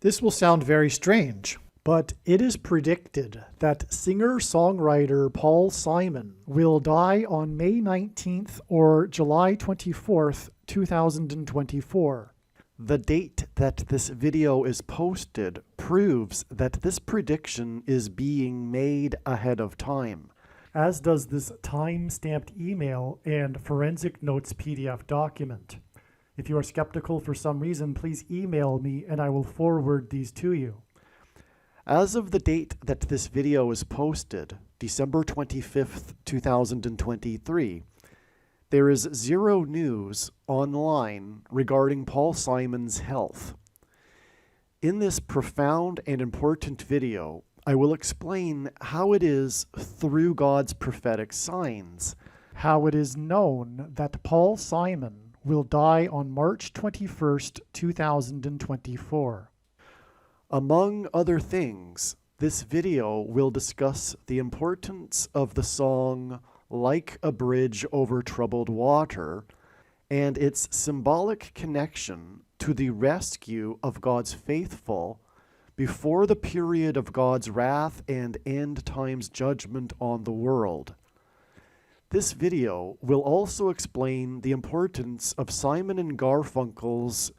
This will sound very strange, but it is predicted that singer-songwriter Paul Simon will die on May 19th or July 24th, 2024. The date that this video is posted proves that this prediction is being made ahead of time, as does this time-stamped email and forensic notes PDF document. If you are skeptical for some reason, please email me and I will forward these to you. As of the date that this video is posted, December 25th, 2023, there is zero news online regarding Paul Simon's health. In this profound and important video, I will explain how it is through God's prophetic signs, how it is known that Paul Simon will die on March 21st, 2024. Among other things, this video will discuss the importance of the song Like a Bridge Over Troubled Water and its symbolic connection to the rescue of God's faithful before the period of God's wrath and end times judgment on the world. This video will also explain the importance of Simon and Garfunkel's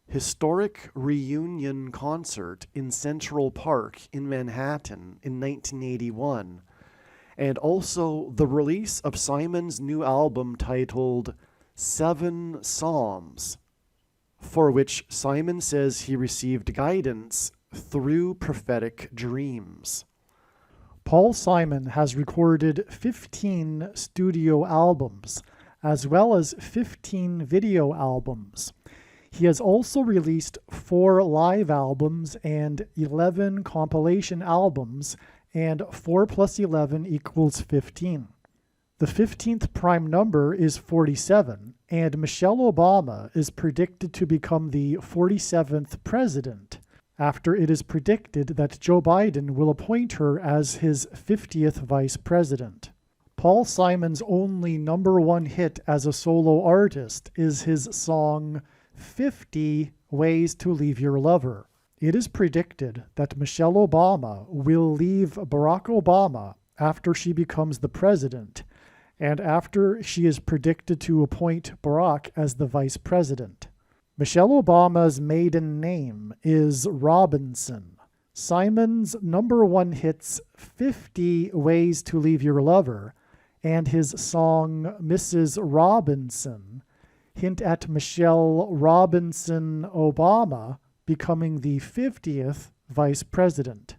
historic reunion concert in Central Park in Manhattan in 1981, and also the release of Simon's new album titled Seven Psalms, for which Simon says he received guidance through prophetic dreams. Paul Simon has recorded 15 studio albums, as well as 15 video albums. He has also released 4 live albums and 11 compilation albums, and 4 plus 11 equals 15. The 15th prime number is 47, and Michelle Obama is predicted to become the 47th president, after it is predicted that Joe Biden will appoint her as his 50th vice president. Paul Simon's only #1 hit as a solo artist is his song 50 Ways to Leave Your Lover. It is predicted that Michelle Obama will leave Barack Obama after she becomes the president, and after she is predicted to appoint Barack as the vice president. Michelle Obama's maiden name is Robinson. Simon's #1 hits 50 Ways to Leave Your Lover and his song Mrs. Robinson hint at Michelle Robinson Obama becoming the 50th vice president.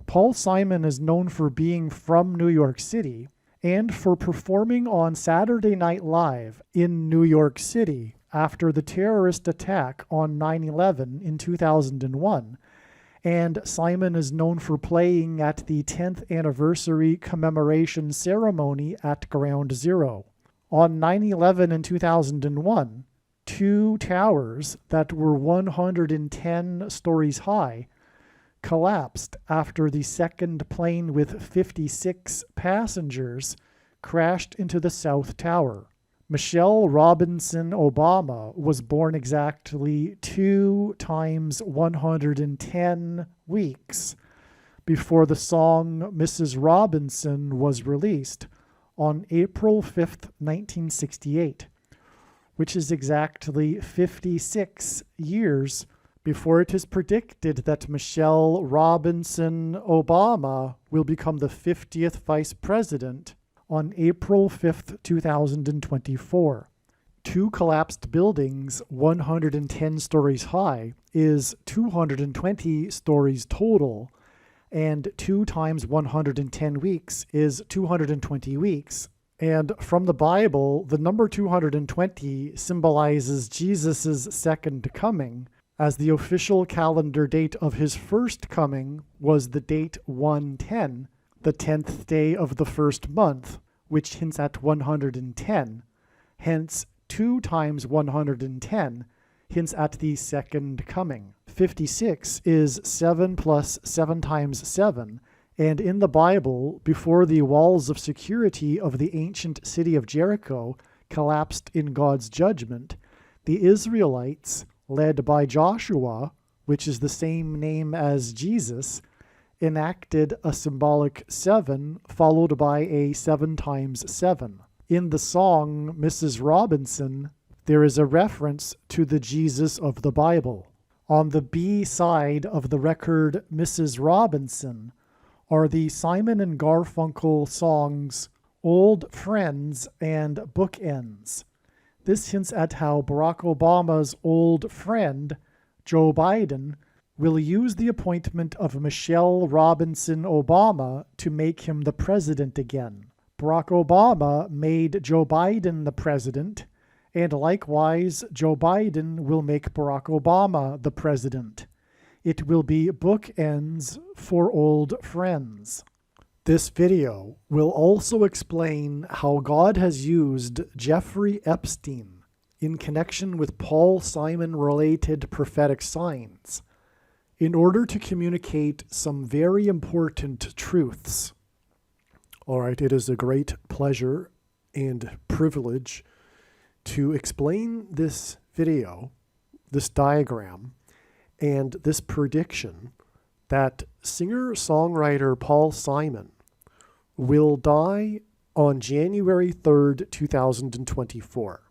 Paul Simon is known for being from New York City and for performing on Saturday Night Live in New York City after the terrorist attack on 9/11 in 2001, and Simon is known for playing at the 10th anniversary commemoration ceremony at Ground Zero. On 9/11 in 2001, 2 towers that were 110 stories high collapsed after the second plane with 56 passengers crashed into the South Tower. Michelle Robinson Obama was born exactly 2 times 110 weeks before the song Mrs. Robinson was released on April 5th, 1968, which is exactly 56 years before it is predicted that Michelle Robinson Obama will become the 50th vice president on April 5th, 2024. 2 collapsed buildings, 110 stories high, is 220 stories total, and 2 times 110 weeks is 220 weeks. And from the Bible, the number 220 symbolizes Jesus' second coming, as the official calendar date of his first coming was the date 110, the 10th day of the first month, which hints at 110. Hence, 2 times 110 hints at the second coming. 56 is 7 plus 7 times 7, and in the Bible, before the walls of security of the ancient city of Jericho collapsed in God's judgment, the Israelites, led by Joshua, which is the same name as Jesus, enacted a symbolic 7 followed by a 7 times 7. In the song Mrs. Robinson, there is a reference to the Jesus of the Bible. On the B side of the record Mrs. Robinson are the Simon and Garfunkel songs Old Friends and Bookends. This hints at how Barack Obama's old friend, Joe Biden, will use the appointment of Michelle Robinson Obama to make him the president again. Barack Obama made Joe Biden the president, and likewise, Joe Biden will make Barack Obama the president. It will be bookends for old friends. This video will also explain how God has used Jeffrey Epstein in connection with Paul Simon-related prophetic signs in order to communicate some very important truths. All right, it is a great pleasure and privilege to explain this video, this diagram, and this prediction that singer-songwriter Paul Simon will die on January 3rd, 2024.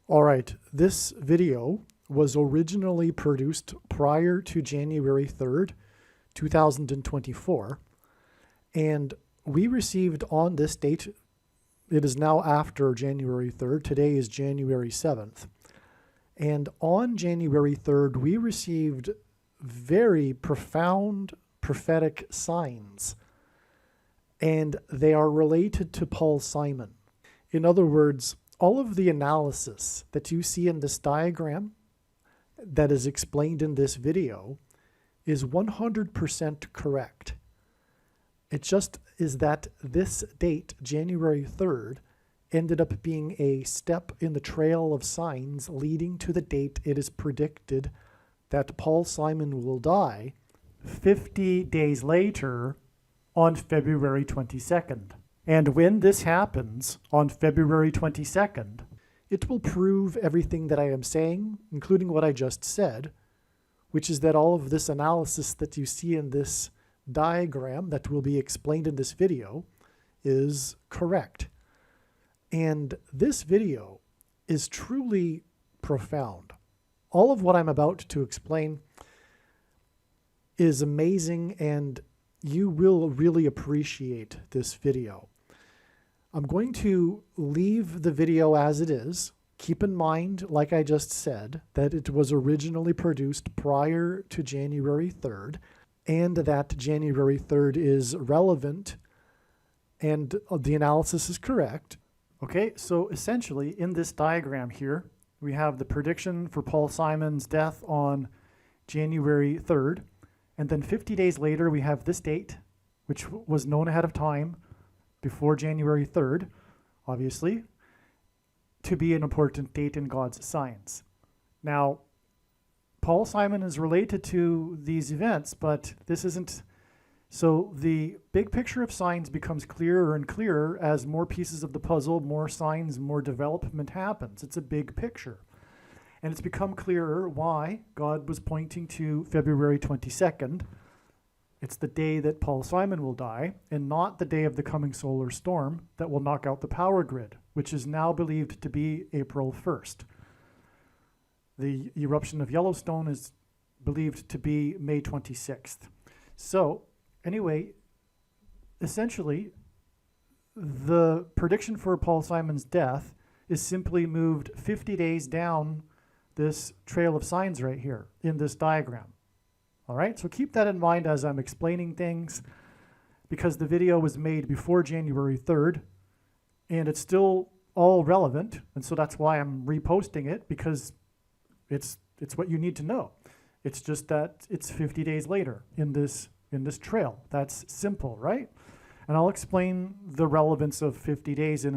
All right, this video was originally produced prior to January 3rd, 2024, and we received on this date, it is now after January 3rd, today is January 7th, and on January 3rd, we received very profound prophetic signs, and they are related to Paul Simon. In other words, all of the analysis that you see in this diagram that is explained in this video is 100% correct. It just is that this date, January 3rd, ended up being a step in the trail of signs leading to the date it is predicted that Paul Simon will die 50 days later on February 22nd. And when this happens on February 22nd, it will prove everything that I am saying, including what I just said, which is that all of this analysis that you see in this diagram that will be explained in this video is correct. And this video is truly profound. All of what I'm about to explain is amazing, and you will really appreciate this video. I'm going to leave the video as it is. Keep in mind, like I just said, that it was originally produced prior to January 3rd, and that January 3rd is relevant, and the analysis is correct. Okay, so essentially in this diagram here, we have the prediction for Paul Simon's death on January 3rd, and then 50 days later we have this date, which was known ahead of time before January 3rd, obviously, to be an important date in God's science. Now, Paul Simon is related to these events, but this isn't. So the big picture of signs becomes clearer and clearer as more pieces of the puzzle, more signs, more development happens. It's a big picture. And it's become clearer why God was pointing to February 22nd. It's the day that Paul Simon will die, and not the day of the coming solar storm that will knock out the power grid, which is now believed to be April 1st. The eruption of Yellowstone is believed to be May 26th. So, anyway, essentially, the prediction for Paul Simon's death is simply moved 50 days down this trail of signs right here in this diagram. All right, so keep that in mind as I'm explaining things, because the video was made before January 3rd, and it's still all relevant, and so that's why I'm reposting it, because it's what you need to know. It's just that it's 50 days later in this trail. That's simple, right? And I'll explain the relevance of 50 days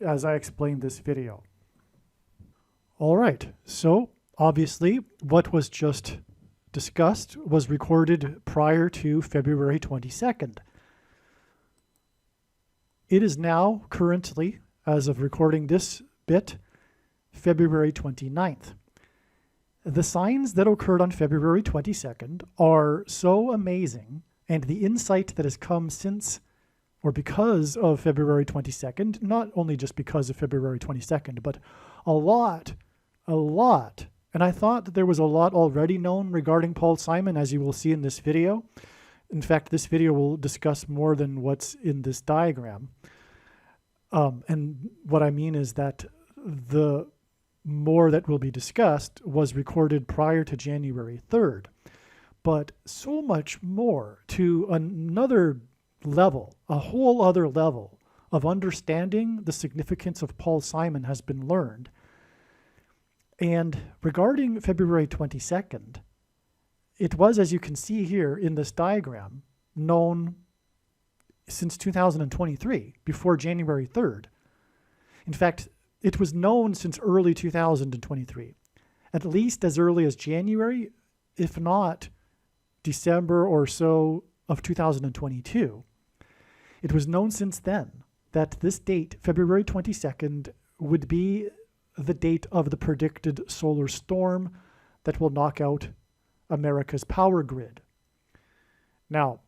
as I explain this video. All right, so obviously what was just discussed was recorded prior to February 22nd. It is now currently, as of recording this bit, February 29th. The signs that occurred on February 22nd are so amazing, and the insight that has come since or because of February 22nd, not only just because of February 22nd, but a lot, and I thought that there was a lot already known regarding Paul Simon, as you will see in this video. In fact, this video will discuss more than what's in this diagram. And what I mean is that the more that will be discussed was recorded prior to January 3rd. But so much more, to another level, a whole other level of understanding the significance of Paul Simon has been learned. And regarding February 22nd, it was, as you can see here in this diagram, known since 2023, before January 3rd. In fact, it was known since early 2023, at least as early as January, if not December or so of 2022. It was known since then that this date, February 22nd, would be the date of the predicted solar storm that will knock out America's power grid. Now,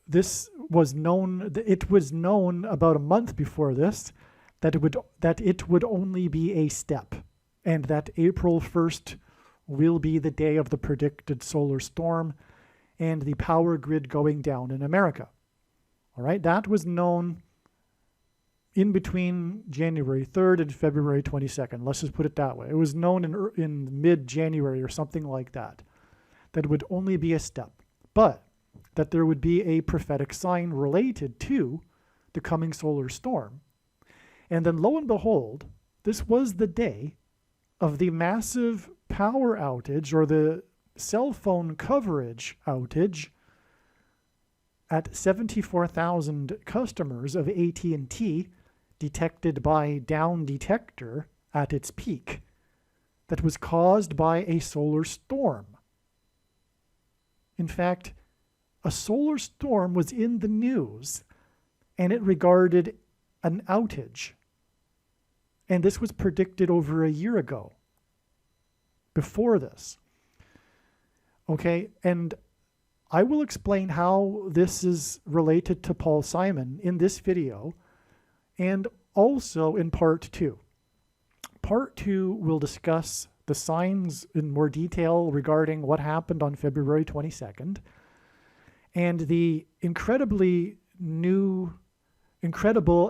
this was known, it was known about a month before this that it would only be a step, and that April 1st will be the day of the predicted solar storm and the power grid going down in America. All right, that was known in between January 3rd and February 22nd. Let's just put it that way. It was known in mid-January or something like that, that it would only be a step, but that there would be a prophetic sign related to the coming solar storm. And then lo and behold, this was the day of the massive power outage, or the cell phone coverage outage at 74,000 customers of AT&T, detected by Down Detector at its peak, that was caused by a solar storm. In fact, a solar storm was in the news, and it regarded an outage. And this was predicted over a year ago, before this. Okay, and I will explain how this is related to Paul Simon in this video, and also in part 2. Part 2 will discuss the signs in more detail regarding what happened on February 22nd, and the incredible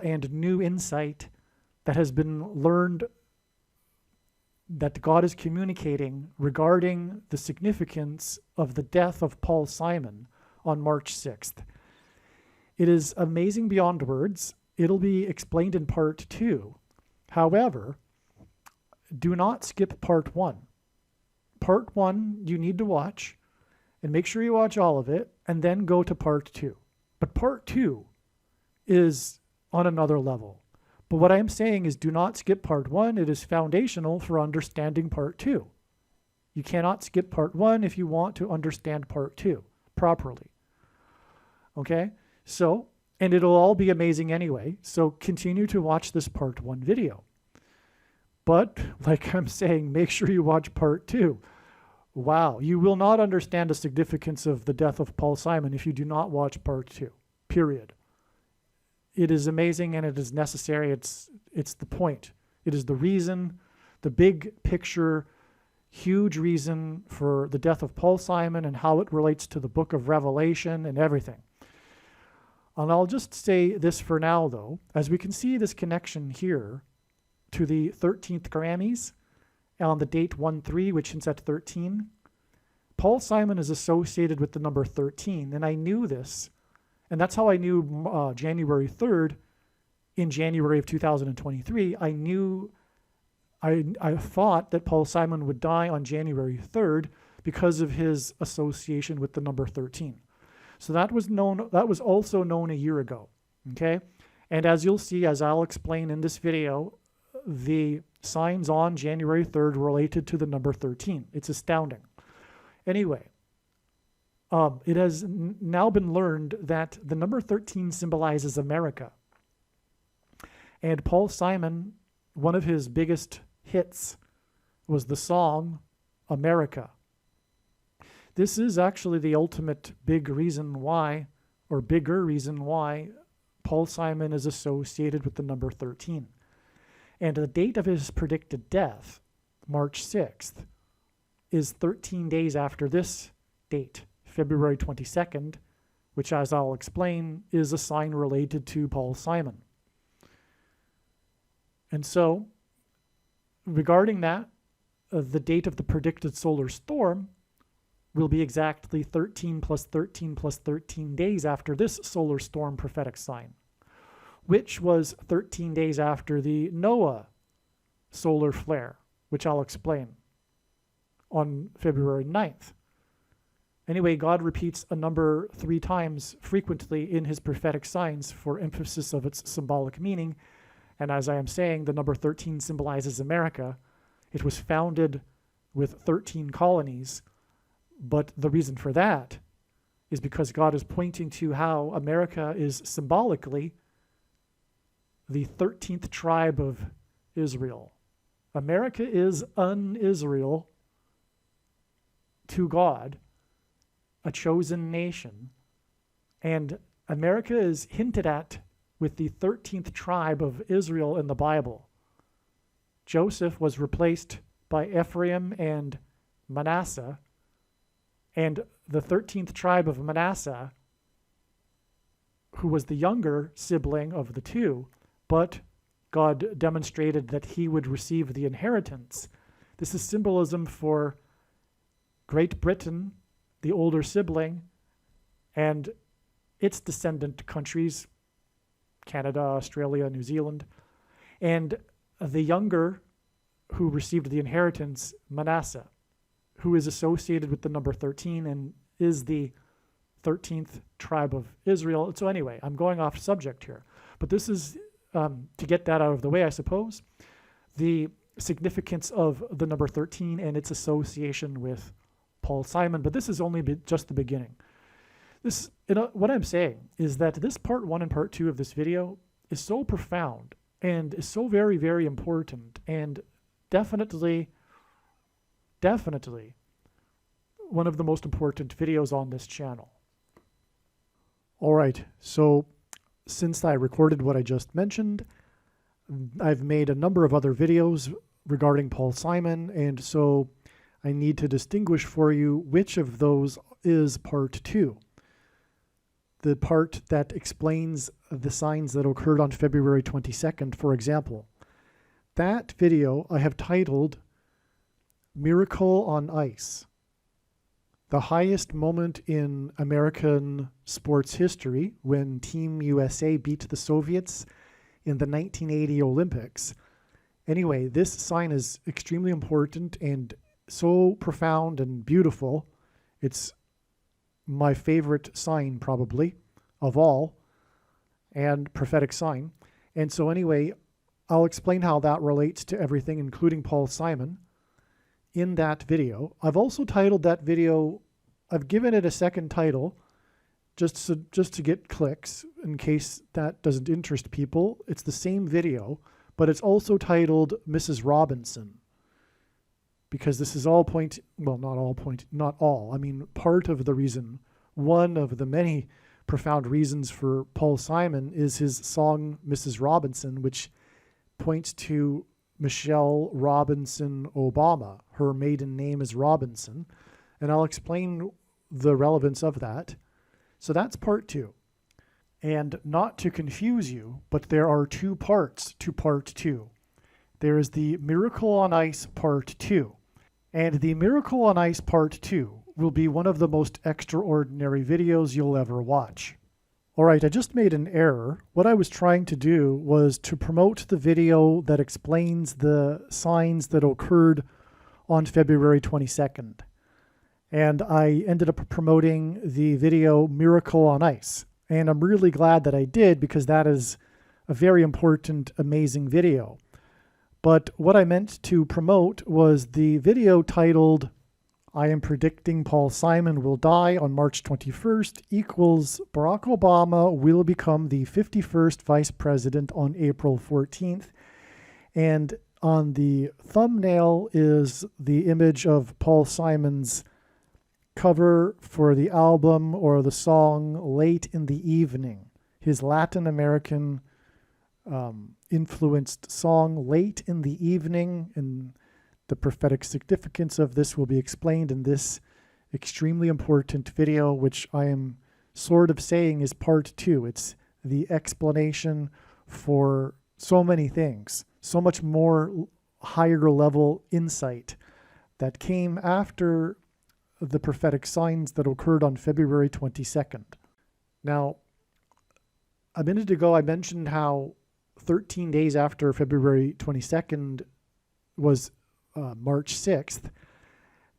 and new insight that has been learned, that God is communicating regarding the significance of the death of Paul Simon on March 6th. It is amazing beyond words. It'll be explained in part 2. However, do not skip part 1. Part 1 you need to watch, and make sure you watch all of it, and then go to part 2. But part 2 is on another level. But what I'm saying is, do not skip part 1. It is foundational for understanding part 2. You cannot skip part 1 if you want to understand part 2 properly. Okay? So, and it'll all be amazing anyway, so continue to watch this part 1 video. But, like I'm saying, make sure you watch part 2. Wow, you will not understand the significance of the death of Paul Simon if you do not watch part 2, period. It is amazing and it is necessary. It's the point. It is the reason, the big picture, huge reason for the death of Paul Simon and how it relates to the book of Revelation and everything. And I'll just say this for now, though, as we can see this connection here to the 13th Grammys on the date 1-3, which is at 13. Paul Simon is associated with the number 13, and I knew this. And that's how I knew January 3rd in January of 2023. I thought that Paul Simon would die on January 3rd because of his association with the number 13. So that was known. That was also known a year ago. Okay, and as you'll see, as I'll explain in this video, the signs on January 3rd related to the number 13. It's astounding. Anyway. It has now been learned that the number 13 symbolizes America. And Paul Simon, one of his biggest hits was the song America. This is actually the ultimate bigger reason why Paul Simon is associated with the number 13. And the date of his predicted death, March 6th, is 13 days after this date, February 22nd, which, as I'll explain, is a sign related to Paul Simon. And so, regarding that, the date of the predicted solar storm will be exactly 13 plus 13 plus 13 days after this solar storm prophetic sign, which was 13 days after the Noah solar flare, which I'll explain on February 9th. Anyway, God repeats a number 3 times frequently in his prophetic signs for emphasis of its symbolic meaning. And as I am saying, the number 13 symbolizes America. It was founded with 13 colonies, but the reason for that is because God is pointing to how America is symbolically the 13th tribe of Israel. America is an Israel to God, a chosen nation, and America is hinted at with the 13th tribe of Israel in the Bible. Joseph was replaced by Ephraim and Manasseh, and the 13th tribe of Manasseh, who was the younger sibling of the two, but God demonstrated that he would receive the inheritance. This is symbolism for Great Britain, the older sibling, and its descendant countries, Canada, Australia, New Zealand, and the younger who received the inheritance, Manasseh, who is associated with the number 13 and is the 13th tribe of Israel. So anyway, I'm going off subject here, but this is, to get that out of the way, I suppose, the significance of the number 13 and its association with Paul Simon. But this is only just the beginning. What I'm saying is that this part 1 and part 2 of this video is so profound and is so very, very important, and definitely one of the most important videos on this channel. All right, so since I recorded what I just mentioned, I've made a number of other videos regarding Paul Simon, and so I need to distinguish for you which of those is part 2. The part that explains the signs that occurred on February 22nd, for example. That video I have titled Miracle on Ice, the highest moment in American sports history when Team USA beat the Soviets in the 1980 Olympics. Anyway, this sign is extremely important and so profound and beautiful. It's my favorite sign, probably, of all, and prophetic sign. And so anyway, I'll explain how that relates to everything, including Paul Simon, in that video. I've also titled that video, I've given it a second title, just to get clicks, in case that doesn't interest people. It's the same video, but it's also titled Mrs. Robinson, because this is all part of the reason, one of the many profound reasons for Paul Simon is his song Mrs. Robinson, which points to Michelle Robinson Obama. Her maiden name is Robinson, and I'll explain the relevance of that. So that's part 2. And not to confuse you, but there are 2 parts to part 2. There is the Miracle on Ice part 2. And the Miracle on Ice part 2 will be one of the most extraordinary videos you'll ever watch. Alright, I just made an error. What I was trying to do was to promote the video that explains the signs that occurred on February 22nd. And I ended up promoting the video Miracle on Ice. And I'm really glad that I did, because that is a very important, amazing video. But what I meant to promote was the video titled I am predicting Paul Simon will die on March 21st equals Barack Obama will become the 51st vice president on April 14th. And On the thumbnail is the image of Paul Simon's cover for the album or the song Late in the Evening, his Latin American influenced song Late in the Evening, and the prophetic significance of this will be explained in this extremely important video, which I am sort of saying is part 2. It's the explanation for so many things, so much more higher level insight that came after the prophetic signs that occurred on February 22nd. Now, a minute ago, I mentioned how 13 days after February 22nd was March 6th.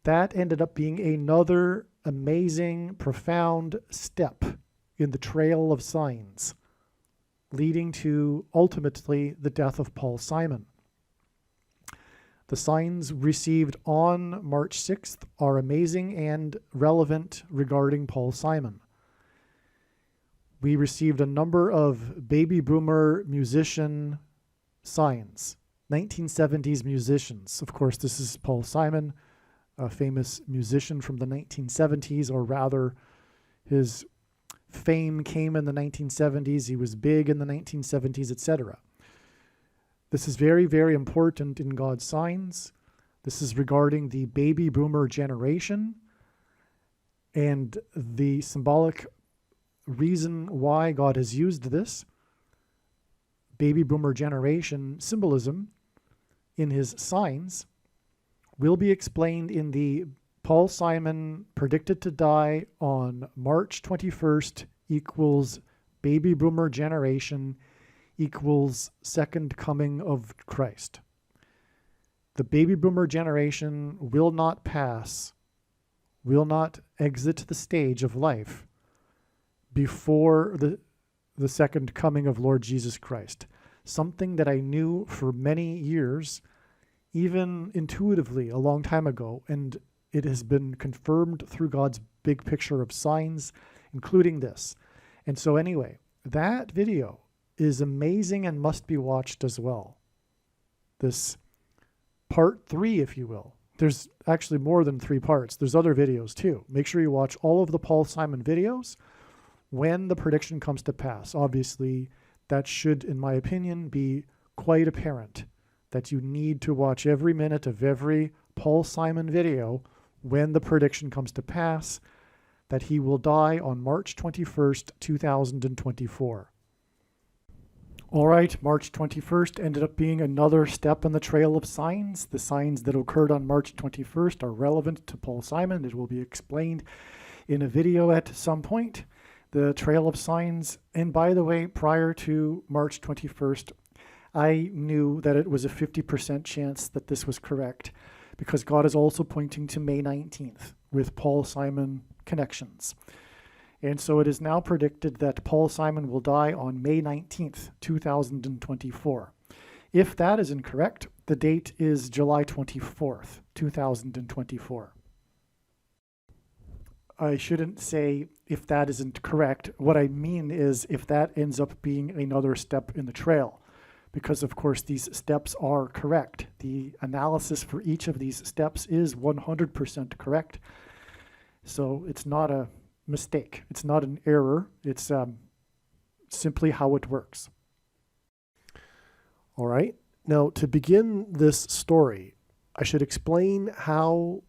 That ended up being another amazing, profound step in the trail of signs, leading to ultimately the death of Paul Simon. The signs received on March 6th are amazing and relevant regarding Paul Simon. We received a number of baby boomer musician signs, 1970s musicians. Of course, this is Paul Simon, a famous musician from the 1970s, or rather, his fame came in the 1970s. He was big in the 1970s, etc. This is very, very important in God's signs. This is regarding the baby boomer generation, and the symbolic reason why God has used this baby boomer generation symbolism in his signs will be explained in the Paul Simon predicted to die on March 21st equals baby boomer generation equals second coming of Christ. The baby boomer generation will not pass, will not exit the stage of life before the second coming of Lord Jesus Christ. Something that I knew for many years, even intuitively a long time ago, and it has been confirmed through God's big picture of signs, including this. And so anyway, that video is amazing and must be watched as well. This part 3, if you will. There's actually more than 3 parts. There's other videos too. Make sure you watch all of the Paul Simon videos when the prediction comes to pass. Obviously, that should, in my opinion, be quite apparent that you need to watch every minute of every Paul Simon video when the prediction comes to pass that he will die on March 21st, 2024. All right, March 21st ended up being another step in the trail of signs. The signs that occurred on March 21st are relevant to Paul Simon. It will be explained in a video at some point. The trail of signs, and by the way, prior to March 21st, I knew that it was a 50% chance that this was correct, because God is also pointing to May 19th with Paul Simon connections. And so it is now predicted that Paul Simon will die on May 19th, 2024. If that is incorrect, the date is July 24th, 2024. I shouldn't say if that isn't correct. What I mean is if that ends up being another step in the trail, because of course these steps are correct. The analysis for each of these steps is 100% correct. So it's not a mistake. It's not an error. It's simply how it works. All right. Now, to begin this story, I should explain how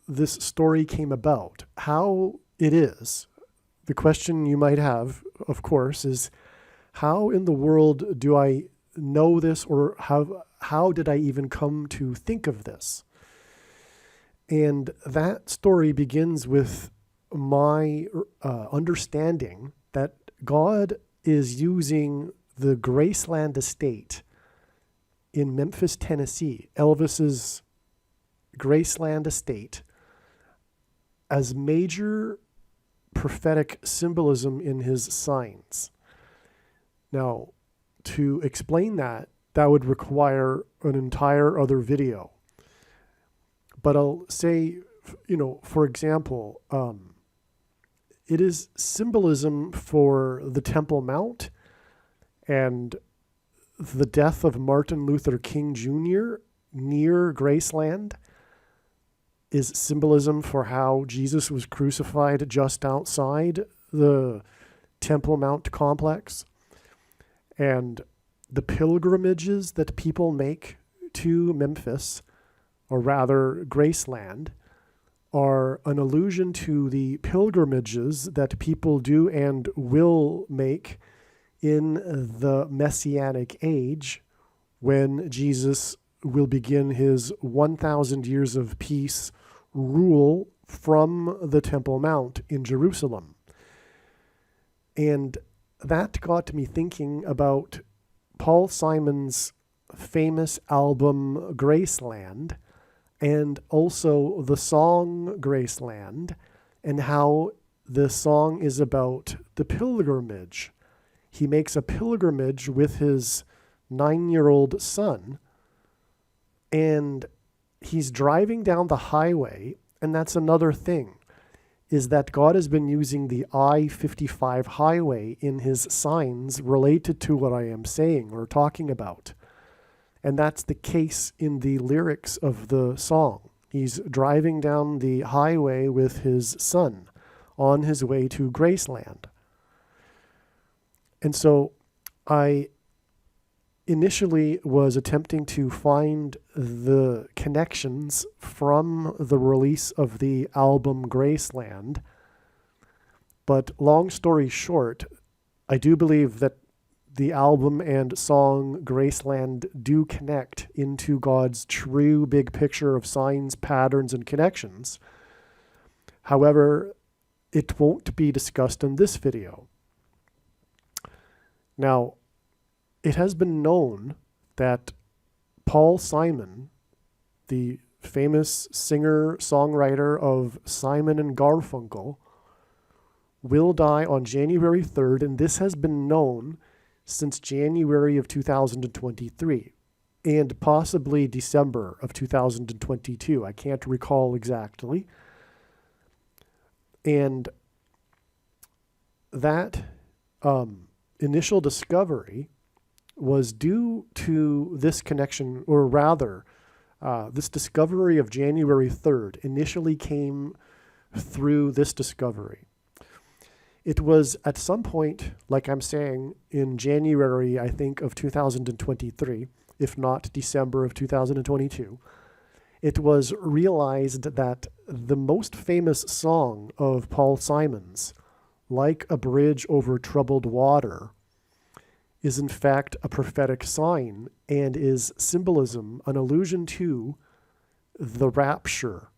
this story came about, how it is. The question you might have, of course, is how in the world do I know this, or how did I even come to think of this? And that story begins with my understanding that God is using the Graceland estate in Memphis, Tennessee, Elvis's Graceland estate, as major prophetic symbolism in his signs. Now, to explain that would require an entire other video. But I'll say, for example, it is symbolism for the Temple Mount and the death of Martin Luther King Jr. near Graceland is symbolism for how Jesus was crucified just outside the Temple Mount complex. And the pilgrimages that people make to Memphis, or rather Graceland, are an allusion to the pilgrimages that people do and will make in the Messianic age, when Jesus will begin his 1,000 years of peace rule from the Temple Mount in Jerusalem. And that got me thinking about Paul Simon's famous album Graceland, and also the song Graceland, and how the song is about the pilgrimage. He makes a pilgrimage with his 9-year-old son, and he's driving down the highway. And that's another thing, is that God has been using the I-55 highway in his signs related to what I am saying or talking about. And that's the case in the lyrics of the song. He's driving down the highway with his son on his way to Graceland. And so I initially was attempting to find the connections from the release of the album Graceland. But long story short, I do believe that the album and song Graceland do connect into God's true big picture of signs, patterns, and connections. However, it won't be discussed in this video. Now, it has been known that Paul Simon, the famous singer-songwriter of Simon and Garfunkel, will die on January 3rd, and this has been known since January of 2023, and possibly December of 2022. I can't recall exactly. And that initial discovery was due to this connection, or rather, this discovery of January 3rd initially came through this discovery. It was at some point, like I'm saying, in January, I think, of 2023, if not December of 2022, it was realized that the most famous song of Paul Simon's, Like a Bridge Over Troubled Water, is in fact a prophetic sign and is symbolism, an allusion to the rapture.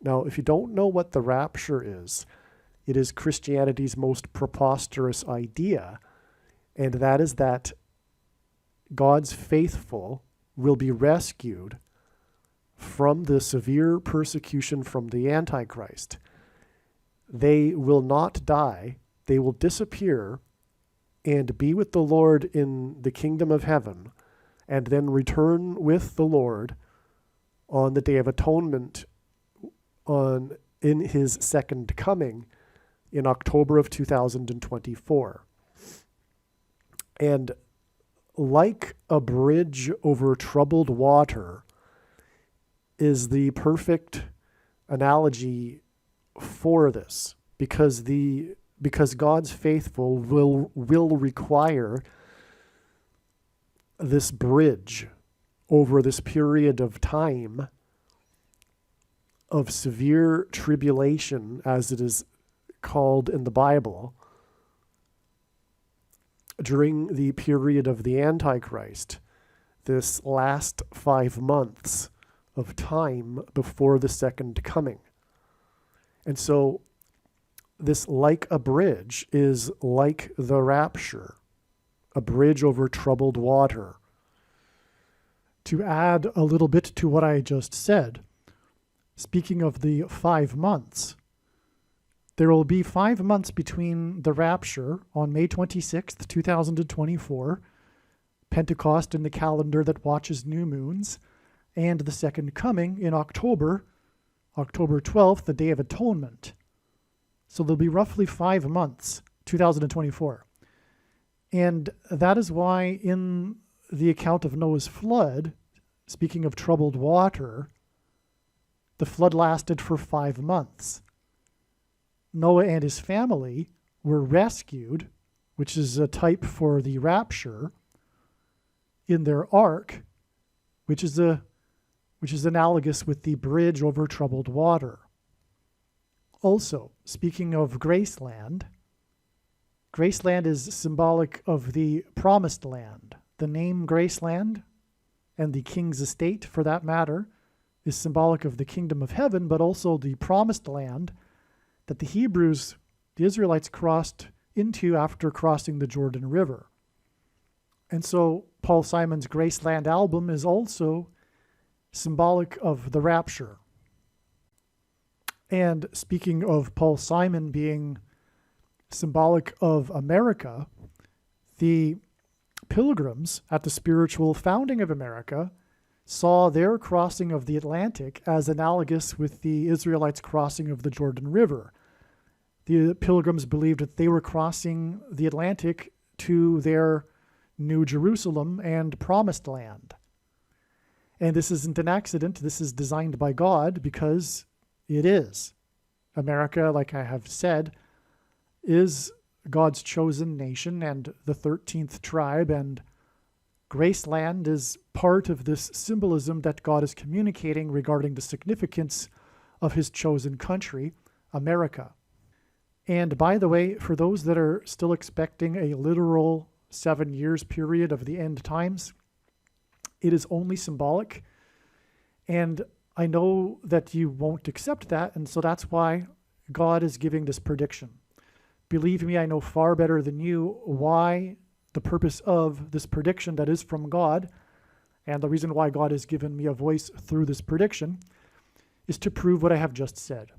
Now, if you don't know what the rapture is, it is Christianity's most preposterous idea, and that is that God's faithful will be rescued from the severe persecution from the Antichrist. They will not die, they will disappear and be with the Lord in the kingdom of heaven, and then return with the Lord on the Day of Atonement in his second coming in October of 2024. And like a bridge over troubled water is the perfect analogy for this, because God's faithful will require this bridge over this period of time of severe tribulation, as it is called in the Bible, during the period of the Antichrist, this last 5 months of time before the second coming. And so this like a bridge is like the rapture, a bridge over troubled water. To add a little bit to what I just said, speaking of the 5 months, there will be 5 months between the rapture on May 26th, 2024, Pentecost in the calendar that watches new moons, and the second coming in October 12th, the Day of Atonement. So there'll be roughly 5 months, 2024. And that is why in the account of Noah's flood, speaking of troubled water, the flood lasted for 5 months. Noah and his family were rescued, which is a type for the rapture, in their ark, which is analogous with the bridge over troubled water. Also, speaking of Graceland, Graceland is symbolic of the promised land. The name Graceland, and the king's estate for that matter, is symbolic of the kingdom of heaven, but also the promised land that the Israelites crossed into after crossing the Jordan River. And so Paul Simon's Graceland album is also symbolic of the rapture. And speaking of Paul Simon being symbolic of America, the Pilgrims at the spiritual founding of America saw their crossing of the Atlantic as analogous with the Israelites' crossing of the Jordan River. The Pilgrims believed that they were crossing the Atlantic to their New Jerusalem and Promised Land. And this isn't an accident. This is designed by God because it is. America, like I have said, is God's chosen nation and the 13th tribe, and Graceland is part of this symbolism that God is communicating regarding the significance of his chosen country, America. And by the way, for those that are still expecting a literal 7 years period of the end times, it is only symbolic. And I know that you won't accept that, and so that's why God is giving this prediction. Believe me, I know far better than you why the purpose of this prediction that is from God, and the reason why God has given me a voice through this prediction, is to prove what I have just said.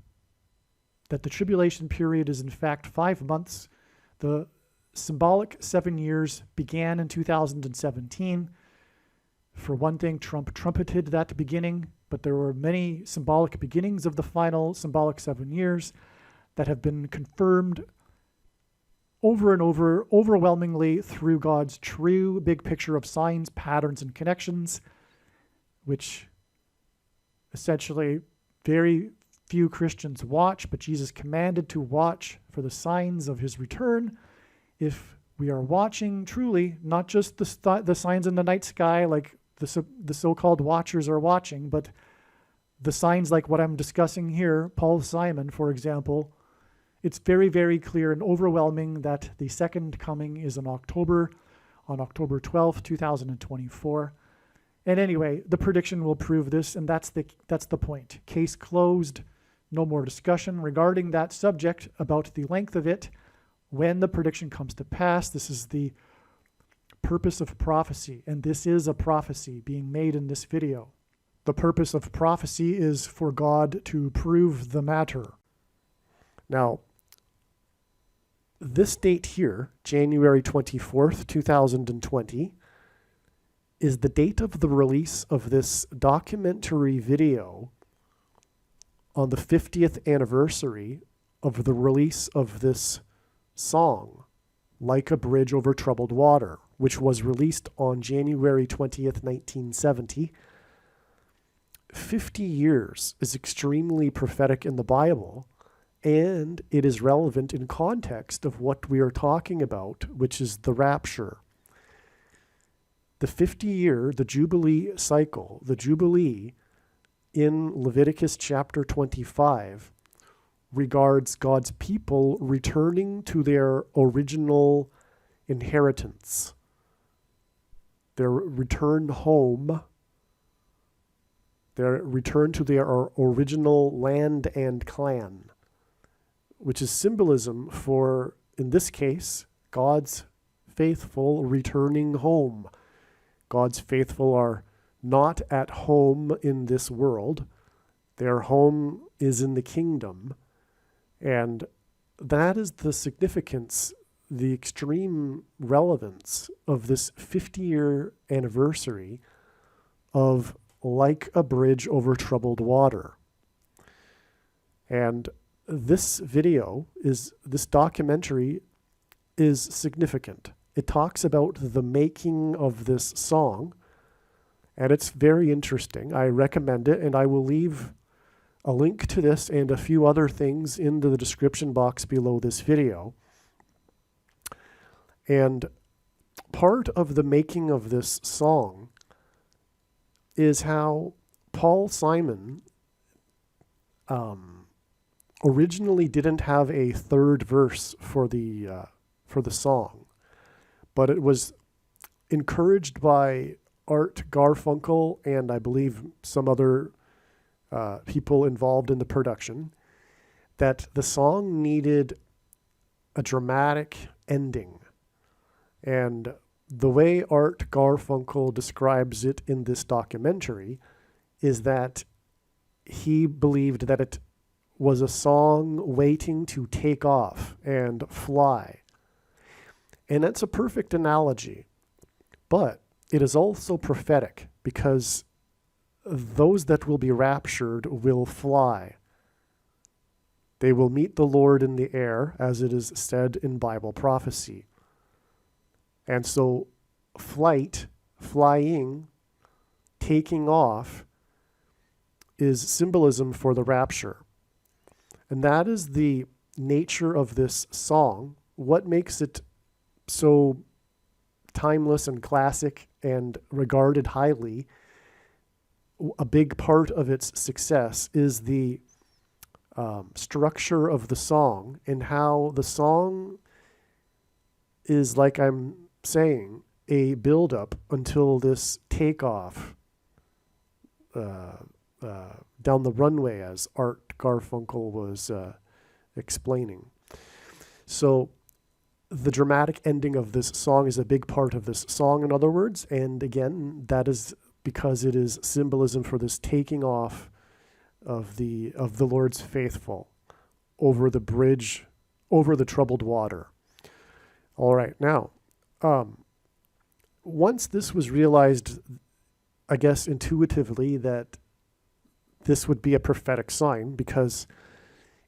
That the tribulation period is in fact 5 months. The symbolic 7 years began in 2017. For one thing, Trump trumpeted that beginning, but there were many symbolic beginnings of the final symbolic 7 years that have been confirmed over and over, overwhelmingly through God's true big picture of signs, patterns, and connections, which essentially very few Christians watch, but Jesus commanded to watch for the signs of his return. If we are watching truly, not just the signs in the night sky like the so-called watchers are watching, but the signs like what I'm discussing here, Paul Simon, for example, it's very, very clear and overwhelming that the second coming is on October 12th, 2024. And anyway, the prediction will prove this, and that's the point. Case closed. No more discussion regarding that subject about the length of it when the prediction comes to pass. This is the purpose of prophecy, and this is a prophecy being made in this video. The purpose of prophecy is for God to prove the matter. Now, this date here, January 24th, 2020, is the date of the release of this documentary video on the 50th anniversary of the release of this song, Like a Bridge Over Troubled Water, which was released on January 20th, 1970. 50 years is extremely prophetic in the Bible, and it is relevant in context of what we are talking about, which is the rapture. The 50-year, the Jubilee cycle, the Jubilee in Leviticus chapter 25 regards God's people returning to their original inheritance, their return home, their return to their original land and clan, which is symbolism for, in this case, God's faithful returning home. God's faithful are not at home in this world. Their home is in the kingdom. And that is the significance, the extreme relevance of this 50-year anniversary of Like a Bridge Over Troubled Water. And this documentary is significant. it talks about the making of this song, and it's very interesting. I recommend it, and I will leave a link to this and a few other things in the description box below this video. And part of the making of this song is how Paul Simon originally didn't have a third verse for the song, but it was encouraged by Art Garfunkel and I believe some other people involved in the production, that the song needed a dramatic ending. And the way Art Garfunkel describes it in this documentary is that he believed that it was a song waiting to take off and fly. And that's a perfect analogy. But it is also prophetic, because those that will be raptured will fly. They will meet the Lord in the air, as it is said in Bible prophecy. And so flight, flying, taking off is symbolism for the rapture. And that is the nature of this song. What makes it so timeless and classic and regarded highly, a big part of its success is the structure of the song, and how the song is, like I'm saying, a build-up until this takeoff down the runway, as Art Garfunkel was explaining. So the dramatic ending of this song is a big part of this song, in other words, and again, that is because it is symbolism for this taking off of the Lord's faithful over the bridge, over the troubled water. All right, now, once this was realized, I guess intuitively, that this would be a prophetic sign, because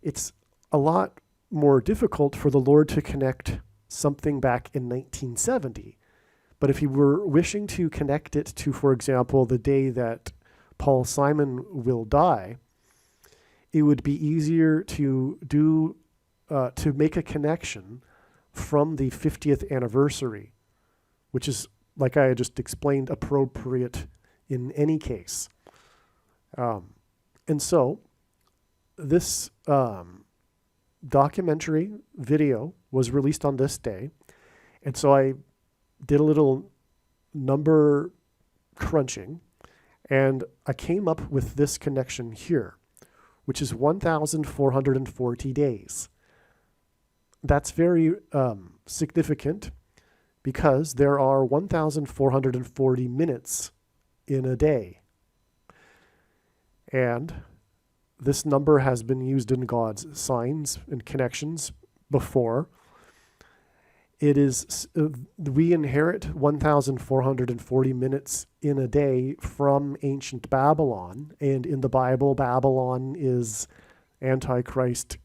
it's a lot more difficult for the Lord to connect something back in 1970. But if you were wishing to connect it to, for example, the day that Paul Simon will die, it would be easier to do to make a connection from the 50th anniversary, which is, like I just explained, appropriate in any case. And so this documentary video was released on this day. And so I did a little number crunching, and I came up with this connection here, which is 1,440 days. That's very significant, because there are 1,440 minutes in a day. And this number has been used in God's signs and connections before. It is, we inherit 1,440 minutes in a day from ancient Babylon. And in the Bible, Babylon is Antichrist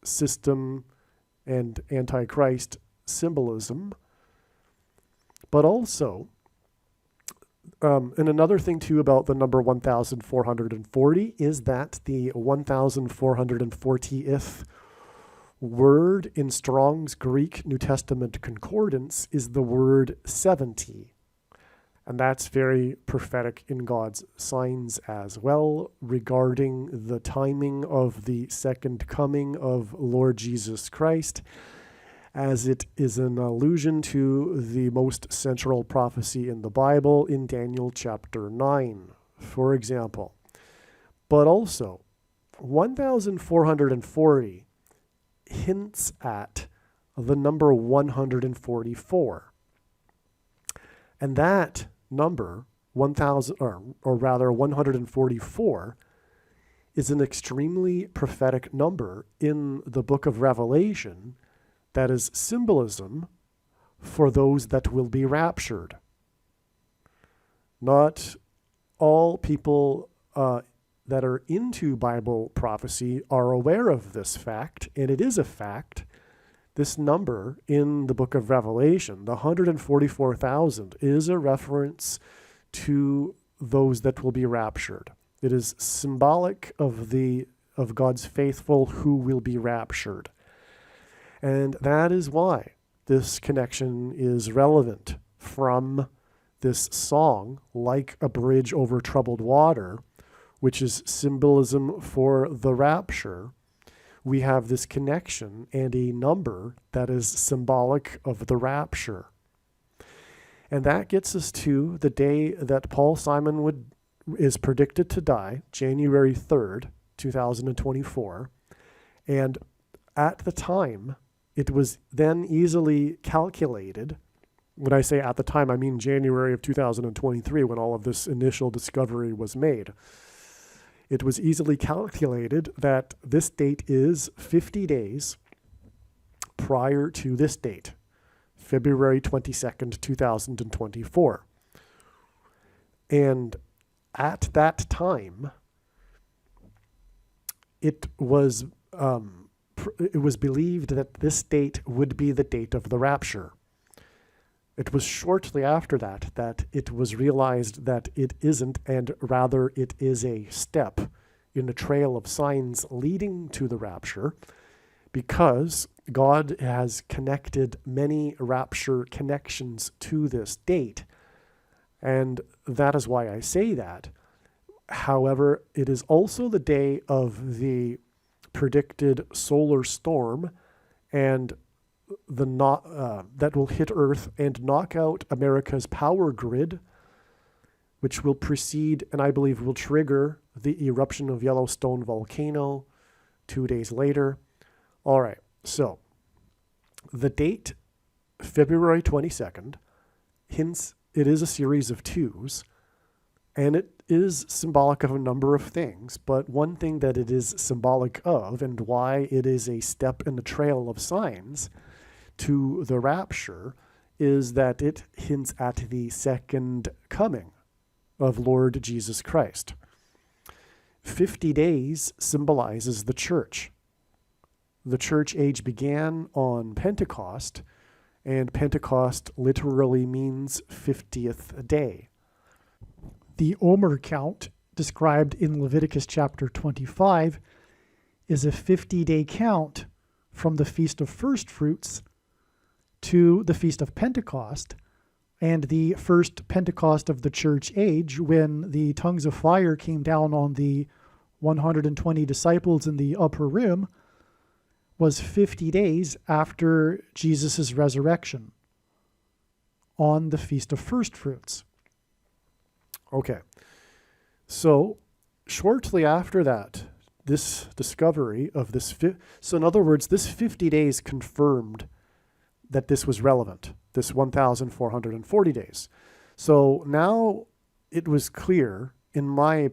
system and Antichrist symbolism. But also, and another thing too about the number 1,440 is that the 1,440th word in Strong's Greek New Testament Concordance is the word 70. And that's very prophetic in God's signs as well, regarding the timing of the second coming of Lord Jesus Christ, as it is an allusion to the most central prophecy in the Bible in Daniel chapter 9, for example. But also, 1,440 hints at the number 144. And that number, 144, is an extremely prophetic number in the book of Revelation that is symbolism for those that will be raptured. Not all people that are into Bible prophecy are aware of this fact, and it is a fact This number in the book of Revelation, the 144,000, is a reference to those that will be raptured. It is symbolic of God's faithful who will be raptured. And that is why this connection is relevant from this song, Like a Bridge Over Troubled Water, which is symbolism for the rapture. We have this connection and a number that is symbolic of the rapture. And that gets us to the day that Paul Simon is predicted to die, January 3rd, 2024. And at the time, it was then easily calculated. When I say at the time, I mean January of 2023, when all of this initial discovery was made. It was easily calculated that this date is 50 days prior to this date, February 22nd, 2024. And at that time, it was believed that this date would be the date of the rapture. It was shortly after that it was realized that it isn't, and rather it is a step in a trail of signs leading to the rapture, because God has connected many rapture connections to this date. And that is why I say that. However, it is also the day of the predicted solar storm and that will hit Earth and knock out America's power grid, which will precede and I believe will trigger the eruption of Yellowstone volcano 2 days later. All right, so the date, February 22nd, hints it is a series of twos, and it is symbolic of a number of things, but one thing that it is symbolic of, and why it is a step in the trail of signs to the rapture, is that it hints at the second coming of Lord Jesus Christ. 50 days symbolizes the church. The church age began on Pentecost, and Pentecost literally means 50th day. The Omer count, described in Leviticus chapter 25, is a 50-day count from the Feast of First Fruits to the Feast of Pentecost, and the first Pentecost of the church age, when the tongues of fire came down on the 120 disciples in the upper room, was 50 days after Jesus' resurrection on the Feast of First Fruits. Okay, so shortly after that, this discovery of this, so in other words, this 50 days confirmed that this was relevant, this 1,440 days. So now it was clear, in my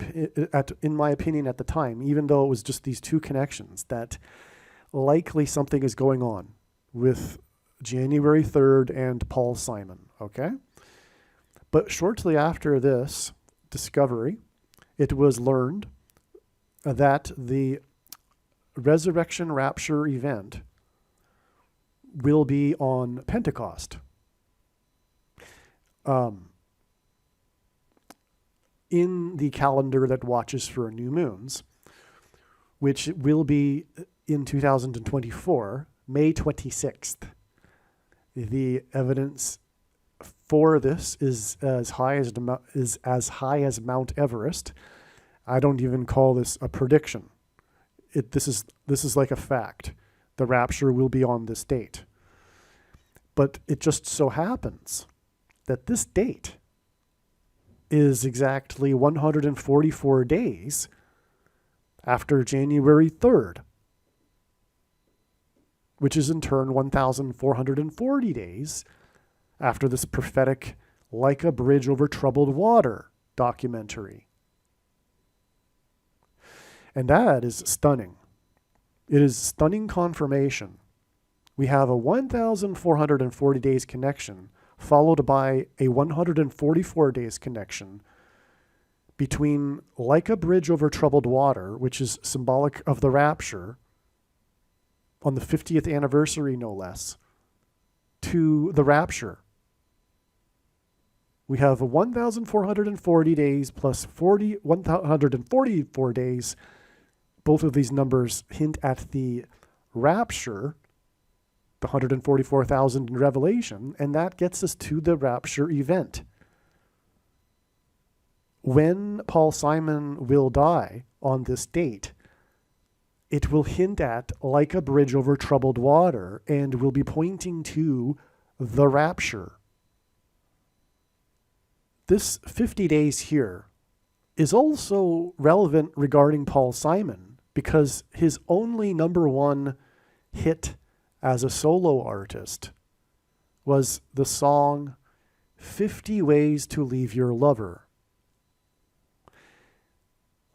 opinion at the time, even though it was just these two connections, that likely something is going on with January 3rd and Paul Simon, okay? But shortly after this discovery, it was learned that the resurrection rapture event will be on Pentecost. In the calendar that watches for new moons, which will be in 2024, May 26th. The evidence for this is as high as Mount Everest. I don't even call this a prediction. This is like a fact. The rapture will be on this date. But it just so happens that this date is exactly 144 days after January 3rd, which is in turn 1,440 days after this prophetic Like a Bridge Over Troubled Water documentary. And that is stunning. It is stunning confirmation. We have a 1,440 days connection followed by a 144 days connection between Like a Bridge Over Troubled Water, which is symbolic of the rapture, on the 50th anniversary, no less, to the rapture. We have 1,440 days plus 144 days. Both of these numbers hint at the rapture, the 144,000 in Revelation, and that gets us to the rapture event. When Paul Simon will die on this date, it will hint at like a bridge over troubled water and will be pointing to the rapture. This 50 days here is also relevant regarding Paul Simon because his only number one hit as a solo artist was the song 50 Ways to Leave Your Lover.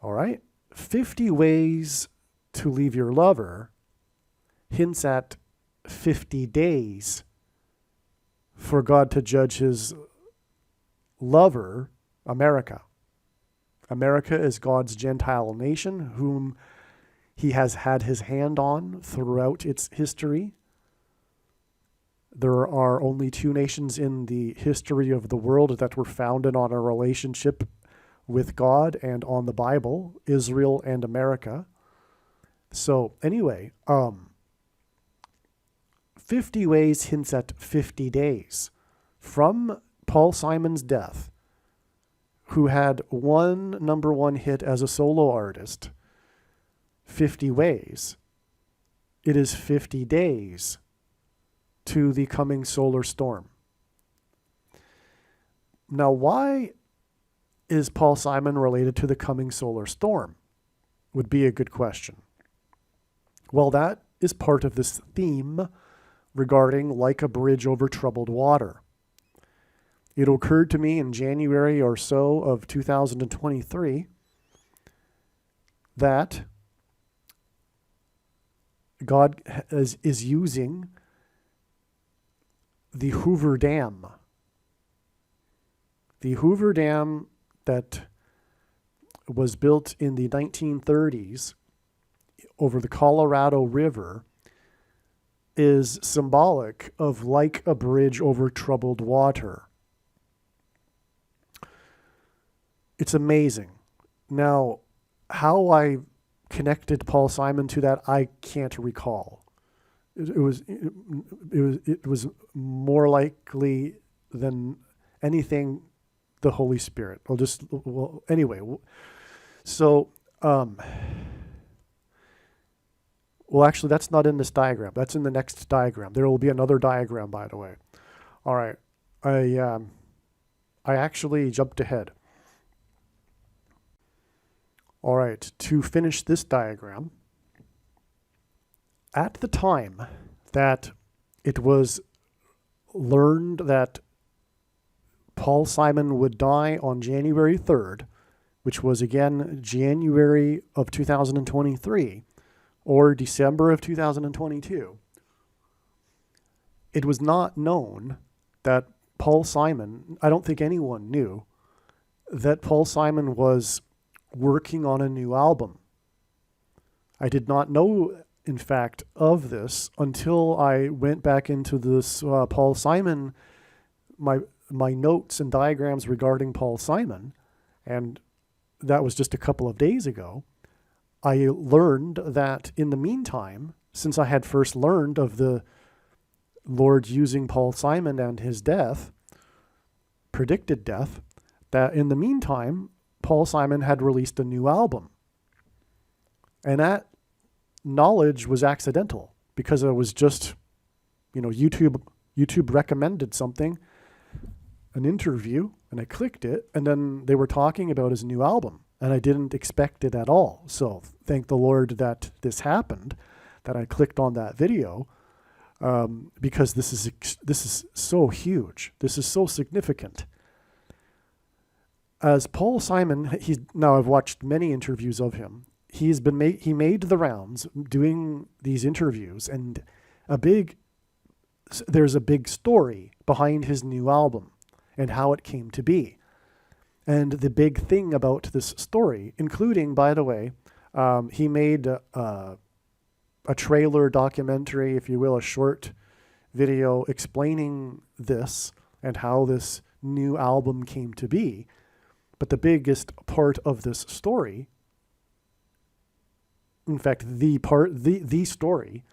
All right? 50 Ways to Leave Your Lover hints at 50 days for God to judge his lover, America. America is God's Gentile nation, whom he has had his hand on throughout its history. There are only two nations in the history of the world that were founded on a relationship with God and on the Bible, Israel and America. So anyway, 50 Ways hints at 50 days. From Paul Simon's death, who had one number one hit as a solo artist, 50 Ways, it is 50 days to the coming solar storm. Now, why is Paul Simon related to the coming solar storm? Would be a good question. Well, that is part of this theme regarding like a bridge over troubled water. It occurred to me in January or so of 2023 that God is using the Hoover Dam. The Hoover Dam that was built in the 1930s over the Colorado River is symbolic of like a bridge over troubled water. It's amazing. Now, how I connected Paul Simon to that, I can't recall. It was more likely than anything the Holy Spirit. Anyway. So, actually, that's not in this diagram. That's in the next diagram. There will be another diagram, by the way. All right. I actually jumped ahead. All right, to finish this diagram, at the time that it was learned that Paul Simon would die on January 3rd, which was again January of 2023 or December of 2022, it was not known that Paul Simon, I don't think anyone knew, that Paul Simon was working on a new album. I did not know, in fact, of this until I went back into this Paul Simon, my notes and diagrams regarding Paul Simon, and that was just a couple of days ago. I learned that in the meantime, since I had first learned of the Lord using Paul Simon and his death, predicted death, that in the meantime, Paul Simon had released a new album. And that knowledge was accidental because it was just, YouTube recommended something, an interview, and I clicked it, and then they were talking about his new album, and I didn't expect it at all. So thank the Lord that this happened, that I clicked on that video, because this is so huge. This is so significant. As Paul Simon, I've watched many interviews of him. He made the rounds doing these interviews, and there's a big story behind his new album and how it came to be. And the big thing about this story, including, by the way, he made a a trailer documentary, if you will, a short video explaining this and how this new album came to be. But the biggest part of this story, in fact, the story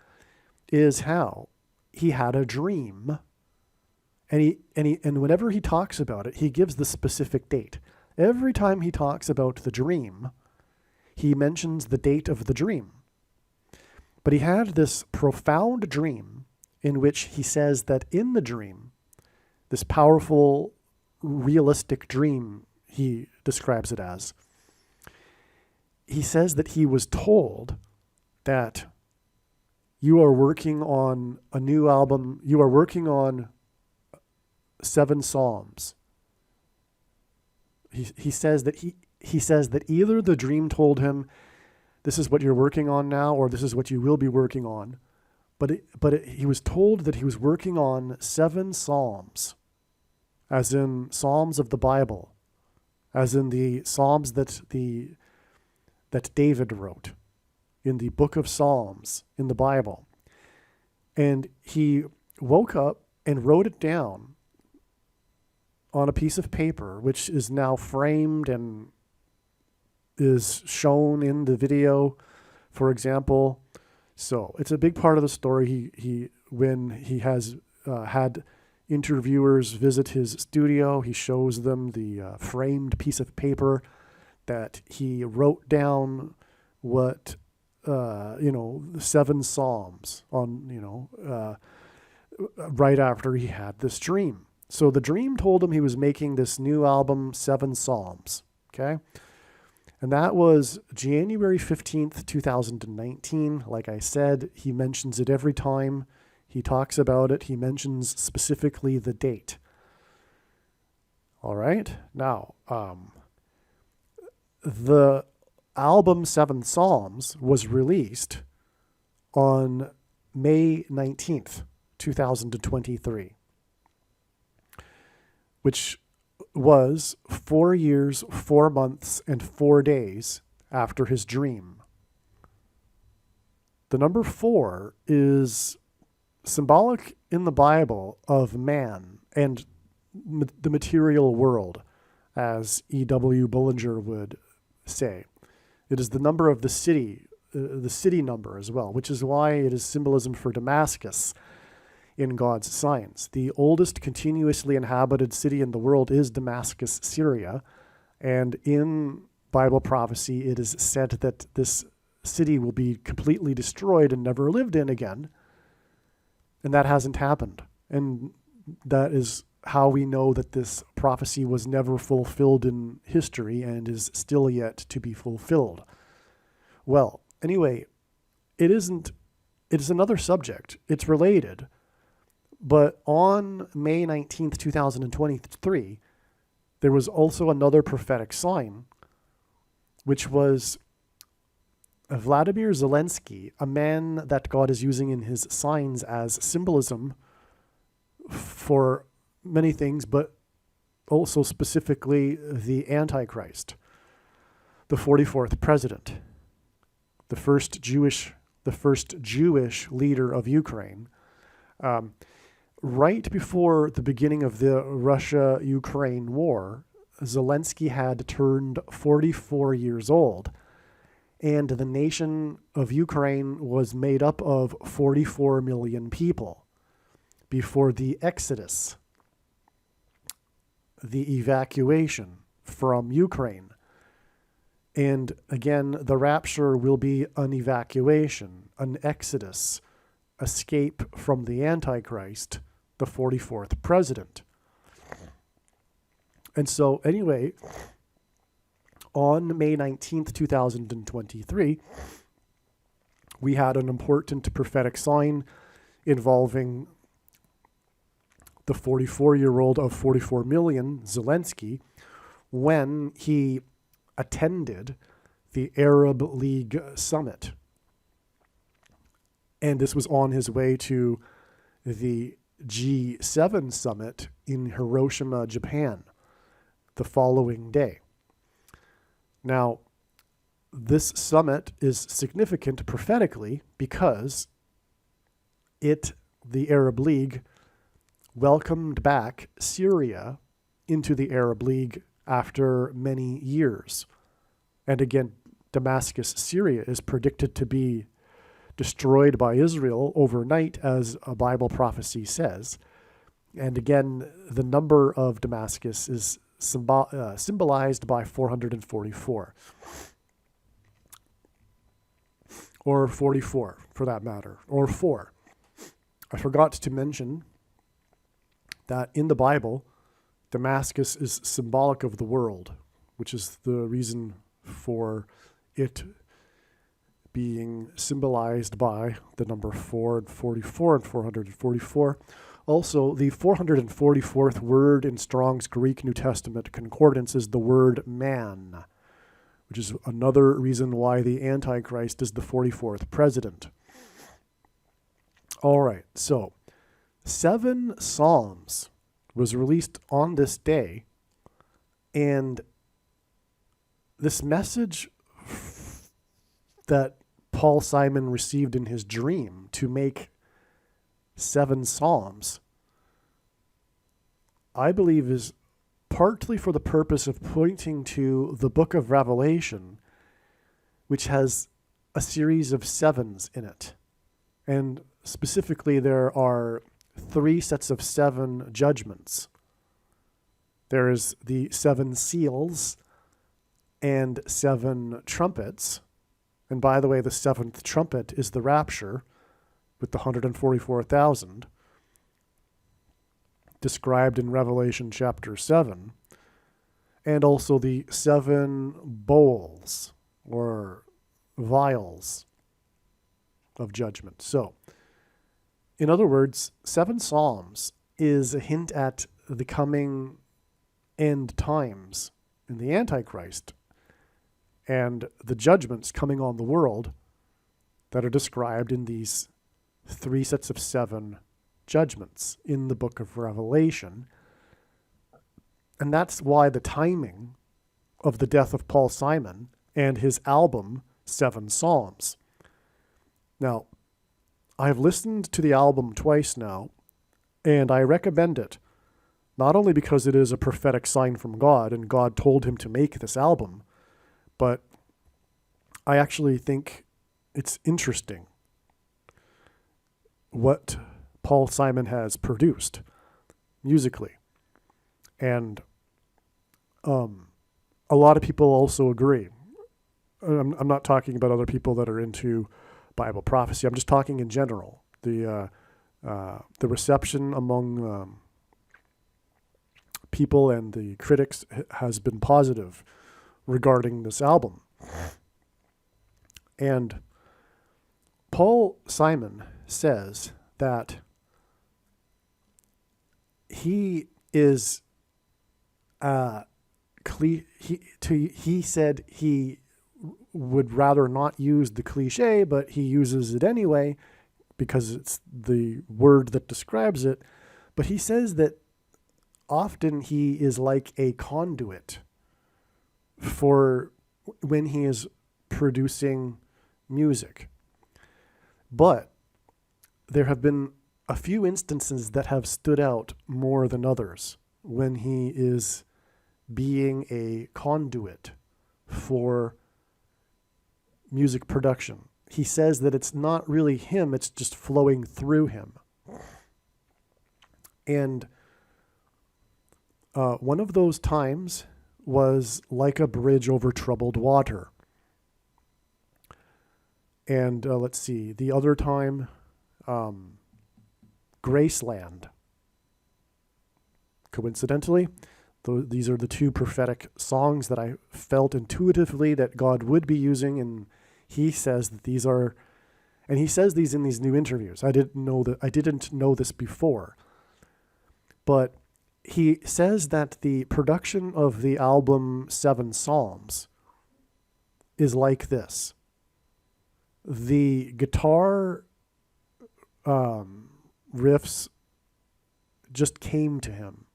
is how he had a dream, and whenever he talks about it, he gives the specific date. Every time he talks about the dream, he mentions the date of the dream. But he had this profound dream in which he says that in the dream, this powerful, realistic dream, he describes it as, he says that he was told that you are working on a new album, you are working on 7 Psalms. He says that either the dream told him this is what you're working on now, or this is what you will be working on. He was told that he was working on 7 Psalms, as in Psalms of the Bible, as in the Psalms that David wrote in the book of Psalms in the Bible. And he woke up and wrote it down on a piece of paper, which is now framed and is shown in the video, for example. So it's a big part of the story. When he has had interviewers visit his studio, he shows them the framed piece of paper that he wrote down what 7 Psalms on, right after he had this dream. So the dream told him he was making this new album, 7 Psalms. Okay. And that was January 15th, 2019. Like I said, he mentions it every time he talks about it. He mentions specifically the date. All right. Now, the album 7 Psalms was released on May 19th, 2023, which was 4 years, 4 months, and 4 days after his dream. The number 4 is symbolic in the Bible of man and the material world, as E.W. Bullinger would say. It is the number of the city number as well, which is why it is symbolism for Damascus in God's signs. The oldest continuously inhabited city in the world is Damascus, Syria. And in Bible prophecy, it is said that this city will be completely destroyed and never lived in again. And that hasn't happened. And that is how we know that this prophecy was never fulfilled in history and is still yet to be fulfilled. Well, anyway, it is another subject. It's related. But on May 19th, 2023, there was also another prophetic sign, which was Vladimir Zelensky, a man that God is using in his signs as symbolism for many things, but also specifically the Antichrist, the 44th president, the first Jewish leader of Ukraine. Right before the beginning of the Russia-Ukraine war, Zelensky had turned 44 years old, and the nation of Ukraine was made up of 44 million people before the exodus, the evacuation from Ukraine. And again, the rapture will be an evacuation, an exodus, escape from the Antichrist, the 44th president. And so anyway, on May 19th, 2023, we had an important prophetic sign involving the 44-year-old of 44 million, Zelensky, when he attended the Arab League summit. And this was on his way to the G7 summit in Hiroshima, Japan, the following day. Now, this summit is significant prophetically because the Arab League, welcomed back Syria into the Arab League after many years. And again, Damascus, Syria is predicted to be destroyed by Israel overnight, as a Bible prophecy says. And again, the number of Damascus is symbolized by 444. Or 44, for that matter, or 4. I forgot to mention that in the Bible, Damascus is symbolic of the world, which is the reason for it being symbolized by the number 444 and 444. Also, the 444th word in Strong's Greek New Testament Concordance is the word man, which is another reason why the Antichrist is the 44th president. All right, so 7 Psalms was released on this day, and this message that Paul Simon received in his dream to make 7 Psalms, I believe is partly for the purpose of pointing to the book of Revelation, which has a series of 7s in it. And specifically, there are 3 sets of 7 judgments. There is the 7 seals and 7 trumpets. And by the way, the 7th trumpet is the rapture with the 144,000 described in Revelation chapter 7. And also the 7 bowls or vials of judgment. So, in other words, 7 Psalms is a hint at the coming end times in the Antichrist and the judgments coming on the world that are described in these 3 sets of 7 judgments in the book of Revelation. And that's why the timing of the death of Paul Simon and his album, 7 Psalms. Now, I've listened to the album twice now, and I recommend it, not only because it is a prophetic sign from God, and God told him to make this album, but I actually think it's interesting what Paul Simon has produced musically. And a lot of people also agree. I'm not talking about other people that are into Bible prophecy. I'm just talking in general. The reception among people and the critics has been positive regarding this album. And Paul Simon says that he is he said he would rather not use the cliche, but he uses it anyway because it's the word that describes it. But he says that often he is like a conduit for when he is producing music. But there have been a few instances that have stood out more than others when he is being a conduit for music production. He says that it's not really him, it's just flowing through him. And one of those times was like a bridge over troubled water. And let's see, the other time, Graceland. Coincidentally, these are the 2 prophetic songs that I felt intuitively that God would be using, and he says that these are, and he says these in these new interviews. I didn't know this before, but he says that the production of the album 7 Psalms is like this. The guitar riffs just came to him.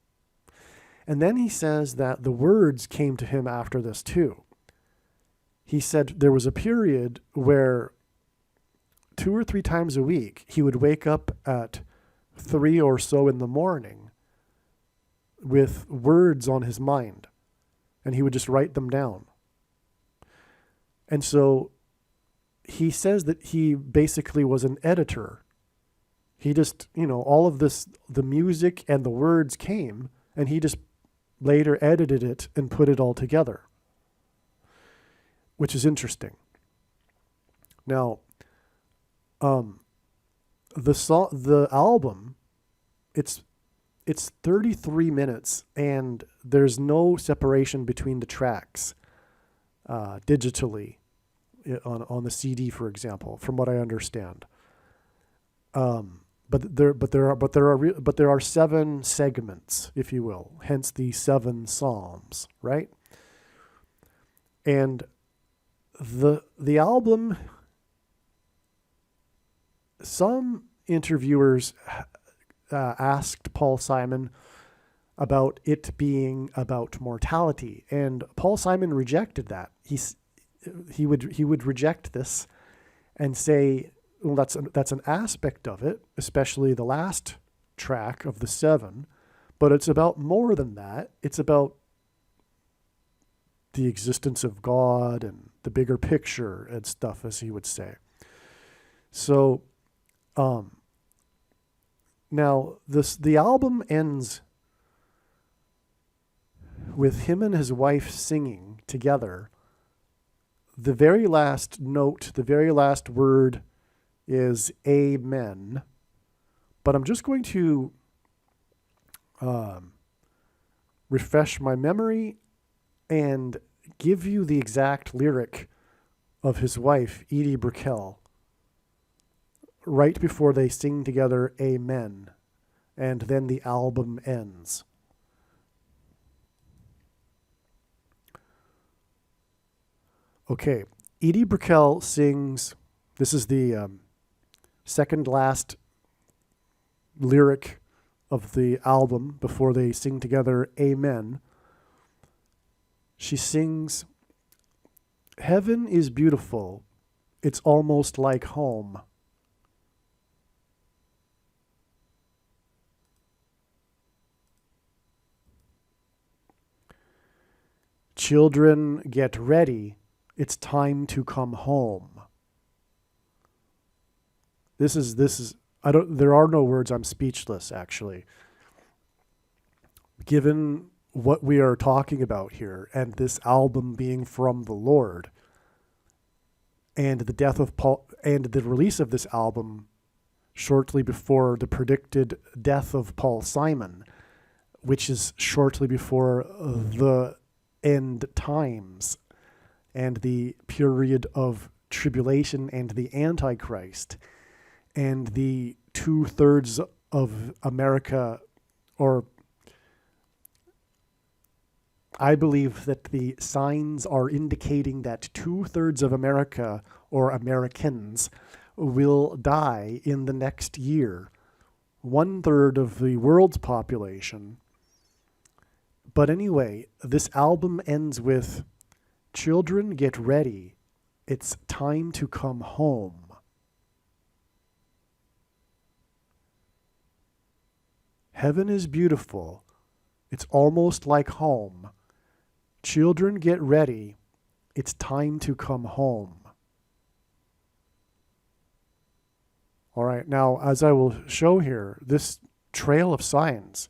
And then he says that the words came to him after this too. he said there was a period where 2 or 3 times a week he would wake up at 3 or so in the morning with words on his mind, and he would just write them down. And so he says that he basically was an editor. He just, all of this, the music and the words came, and he just later edited it and put it all together, which is interesting. Now, the album, it's 33 minutes, and there's no separation between the tracks digitally on the CD, for example, from what I understand. But there are 7 segments, if you will, hence the 7 Psalms, right? And the album, some interviewers asked Paul Simon about it being about mortality, and Paul Simon rejected that. He would reject this and say, well, that's an aspect of it, especially the last track of the 7, but it's about more than that. It's about the existence of God and the bigger picture and stuff, as he would say. So, now the album ends with him and his wife singing together. The very last note, the very last word is Amen. But I'm just going to refresh my memory and give you the exact lyric of his wife, Edie Brickell, right before they sing together Amen, and then the album ends. Okay, Edie Brickell sings, this is the second last lyric of the album before they sing together Amen. She sings, "Heaven is beautiful, it's almost like home. Children, get ready, it's time to come home." This is there are no words, I'm speechless, actually. Given what we are talking about here, and this album being from the Lord, and the death of Paul, and the release of this album shortly before the predicted death of Paul Simon, which is shortly before the end times and the period of tribulation and the Antichrist, and the 2/3 of America, or I believe that the signs are indicating that 2/3 of America, or Americans, will die in the next year. 1/3 of the world's population. But anyway, this album ends with, "Children, get ready. It's time to come home." Heaven is beautiful. It's almost like home. Children, get ready. It's time to come home. All right, now, as I will show here, this trail of signs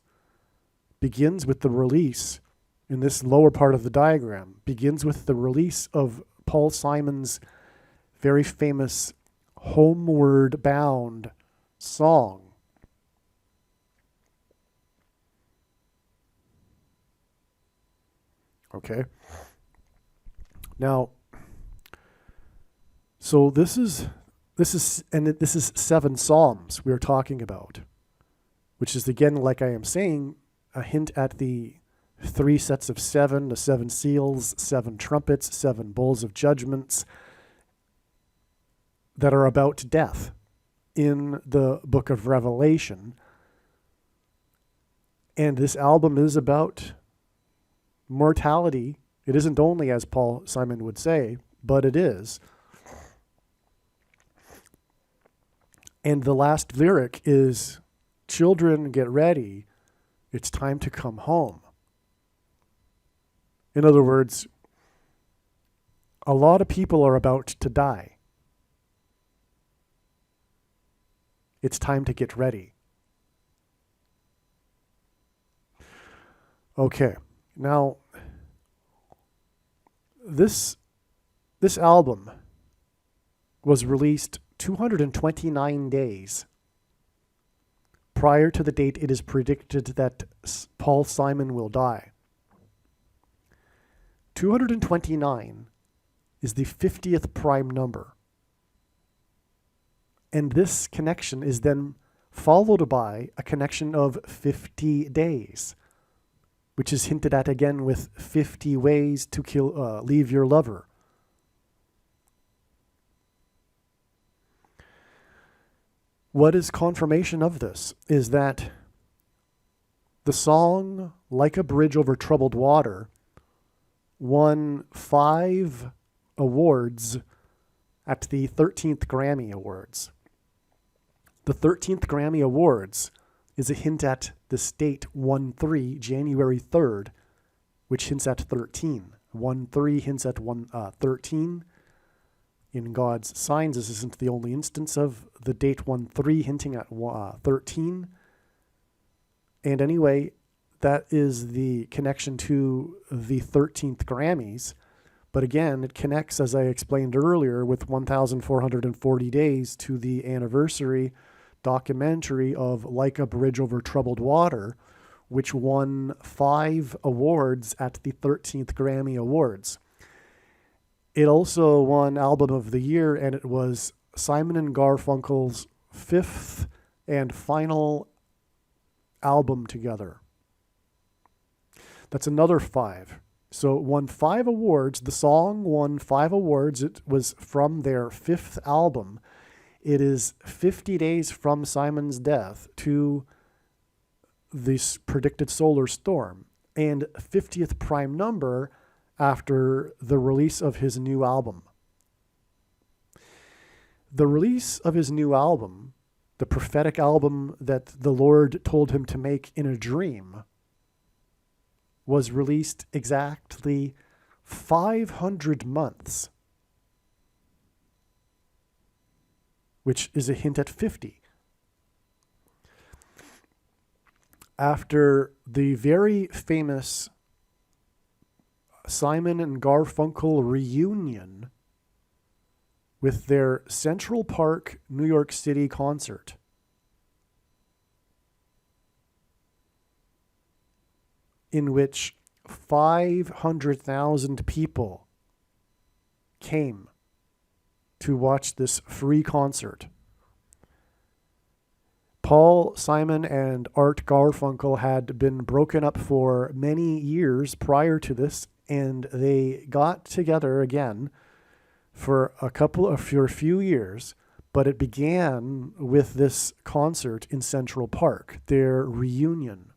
begins with the release, in this lower part of the diagram, begins with the release of Paul Simon's very famous Homeward Bound song. Okay. Now, so this is 7 Psalms we're talking about, which is, again, like I am saying, a hint at the 3 sets of 7, the 7 seals, 7 trumpets, 7 bowls of judgments that are about death in the book of Revelation. And this album is about mortality. It isn't only, as Paul Simon would say, but it is. And the last lyric is, "Children, get ready. It's time to come home." In other words, a lot of people are about to die. It's time to get ready. Okay, now this album was released 229 days prior to the date it is predicted that Paul Simon will die. 229 is the 50th prime number. And this connection is then followed by a connection of 50 days, which is hinted at again with 50 ways to leave your lover. What is confirmation of this is that the song Like a Bridge Over Troubled Water won 5 awards at the 13th Grammy Awards. The 13th Grammy Awards is a hint at this date, 1-3, January 3rd, which hints at 13. 1-3 hints at 13. In God's signs, this isn't the only instance of the date 1-3 hinting at 13. And anyway, that is the connection to the 13th Grammys. But again, it connects, as I explained earlier, with 1,440 days to the anniversary documentary of Like a Bridge Over Troubled Water, which won 5 awards at the 13th Grammy Awards. It also won Album of the Year, and it was Simon and Garfunkel's 5th and final album together. That's another 5. So it won 5 awards. The song won 5 awards. It was from their 5th album. It is 50 days from Simon's death to this predicted solar storm, and 50th prime number after the release of his new album. The release of his new album, the prophetic album that the Lord told him to make in a dream, was released exactly 500 months, which is a hint at 50. After the very famous Simon and Garfunkel reunion with their Central Park, New York City concert, in which 500,000 people came to watch this free concert. Paul Simon and Art Garfunkel had been broken up for many years prior to this, and they got together again for a few years, but it began with this concert in Central Park, their reunion.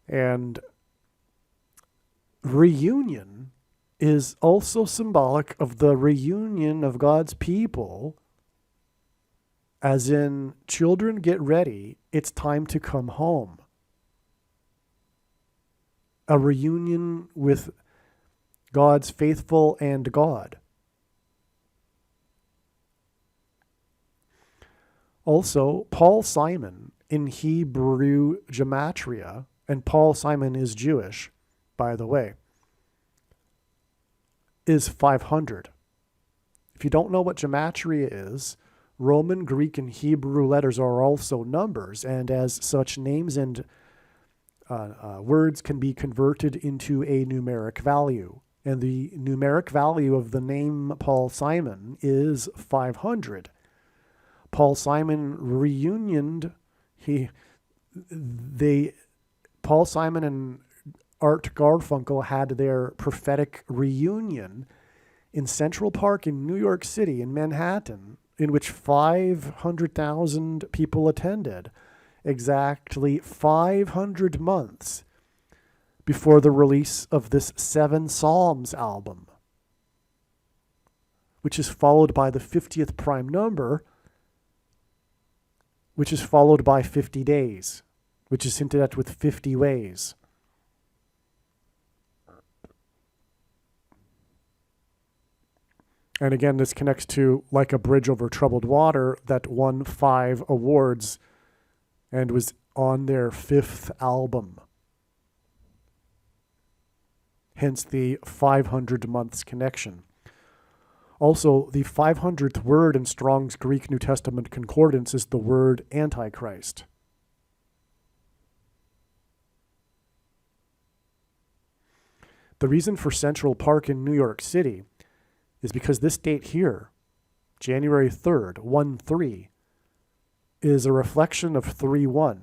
And reunion is also symbolic of the reunion of God's people, as in, children, get ready, it's time to come home. A reunion with God's faithful and God. Also, Paul Simon in Hebrew gematria, and Paul Simon is Jewish, by the way, is 500. If you don't know what gematria is, Roman, Greek, and Hebrew letters are also numbers, and as such, names and words can be converted into a numeric value. And the numeric value of the name Paul Simon is 500. Paul Simon reunioned. Paul Simon and Art Garfunkel had their prophetic reunion in Central Park in New York City, in Manhattan, in which 500,000 people attended, exactly 500 months before the release of this 7 Psalms album. which is followed by the 50th prime number, which is followed by 50 days, which is hinted at with 50 ways. And again, this connects to Like a Bridge Over Troubled Water that won 5 awards and was on their 5th album. Hence the 500 months connection. Also, the 500th word in Strong's Greek New Testament Concordance is the word Antichrist. The reason for Central Park in New York City is because this date here, January 3rd, 1-3, is a reflection of 3-1.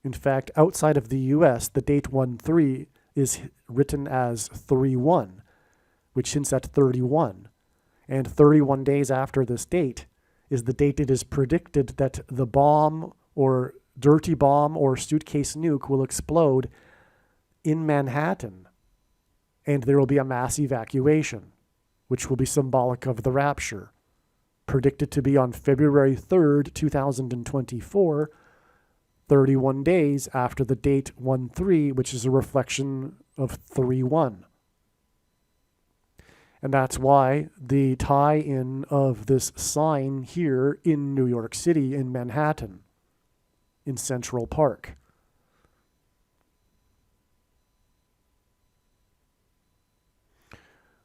In fact, outside of the US, the date 1-3 is written as 3-1, which hints at 31. And 31 days after this date is the date it is predicted that the bomb or dirty bomb or suitcase nuke will explode in Manhattan, and there will be a mass evacuation, which will be symbolic of the rapture, predicted to be on February 3rd, 2024, 31 days after the date 1-3, which is a reflection of 3-1. And that's why the tie-in of this sign here in New York City, in Manhattan, in Central Park.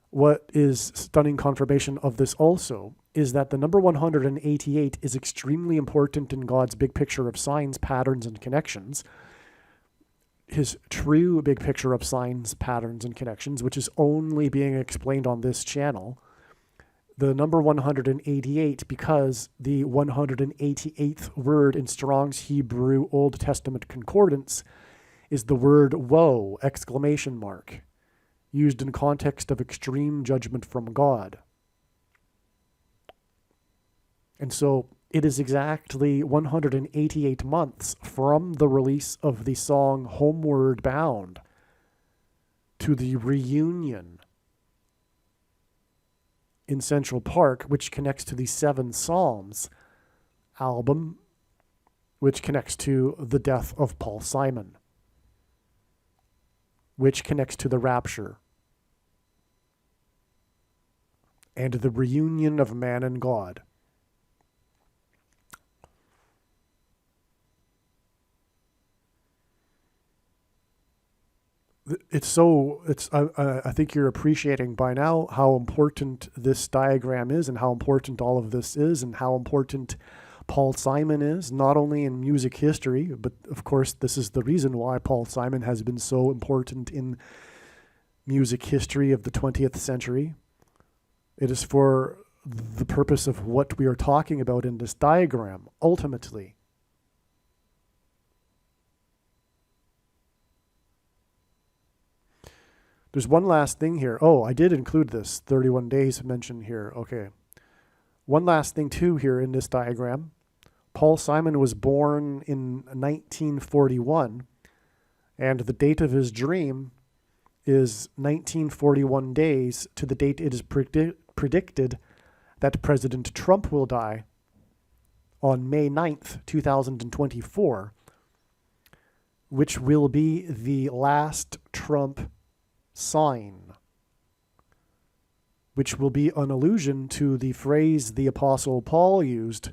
What is stunning confirmation of this also is that the number 188 is extremely important in God's big picture of signs, patterns, and connections. His true big picture of signs, patterns, and connections, which is only being explained on this channel. The number 188 because the 188th word in Strong's Hebrew Old Testament Concordance is the word woe, ! Used in context of extreme judgment from God. And so it is exactly 188 months from the release of the song Homeward Bound to the reunion in Central Park, which connects to the 7 Psalms album, which connects to the death of Paul Simon, which connects to the rapture and the reunion of man and God. I think you're appreciating by now how important this diagram is and how important all of this is and how important Paul Simon is, not only in music history, but of course this is the reason why Paul Simon has been so important in music history of the 20th century. It is for the purpose of what we are talking about in this diagram, ultimately. There's one last thing here. Oh, I did include this 31 days mentioned here. Okay. One last thing too here in this diagram. Paul Simon was born in 1941, and the date of his dream is 1941 days to the date it is predicted that President Trump will die on May 9th, 2024, which will be the last Trump sign, which will be an allusion to the phrase the Apostle Paul used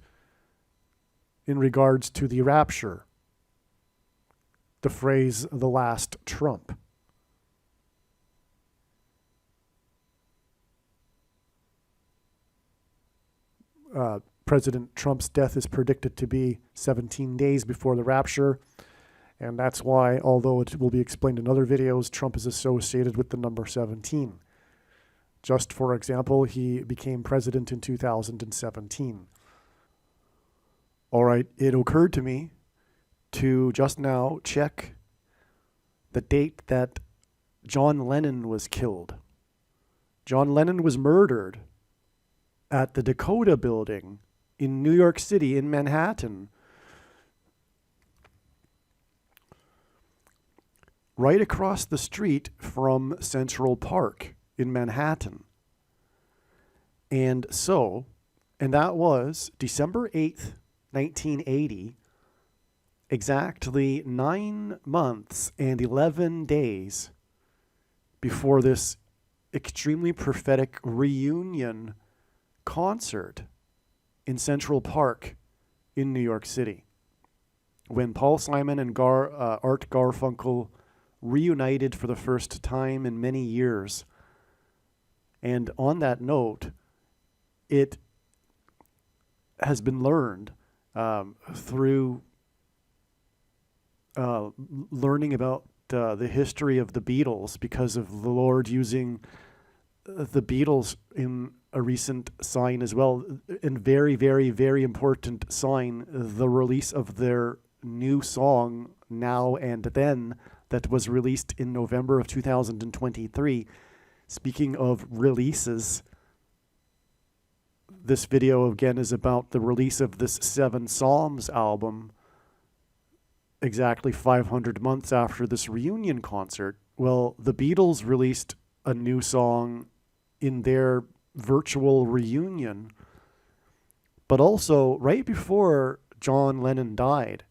in regards to the rapture, the phrase the last trump. President Trump's death is predicted to be 17 days before the rapture. And that's why, although it will be explained in other videos, Trump is associated with the number 17. Just for example, he became president in 2017. All right, it occurred to me to just now check the date that John Lennon was killed. John Lennon was murdered at the Dakota Building in New York City, in Manhattan, right across the street from Central Park in Manhattan. And that was December 8th, 1980, exactly 9 months and 11 days before this extremely prophetic reunion concert in Central Park in New York City, when Paul Simon and Art Garfunkel reunited for the first time in many years. And on that note, it has been learned through learning about the history of the Beatles, because of the Lord using the Beatles in a recent sign as well, and very, very, very important sign, the release of their new song, Now and Then, that was released in November of 2023. Speaking of releases, this video again is about the release of this Seven Psalms album exactly 500 months after this reunion concert. Well, the Beatles released a new song in their virtual reunion, but also right before John Lennon died,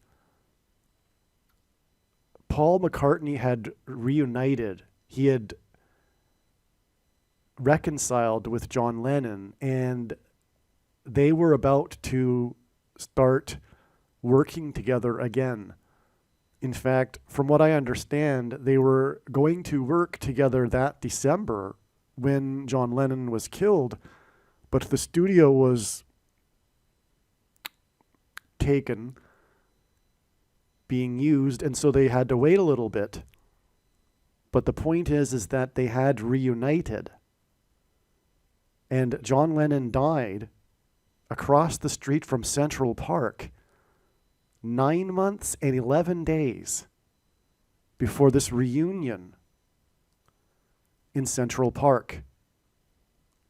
Paul McCartney had reunited. He had reconciled with John Lennon, and they were about to start working together again. In fact, from what I understand, they were going to work together that December when John Lennon was killed, but the studio was taken, being used, and so they had to wait a little bit. But the point is that they had reunited. And John Lennon died across the street from Central Park 9 months and 11 days before this reunion in Central Park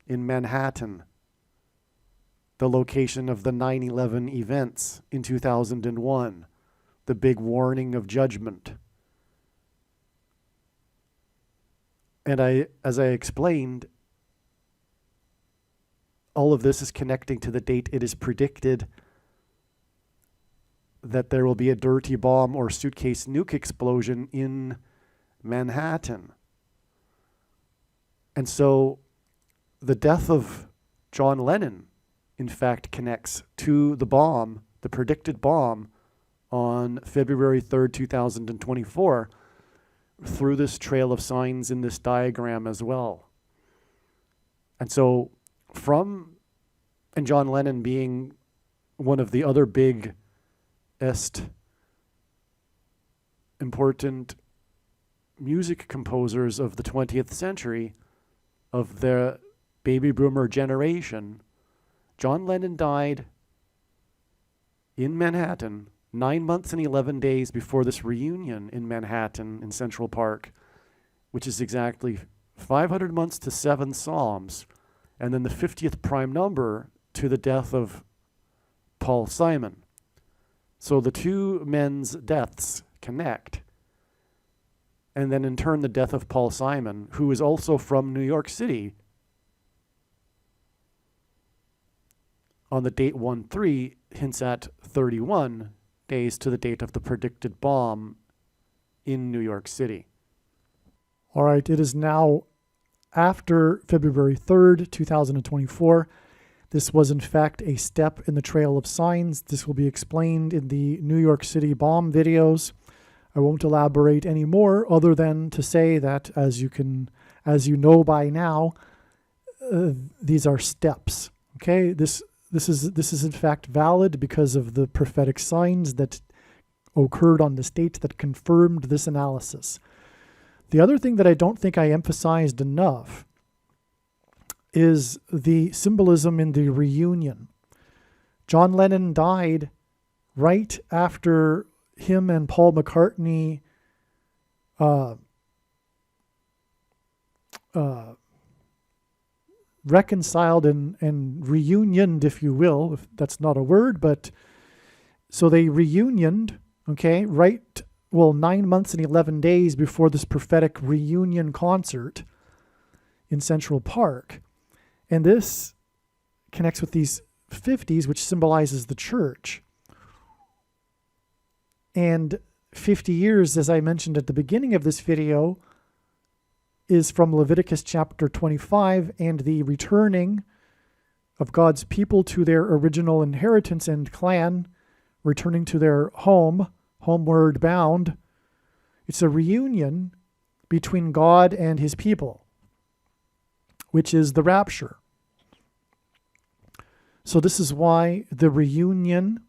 in Manhattan, the location of the 9/11 events in 2001, the big warning of judgment. And as I explained, all of this is connecting to the date it is predicted that there will be a dirty bomb or suitcase nuke explosion in Manhattan. And so the death of John Lennon, in fact, connects to the bomb, the predicted bomb, on February 3rd, 2024, through this trail of signs in this diagram as well. And so and John Lennon being one of the other big important music composers of the 20th century, of the baby boomer generation, John Lennon died in Manhattan 9 months and 11 days before this reunion in Manhattan in Central Park, which is exactly 500 months to Seven Psalms, and then the 50th prime number to the death of Paul Simon. So the two men's deaths connect. And then in turn, the death of Paul Simon, who is also from New York City, on the date 1/3, hints at 31 days to the date of the predicted bomb in New York City. All right, it is now after February 3rd, 2024. This was in fact a step in the trail of signs. This will be explained in the New York City bomb videos. I won't elaborate any more other than to say that, as you know by now, these are steps. Okay, this is in fact valid because of the prophetic signs that occurred on this date that confirmed this analysis. The other thing that I don't think I emphasized enough is the symbolism in the reunion. John Lennon died right after him and Paul McCartney reconciled and reunioned, if you will, if that's not a word, but so they reunioned, okay, 9 months and 11 days before this prophetic reunion concert in Central Park. And this connects with these 50s, which symbolizes the church. And 50 years, as I mentioned at the beginning of this video, is from Leviticus chapter 25 and the returning of God's people to their original inheritance and clan, returning to their home, homeward bound. It's a reunion between God and his people, which is the rapture. So this is why the reunion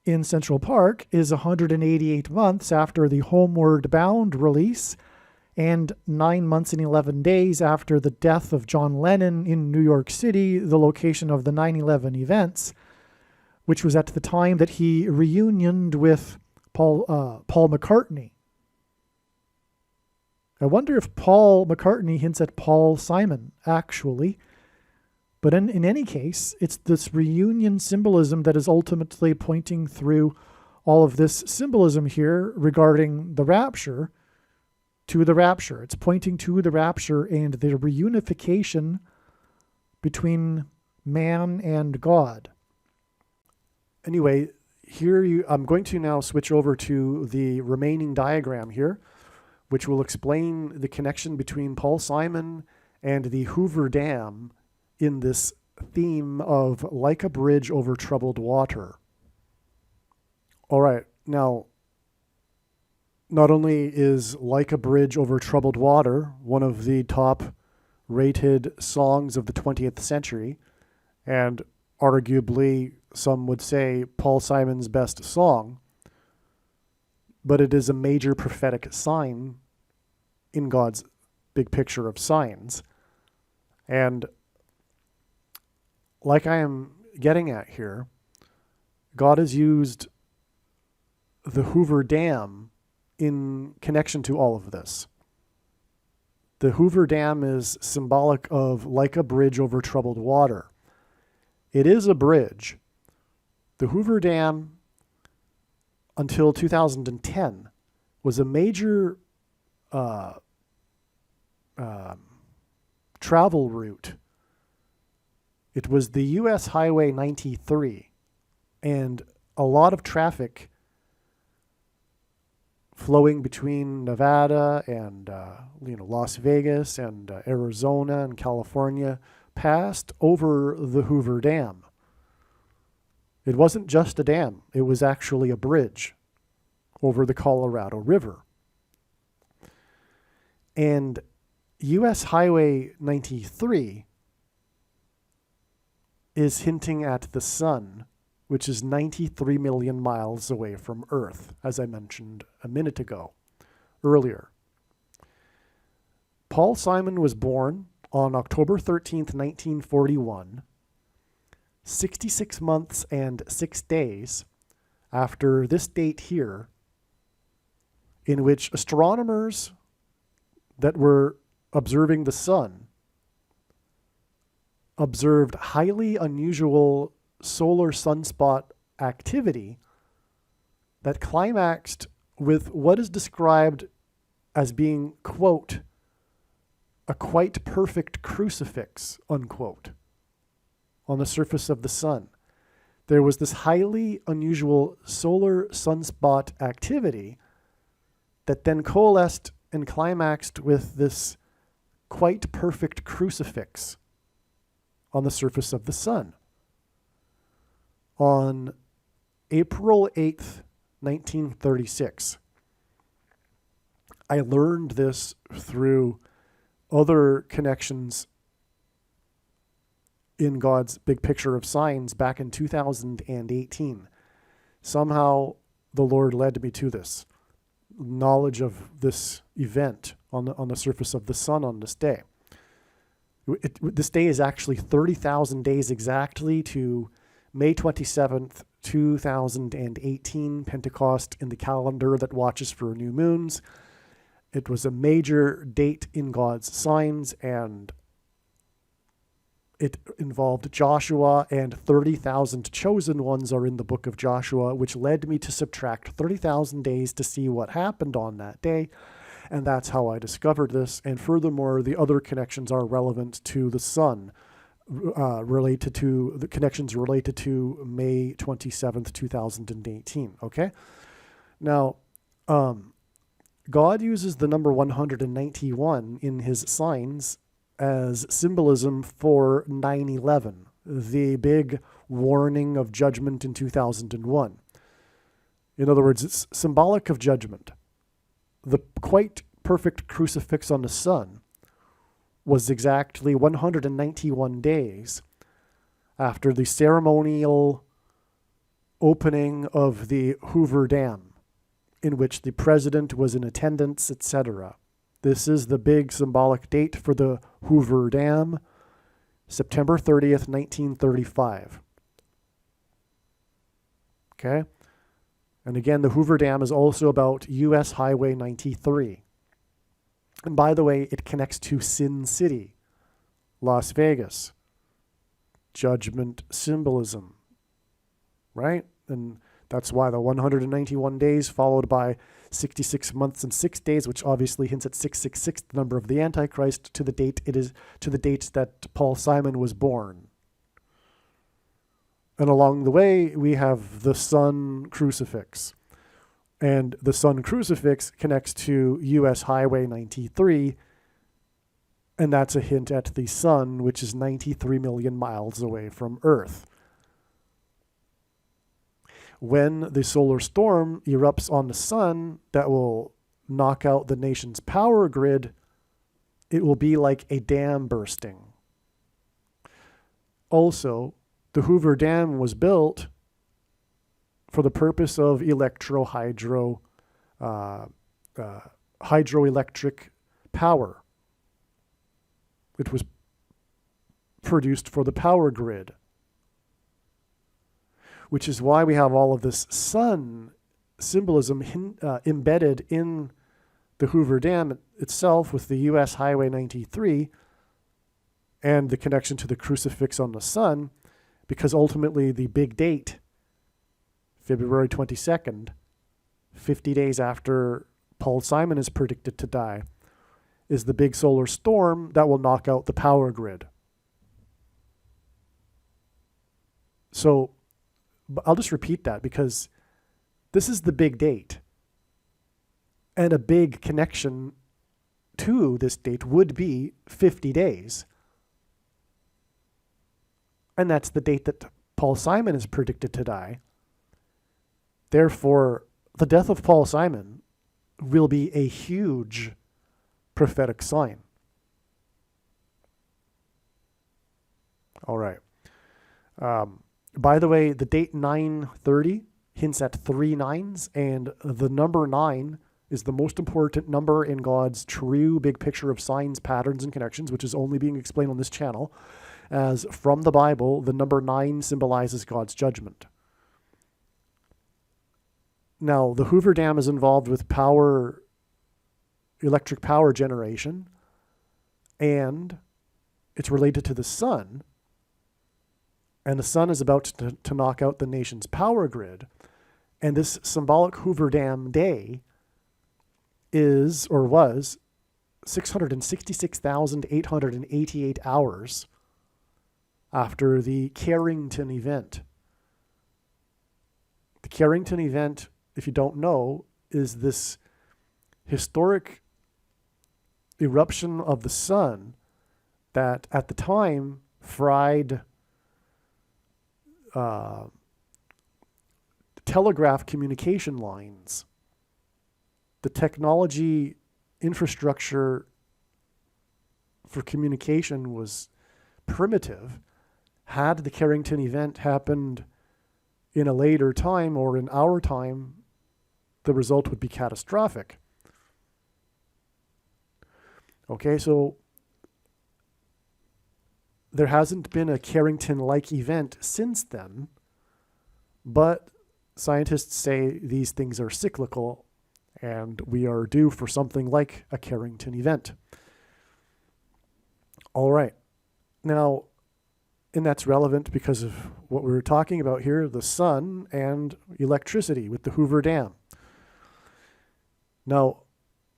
in Central Park is 188 months after the Homeward Bound release and 9 months and 11 days after the death of John Lennon in New York City, the location of the 9/11 events, which was at the time that he reunioned with Paul McCartney. I wonder if Paul McCartney hints at Paul Simon, actually. But in any case, it's this reunion symbolism that is ultimately pointing through all of this symbolism here regarding the rapture to the rapture. It's pointing to the rapture and the reunification between man and God. Anyway, I'm going to now switch over to the remaining diagram here, which will explain the connection between Paul Simon and the Hoover Dam in this theme of like a bridge over troubled water. All right, now, not only is Like a Bridge Over Troubled Water one of the top rated songs of the 20th century, and arguably some would say Paul Simon's best song, but it is a major prophetic sign in God's big picture of signs. And like I am getting at here, God has used the Hoover Dam in connection to all of this. The Hoover Dam is symbolic of like a bridge over troubled water. It is a bridge. The Hoover Dam, until 2010, was a major travel route. It was the U.S. Highway 93, and a lot of traffic flowing between Nevada and Las Vegas and Arizona and California passed over the Hoover Dam. It wasn't just a dam, it was actually a bridge over the Colorado River. And U.S. Highway 93 is hinting at the sun, which is 93 million miles away from Earth, as I mentioned a minute ago, earlier. Paul Simon was born on October 13th, 1941, 66 months and 6 days after this date here, in which astronomers that were observing the sun observed highly unusual solar sunspot activity that climaxed with what is described as being, quote, a quite perfect crucifix, unquote, on the surface of the sun. There was this highly unusual solar sunspot activity that then coalesced and climaxed with this quite perfect crucifix on the surface of the sun. On April 8th, 1936, I learned this through other connections in God's big picture of signs back in 2018. Somehow the Lord led me to this knowledge of this event on the surface of the sun on this day. This day is actually 30,000 days exactly to May 27th, 2018, Pentecost in the calendar that watches for new moons. It was a major date in God's signs, and it involved Joshua, and 30,000 chosen ones are in the book of Joshua, which led me to subtract 30,000 days to see what happened on that day. And that's how I discovered this. And furthermore, the other connections are relevant to the sun related to the connections related to May 27th, 2018. Okay. Now, God uses the number 191 in his signs as symbolism for 9/11, the big warning of judgment in 2001. In other words, it's symbolic of judgment. The quite perfect crucifix on the sun was exactly 191 days after the ceremonial opening of the Hoover Dam, in which the president was in attendance, etc. This is the big symbolic date for the Hoover Dam, September 30th, 1935. Okay? And again, the Hoover Dam is also about U.S. Highway 93. And by the way, it connects to Sin City, Las Vegas. Judgment symbolism, right? And that's why the 191 days followed by 66 months and 6 days, which obviously hints at 666, the number of the Antichrist, to the date that Paul Simon was born. And along the way, we have the sun crucifix. And the sun crucifix connects to U.S. Highway 93, and that's a hint at the sun, which is 93 million miles away from Earth. When the solar storm erupts on the sun that will knock out the nation's power grid, it will be like a dam bursting. Also, the Hoover Dam was built for the purpose of hydroelectric power. It was produced for the power grid, which is why we have all of this sun symbolism embedded in the Hoover Dam itself, with the U.S. Highway 93 and the connection to the crucifix on the sun, because ultimately the big date, February 22nd, 50 days after Paul Simon is predicted to die, is the big solar storm that will knock out the power grid. So I'll just repeat that, because this is the big date. And a big connection to this date would be 50 days. And that's the date that Paul Simon is predicted to die. Therefore, the death of Paul Simon will be a huge prophetic sign. All right. By the way, the date 9/30 hints at 3 9s, and the number 9 is the most important number in God's true big picture of signs, patterns, and connections, which is only being explained on this channel, as from the Bible, the number 9 symbolizes God's judgment. Now, the Hoover Dam is involved with electric power generation, and it's related to the sun, and the sun is about to knock out the nation's power grid. And this symbolic Hoover Dam day is, or was, 666,888 hours after the Carrington event. The Carrington event, if you don't know, is this historic eruption of the sun that at the time fried telegraph communication lines. The technology infrastructure for communication was primitive. Had the Carrington event happened in a later time or in our time, the result would be catastrophic. Okay, so there hasn't been a Carrington-like event since then, but scientists say these things are cyclical and we are due for something like a Carrington event. All right. Now, and that's relevant because of what we were talking about here, the sun and electricity with the Hoover Dam. Now,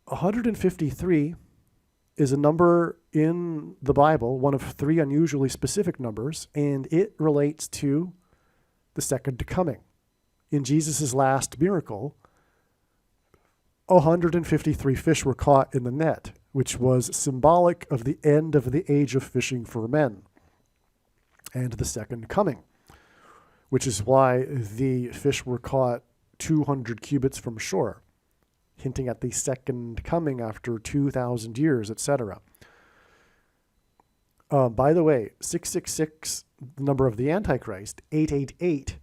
153 is a number in the Bible, one of three unusually specific numbers, and it relates to the second coming. In Jesus' last miracle, 153 fish were caught in the net, which was symbolic of the end of the age of fishing for men and the second coming, which is why the fish were caught 200 cubits from shore, hinting at the second coming after 2,000 years, etc. By the way, 666, the number of the Antichrist, 888,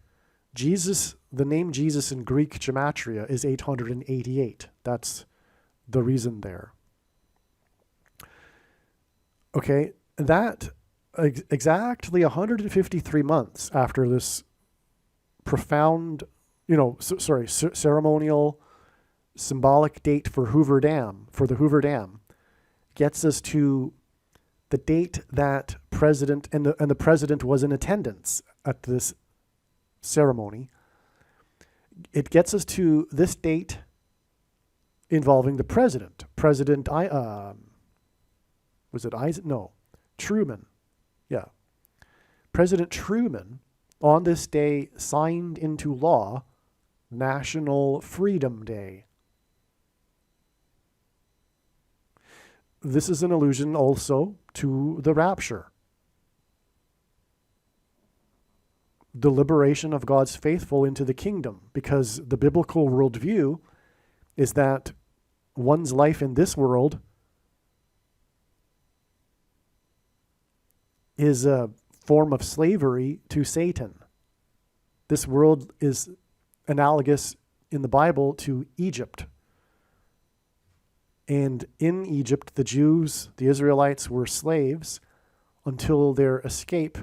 Jesus, the name Jesus in Greek gematria is 888. That's the reason there. Okay, that exactly 153 months after this profound, ceremonial, symbolic date for Hoover Dam, for the Hoover Dam, gets us to the date that president and the president was in attendance at this ceremony. It gets us to this date involving the president. Truman. Yeah. President Truman on this day signed into law National Freedom Day. This is an allusion also to the rapture, the liberation of God's faithful into the kingdom, because the biblical worldview is that one's life in this world is a form of slavery to Satan. This world is analogous in the Bible to Egypt. And in Egypt, the Jews, the Israelites, were slaves until their escape,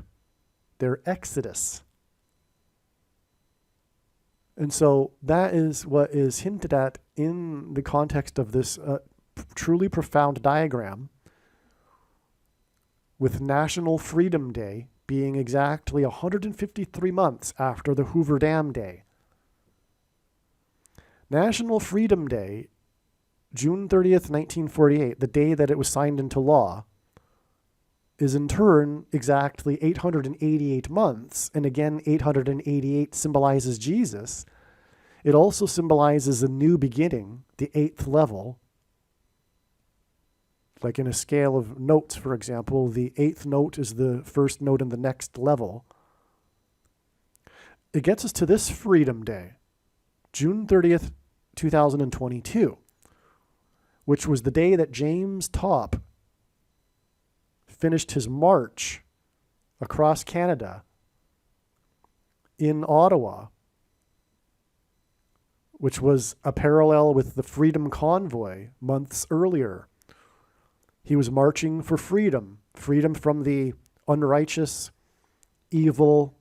their exodus. And so that is what is hinted at in the context of this truly profound diagram, with National Freedom Day being exactly 153 months after the Hoover Dam Day. National Freedom Day, June 30th, 1948, the day that it was signed into law, is in turn exactly 888 months, and again 888 symbolizes Jesus. It also symbolizes a new beginning, the 8th level. Like in a scale of notes, for example, the 8th note is the first note in the next level. It gets us to this Freedom Day, June 30th, 2022, which was the day that James Topp finished his march across Canada in Ottawa, which was a parallel with the Freedom Convoy months earlier. He was marching for freedom, freedom from the unrighteous, evil,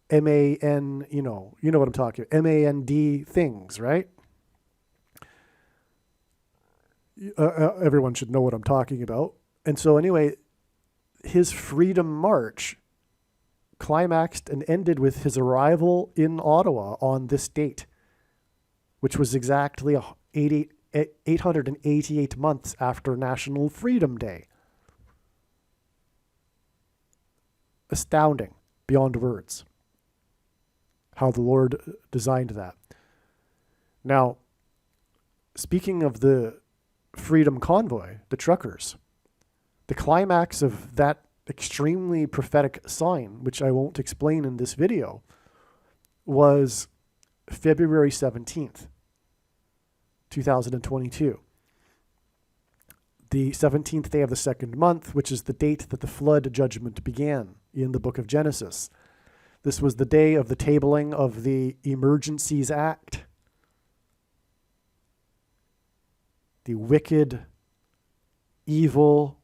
M-A-N, you know what I'm talking about, M-A-N-D things, right? Everyone should know what I'm talking about. And so anyway, his freedom march climaxed and ended with his arrival in Ottawa on this date, which was exactly 888 months after National Freedom Day. Astounding, beyond words, how the Lord designed that. Now, speaking of the Freedom Convoy, the truckers, the climax of that extremely prophetic sign, which I won't explain in this video, was February 17th, 2022. The 17th day of the second month, which is the date that the flood judgment began in the book of Genesis. This was the day of the tabling of the Emergencies Act, the wicked, evil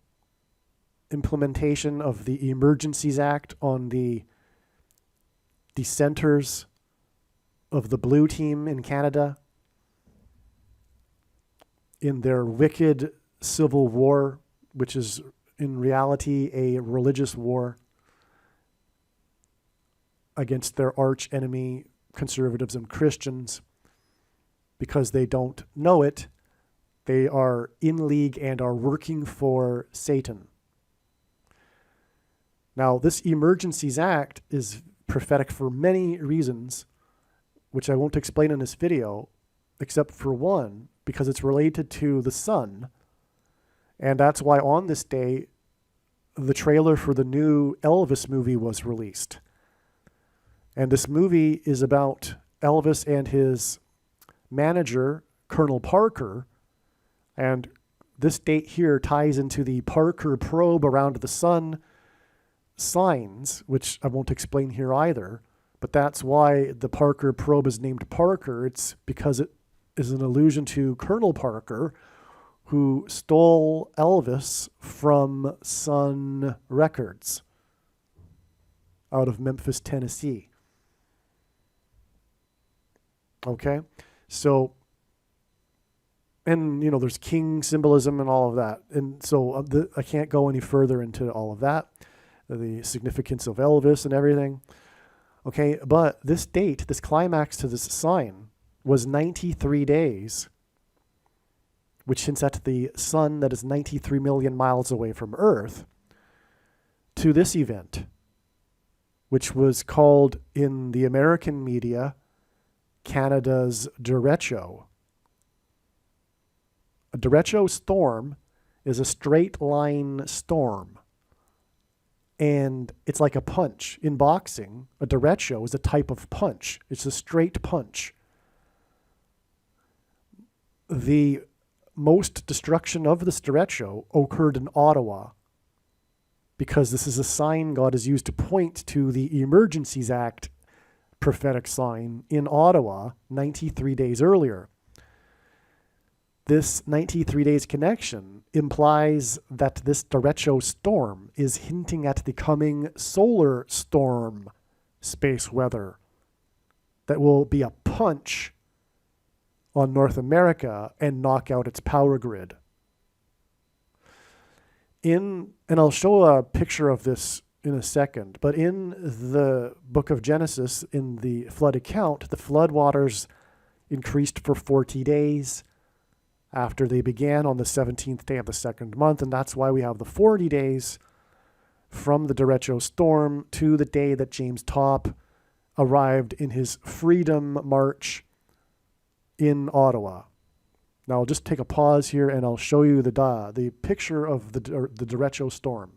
implementation of the Emergencies Act on the dissenters of the Blue Team in Canada in their wicked civil war, which is in reality a religious war against their arch enemy, conservatives and Christians. Because they don't know it, They are in league and are working for Satan. Now, this Emergencies Act is prophetic for many reasons, which I won't explain in this video, except for one, because it's related to the sun. And that's why on this day, the trailer for the new Elvis movie was released. And this movie is about Elvis and his manager, Colonel Parker. And this date here ties into the Parker probe around the sun signs, which I won't explain here either. But that's why the Parker probe is named Parker. It's because it is an allusion to Colonel Parker, who stole Elvis from Sun Records out of Memphis, Tennessee. Okay, so, and there's king symbolism and all of that. And so I can't go any further into all of that, the significance of Elvis and everything. Okay, but this date, this climax to this sign was 93 days, which hints at the sun that is 93 million miles away from Earth, to this event, which was called in the American media Canada's derecho. A derecho storm is a straight line storm, and it's like a punch. In boxing, a derecho is a type of punch. It's a straight punch. The most destruction of this derecho occurred in Ottawa, because this is a sign God has used to point to the Emergencies Act prophetic sign in Ottawa 93 days earlier. This 93 days connection implies that this derecho storm is hinting at the coming solar storm space weather that will be a punch on North America and knock out its power grid. And I'll show a picture of this in a second, but in the book of Genesis, in the flood account, the flood waters increased for 40 days after they began on the 17th day of the second month, and that's why we have the 40 days from the derecho storm to the day that James Topp arrived in his Freedom March in Ottawa. Now I'll just take a pause here and I'll show you the picture of the derecho storm.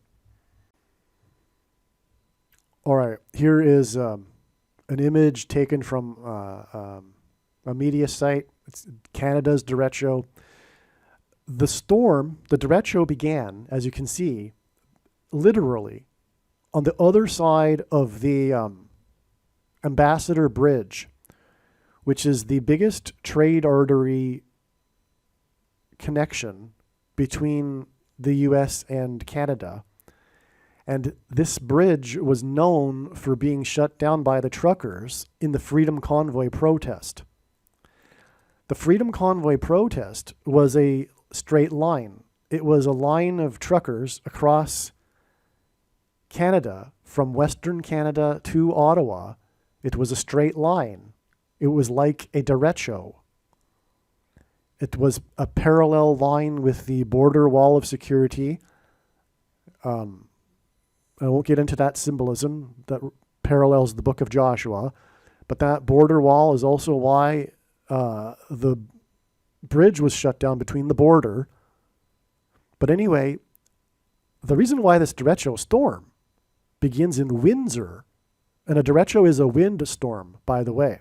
All right, here is an image taken from a media site. It's Canada's derecho. The storm, the derecho began, as you can see, literally on the other side of the Ambassador Bridge, which is the biggest trade artery connection between the US and Canada. And this bridge was known for being shut down by the truckers in the Freedom Convoy protest. The Freedom Convoy protest was a straight line. It was a line of truckers across Canada, from Western Canada to Ottawa. It was a straight line. It was like a derecho. It was a parallel line with the border wall of security. I won't get into that symbolism that parallels the book of Joshua, but that border wall is also why the bridge was shut down between the border. But anyway, the reason why this derecho storm begins in Windsor, and a derecho is a wind storm, by the way.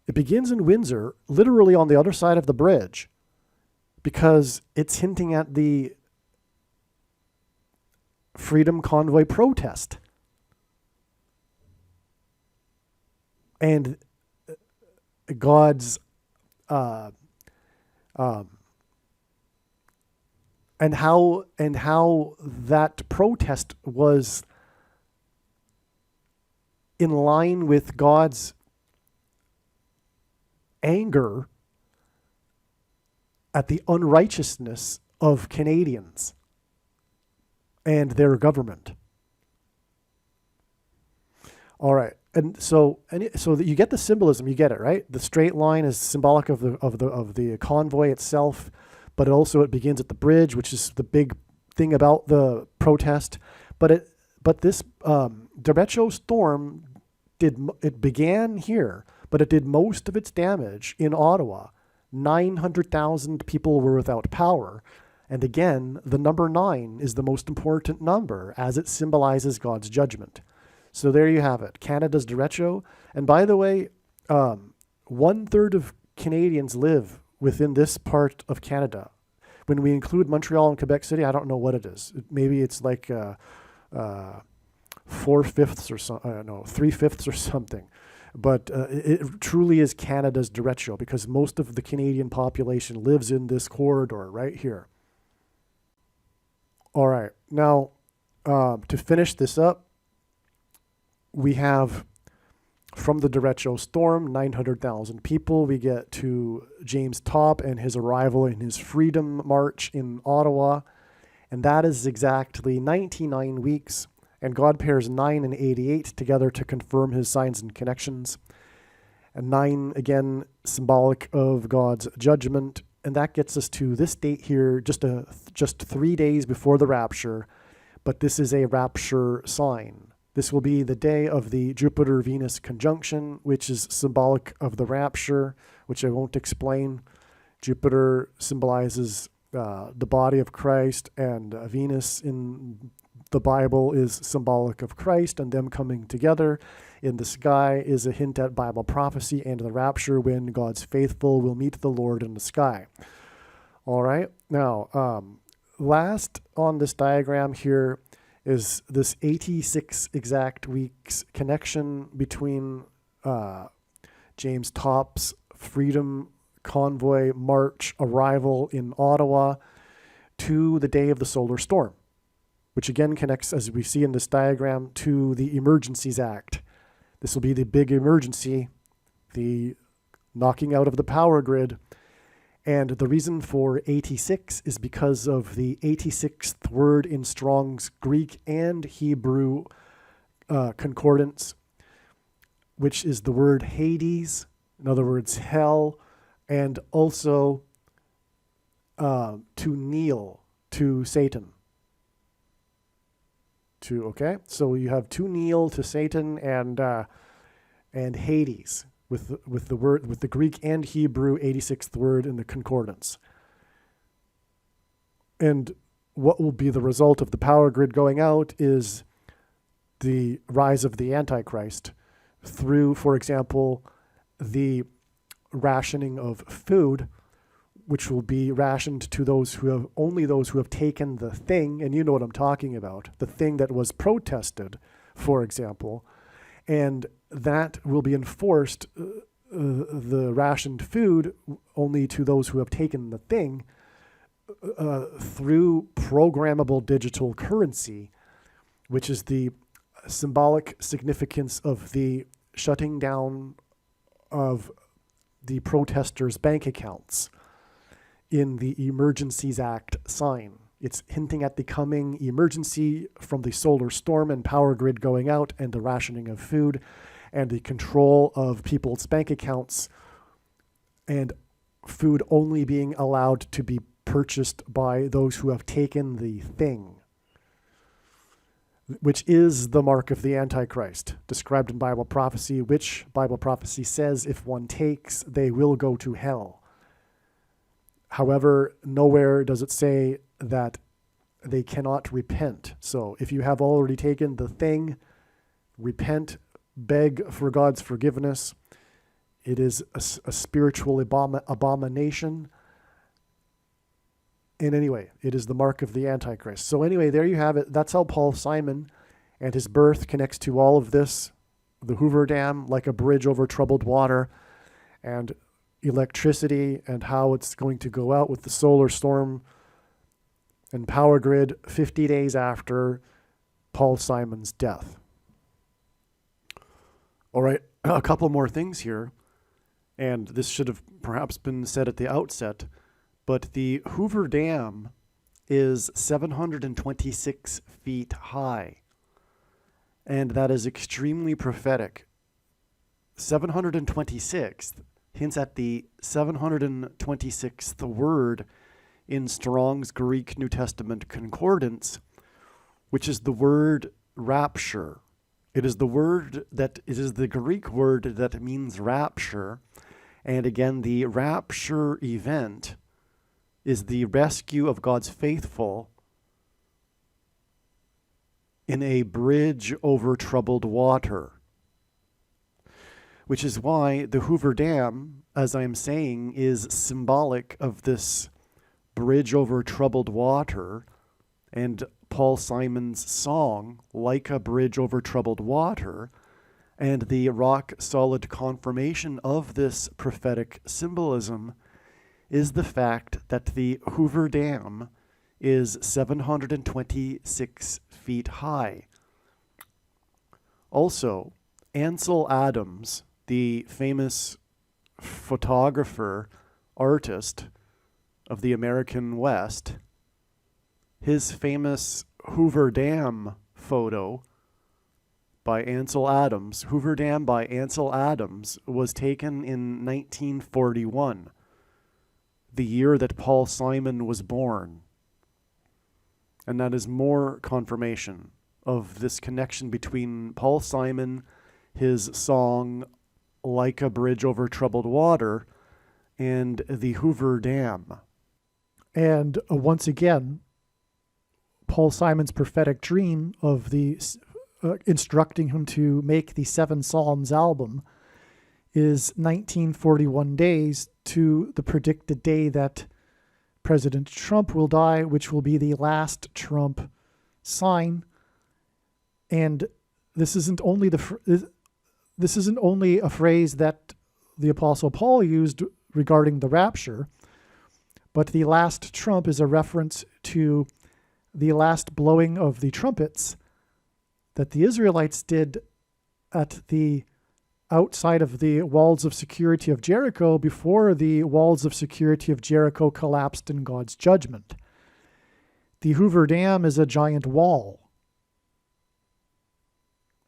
It begins in Windsor, literally on the other side of the bridge, because it's hinting at the Freedom Convoy protest. And God's and how that protest was in line with God's anger at the unrighteousness of Canadians and their government. All right. so that you get the symbolism, you get it, right? The straight line is symbolic of the convoy itself, but also it begins at the bridge, which is the big thing about the protest. But this derecho storm began here, but it did most of its damage in Ottawa. 900,000 people were without power. And again, the number 9 is the most important number as it symbolizes God's judgment. So there you have it, Canada's derecho. And by the way, 1/3 of Canadians live within this part of Canada. When we include Montreal and Quebec City, I don't know what it is. Maybe it's like 4/5 or so, no, 3/5 or something. But it truly is Canada's derecho because most of the Canadian population lives in this corridor right here. All right, now to finish this up, we have from the derecho storm, 900,000 people. We get to James Topp and his arrival in his Freedom March in Ottawa. And that is exactly 99 weeks. And God pairs 9 and 88 together to confirm his signs and connections. And 9, again, symbolic of God's judgment. And that gets us to this date here, just 3 days before the rapture. But this is a rapture sign. This will be the day of the Jupiter-Venus conjunction, which is symbolic of the rapture, which I won't explain. Jupiter symbolizes the body of Christ, and Venus in the Bible is symbolic of Christ and them coming together in the sky is a hint at Bible prophecy and the rapture when God's faithful will meet the Lord in the sky. All right. Now, last on this diagram here is this 86 exact weeks connection between James Topp's Freedom Convoy March arrival in Ottawa to the day of the solar storm, which again connects, as we see in this diagram, to the Emergencies Act. This will be the big emergency, the knocking out of the power grid. And the reason for 86 is because of the 86th word in Strong's Greek and Hebrew concordance, which is the word Hades, in other words, hell, and also to kneel to Satan. Okay, so you have to kneel to Satan and Hades with the Greek and Hebrew 86th word in the concordance. And what will be the result of the power grid going out is the rise of the Antichrist through, for example, the rationing of food, which will be rationed to those who have taken the thing, and you know what I'm talking about, the thing that was protested, for example, and that will be enforced, the rationed food, only to those who have taken the thing through programmable digital currency, which is the symbolic significance of the shutting down of the protesters' bank accounts in the Emergencies Act sign. It's hinting at the coming emergency from the solar storm and power grid going out and the rationing of food and the control of people's bank accounts and food only being allowed to be purchased by those who have taken the thing, which is the mark of the Antichrist, described in Bible prophecy, which Bible prophecy says if one takes, they will go to hell. However, nowhere does it say that they cannot repent. So if you have already taken the thing, repent, beg for God's forgiveness. It is a spiritual abomination. And anyway, it is the mark of the Antichrist. So anyway, there you have it. That's how Paul Simon and his birth connects to all of this. The Hoover Dam, like a bridge over troubled water, and electricity, and how it's going to go out with the solar storm and power grid 50 days after Paul Simon's death. All right, a couple more things here, and this should have perhaps been said at the outset, but the Hoover Dam is 726 feet high, and that is extremely prophetic. 726th hints at the 726th word in Strong's Greek New Testament Concordance, which is the word rapture. It is the Greek word that means rapture. And again, the rapture event is the rescue of God's faithful in a bridge over troubled water. Which is why the Hoover Dam, as I'm saying, is symbolic of this bridge over troubled water, and Paul Simon's song, Like a Bridge Over Troubled Water, and the rock-solid confirmation of this prophetic symbolism is the fact that the Hoover Dam is 726 feet high. Also, Ansel Adams, the famous photographer, artist of the American West, his famous Hoover Dam photo by Ansel Adams, Hoover Dam by Ansel Adams, was taken in 1941, the year that Paul Simon was born. And that is more confirmation of this connection between Paul Simon, his song, Like a Bridge Over Troubled Water, and the Hoover Dam. And once again, Paul Simon's prophetic dream of the instructing him to make the Seven Psalms album is 1941 days to the predicted day that President Trump will die, which will be the last Trump sign. And this isn't only a phrase that the Apostle Paul used regarding the rapture, but the last trump is a reference to the last blowing of the trumpets that the Israelites did at the outside of the walls of security of Jericho before the walls of security of Jericho collapsed in God's judgment. The Hoover Dam is a giant wall.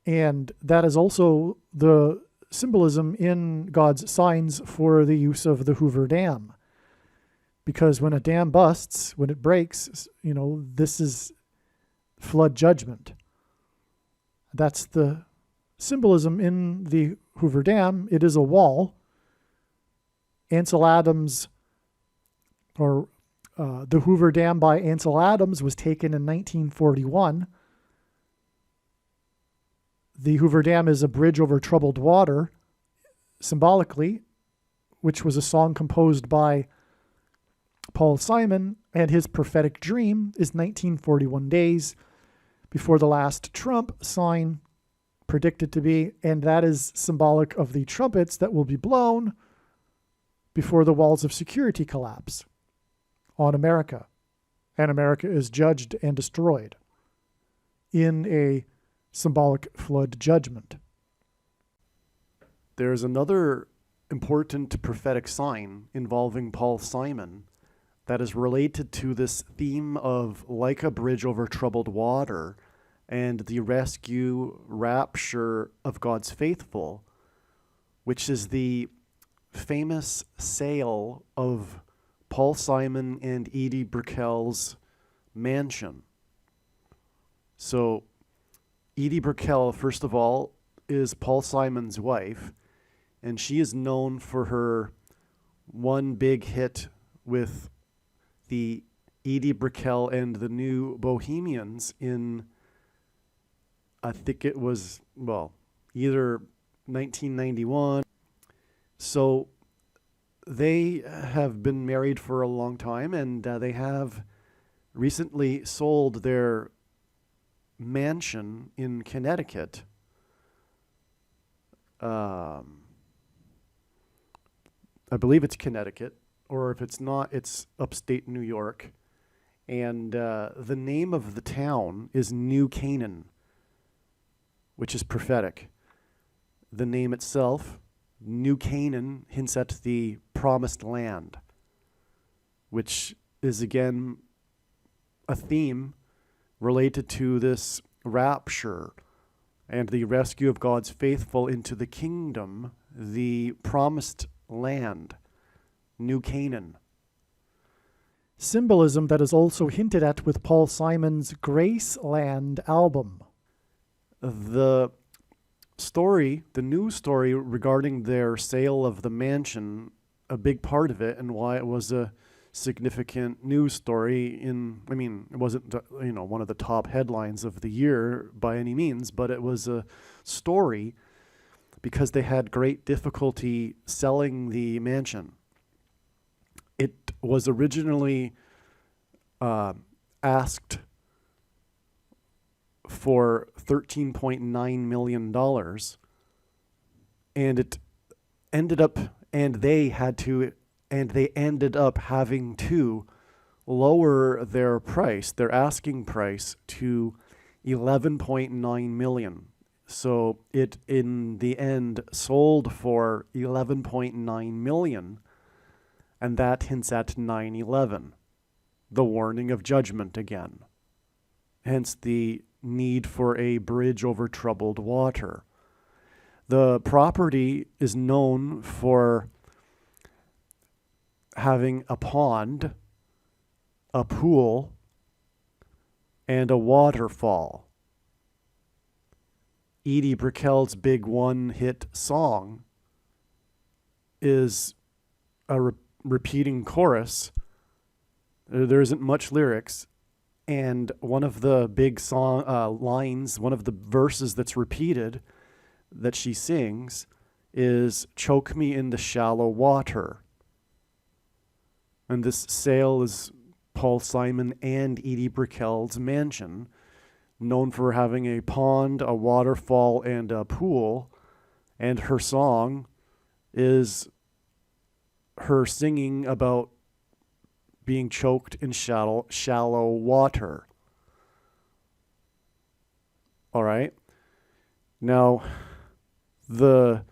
And that is also the symbolism in God's signs for the use of the Hoover Dam. Because when a dam busts, when it breaks, this is flood judgment. That's the symbolism in the Hoover Dam. It is a wall. Ansel Adams, or the Hoover Dam by Ansel Adams, was taken in 1941. The Hoover Dam is a bridge over troubled water, symbolically, which was a song composed by Paul Simon, and his prophetic dream is 1941 days before the last Trump sign predicted to be, and that is symbolic of the trumpets that will be blown before the walls of security collapse on America, and America is judged and destroyed in a symbolic flood judgment. There's another important prophetic sign involving Paul Simon that is related to this theme of like a bridge over troubled water and the rescue, rapture of God's faithful, which is the famous sale of Paul Simon and Edie Brickell's mansion. So Edie Brickell, first of all, is Paul Simon's wife, and she is known for her one big hit with the Edie Brickell and the New Bohemians in, I think it was, either 1991. So they have been married for a long time, and they have recently sold their mansion in Connecticut. I believe it's Connecticut, or if it's not, it's upstate New York. And the name of the town is New Canaan, which is prophetic. The name itself, New Canaan, hints at the promised land, which is again a theme related to this rapture and the rescue of God's faithful into the kingdom, the promised land, New Canaan. Symbolism that is also hinted at with Paul Simon's Graceland album. The story, the news story regarding their sale of the mansion, a big part of it and why it was a significant news story it wasn't, one of the top headlines of the year by any means, but it was a story because they had great difficulty selling the mansion. It was originally asked for $13.9 million, and it ended up, and they ended up having to lower their price, their asking price, to $11.9 million. So it, in the end, sold for $11.9 million, and that hints at 9/11, the warning of judgment again. Hence the need for a bridge over troubled water. The property is known for having a pond, a pool, and a waterfall. Edie Brickell's big one-hit song is a repeating chorus. There isn't much lyrics, and one of the big song lines, one of the verses that's repeated that she sings is "Choke me in the shallow water." And this sale is Paul Simon and Edie Brickell's mansion, known for having a pond, a waterfall, and a pool. And her song is her singing about being choked in shallow water. All right. Now, the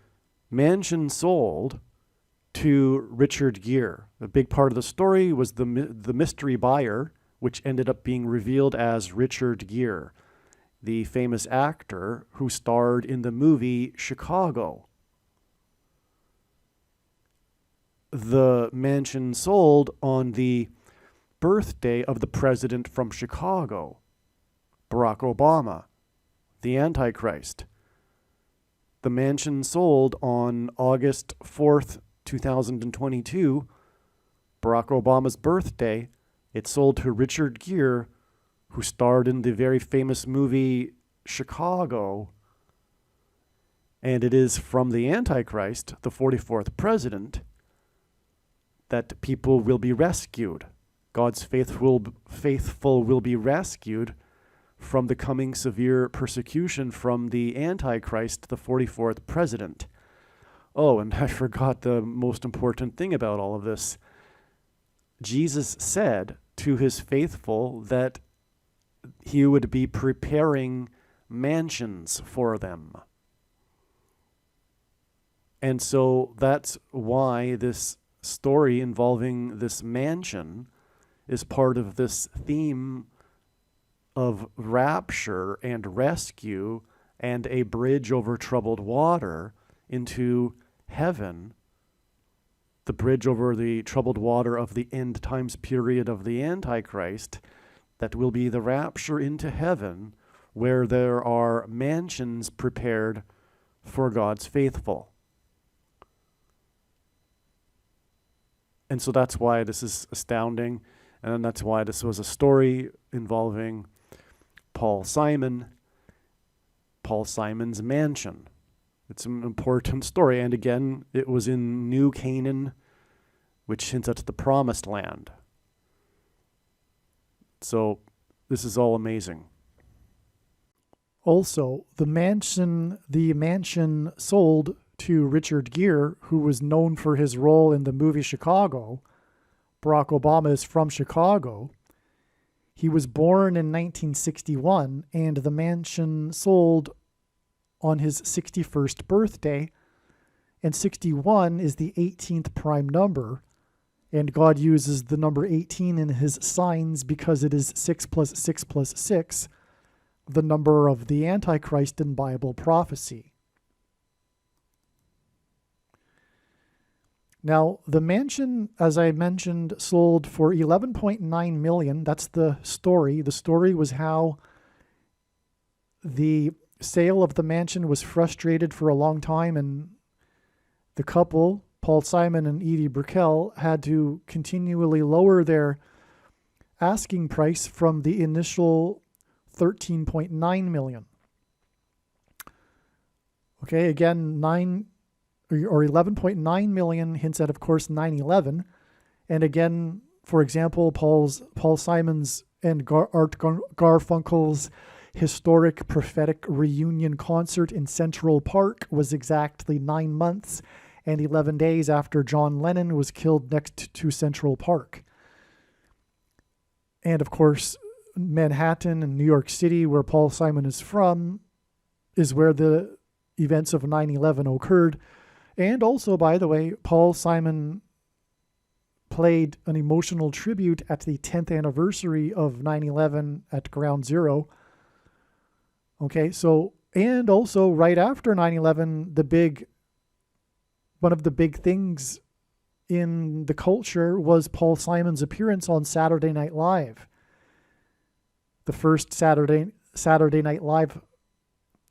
mansion sold to Richard Gere. A big part of the story was the mystery buyer, which ended up being revealed as Richard Gere, the famous actor who starred in the movie Chicago. The mansion sold on the birthday of the president from Chicago, Barack Obama, the Antichrist. The mansion sold on August 4th, 2022, Barack Obama's birthday. It sold to Richard Gere, who starred in the very famous movie Chicago. And it is from the Antichrist, the 44th president, that people will be rescued. God's faithful will be rescued from the coming severe persecution from the Antichrist, the 44th president. Oh, and I forgot the most important thing about all of this. Jesus said to his faithful that he would be preparing mansions for them. And so that's why this story involving this mansion is part of this theme of rapture and rescue and a bridge over troubled water into heaven, the bridge over the troubled water of the end times period of the Antichrist, that will be the rapture into heaven, where there are mansions prepared for God's faithful. And so that's why this is astounding, and that's why this was a story involving Paul Simon, Paul Simon's mansion. It's an important story, and again, it was in New Canaan, which hints at the promised land. So this is all amazing. Also, the mansion sold to Richard Gere, who was known for his role in the movie Chicago. Barack Obama is from Chicago. He was born in 1961, and the mansion sold on his 61st birthday. And 61 is the 18th prime number, and God uses the number 18 in his signs because it is 6 plus 6 plus 6, the number of the Antichrist in Bible prophecy. Now, the mansion, as I mentioned, sold for $11.9 million. That's the story. The story was how the sale of the mansion was frustrated for a long time, and the couple, Paul Simon and Edie Brickell, had to continually lower their asking price from the initial $13.9 million. Okay, again, 11.9 million hints at, of course, 9/11. And again, for example, Paul Simon's and Art Garfunkel's historic prophetic reunion concert in Central Park was exactly 9 months and 11 days after John Lennon was killed next to Central Park. And of course, Manhattan and New York City, where Paul Simon is from, is where the events of 9/11 occurred. And also, by the way, Paul Simon played an emotional tribute at the 10th anniversary of 9/11 at Ground Zero. Okay, so, and also right after 9/11, one of the big things in the culture was Paul Simon's appearance on Saturday Night Live. The first Saturday Night Live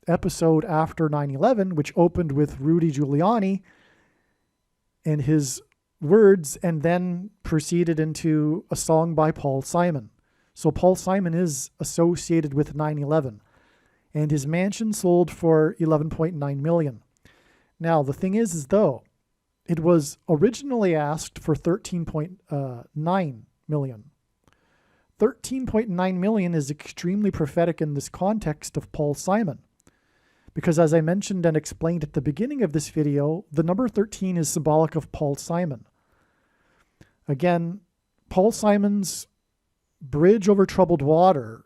episode after 9/11, which opened with Rudy Giuliani and his words, and then proceeded into a song by Paul Simon. So Paul Simon is associated with 9/11, and his mansion sold for $11.9 million. Now, the thing is though, it was originally asked for $13.9 million. $13.9 million is extremely prophetic in this context of Paul Simon. Because as I mentioned and explained at the beginning of this video, the number 13 is symbolic of Paul Simon. Again, Paul Simon's Bridge Over Troubled Water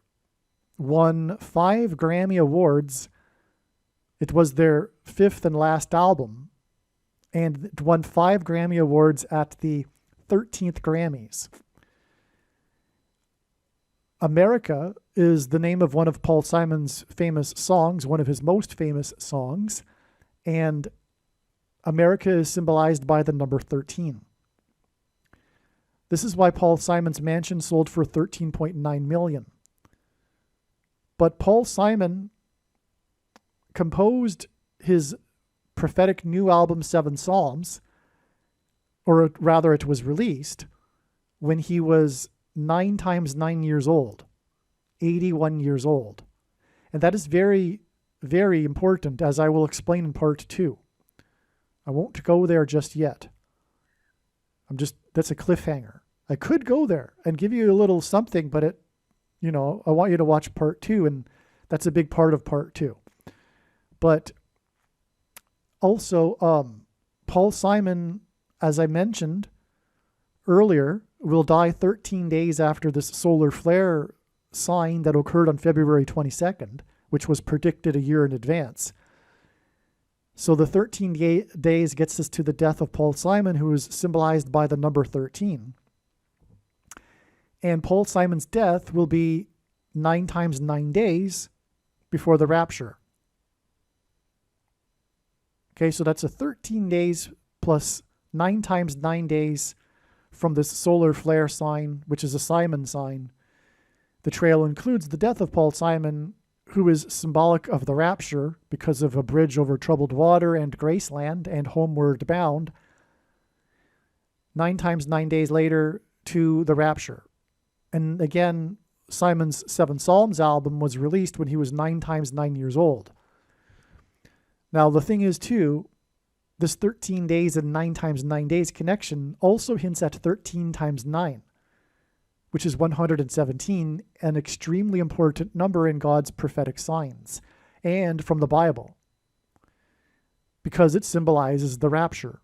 won 5 Grammy Awards. It was their 5th and last album, and it won 5 Grammy Awards at the 13th Grammys. America is the name of one of Paul Simon's famous songs, one of his most famous songs, and America is symbolized by the number 13. This is why Paul Simon's mansion sold for $13.9 million. But Paul Simon composed his prophetic new album, 7 Psalms, or rather it was released, when he was 9 times 9 years old, 81 years old. And that is very, very important, as I will explain in part 2. I won't go there just yet. That's a cliffhanger. I could go there and give you a little something, but I want you to watch part 2, and that's a big part of part 2. But also, Paul Simon, as I mentioned earlier, will die 13 days after this solar flare sign that occurred on February 22nd, which was predicted a year in advance. So the 13 days gets us to the death of Paul Simon, who is symbolized by the number 13. And Paul Simon's death will be 9 times 9 days before the rapture. Okay, so that's a 13 days plus 9 times 9 days from this solar flare sign, which is a Simon sign. The trail includes the death of Paul Simon, who is symbolic of the rapture because of a bridge over troubled water and Graceland and Homeward Bound. 9 times 9 days later to the rapture. And again, Simon's 7 Psalms album was released when he was 9 times 9 years old. Now, the thing is, too, this 13 days and 9 times 9 days connection also hints at 13 times 9, which is 117, an extremely important number in God's prophetic signs and from the Bible, because it symbolizes the rapture.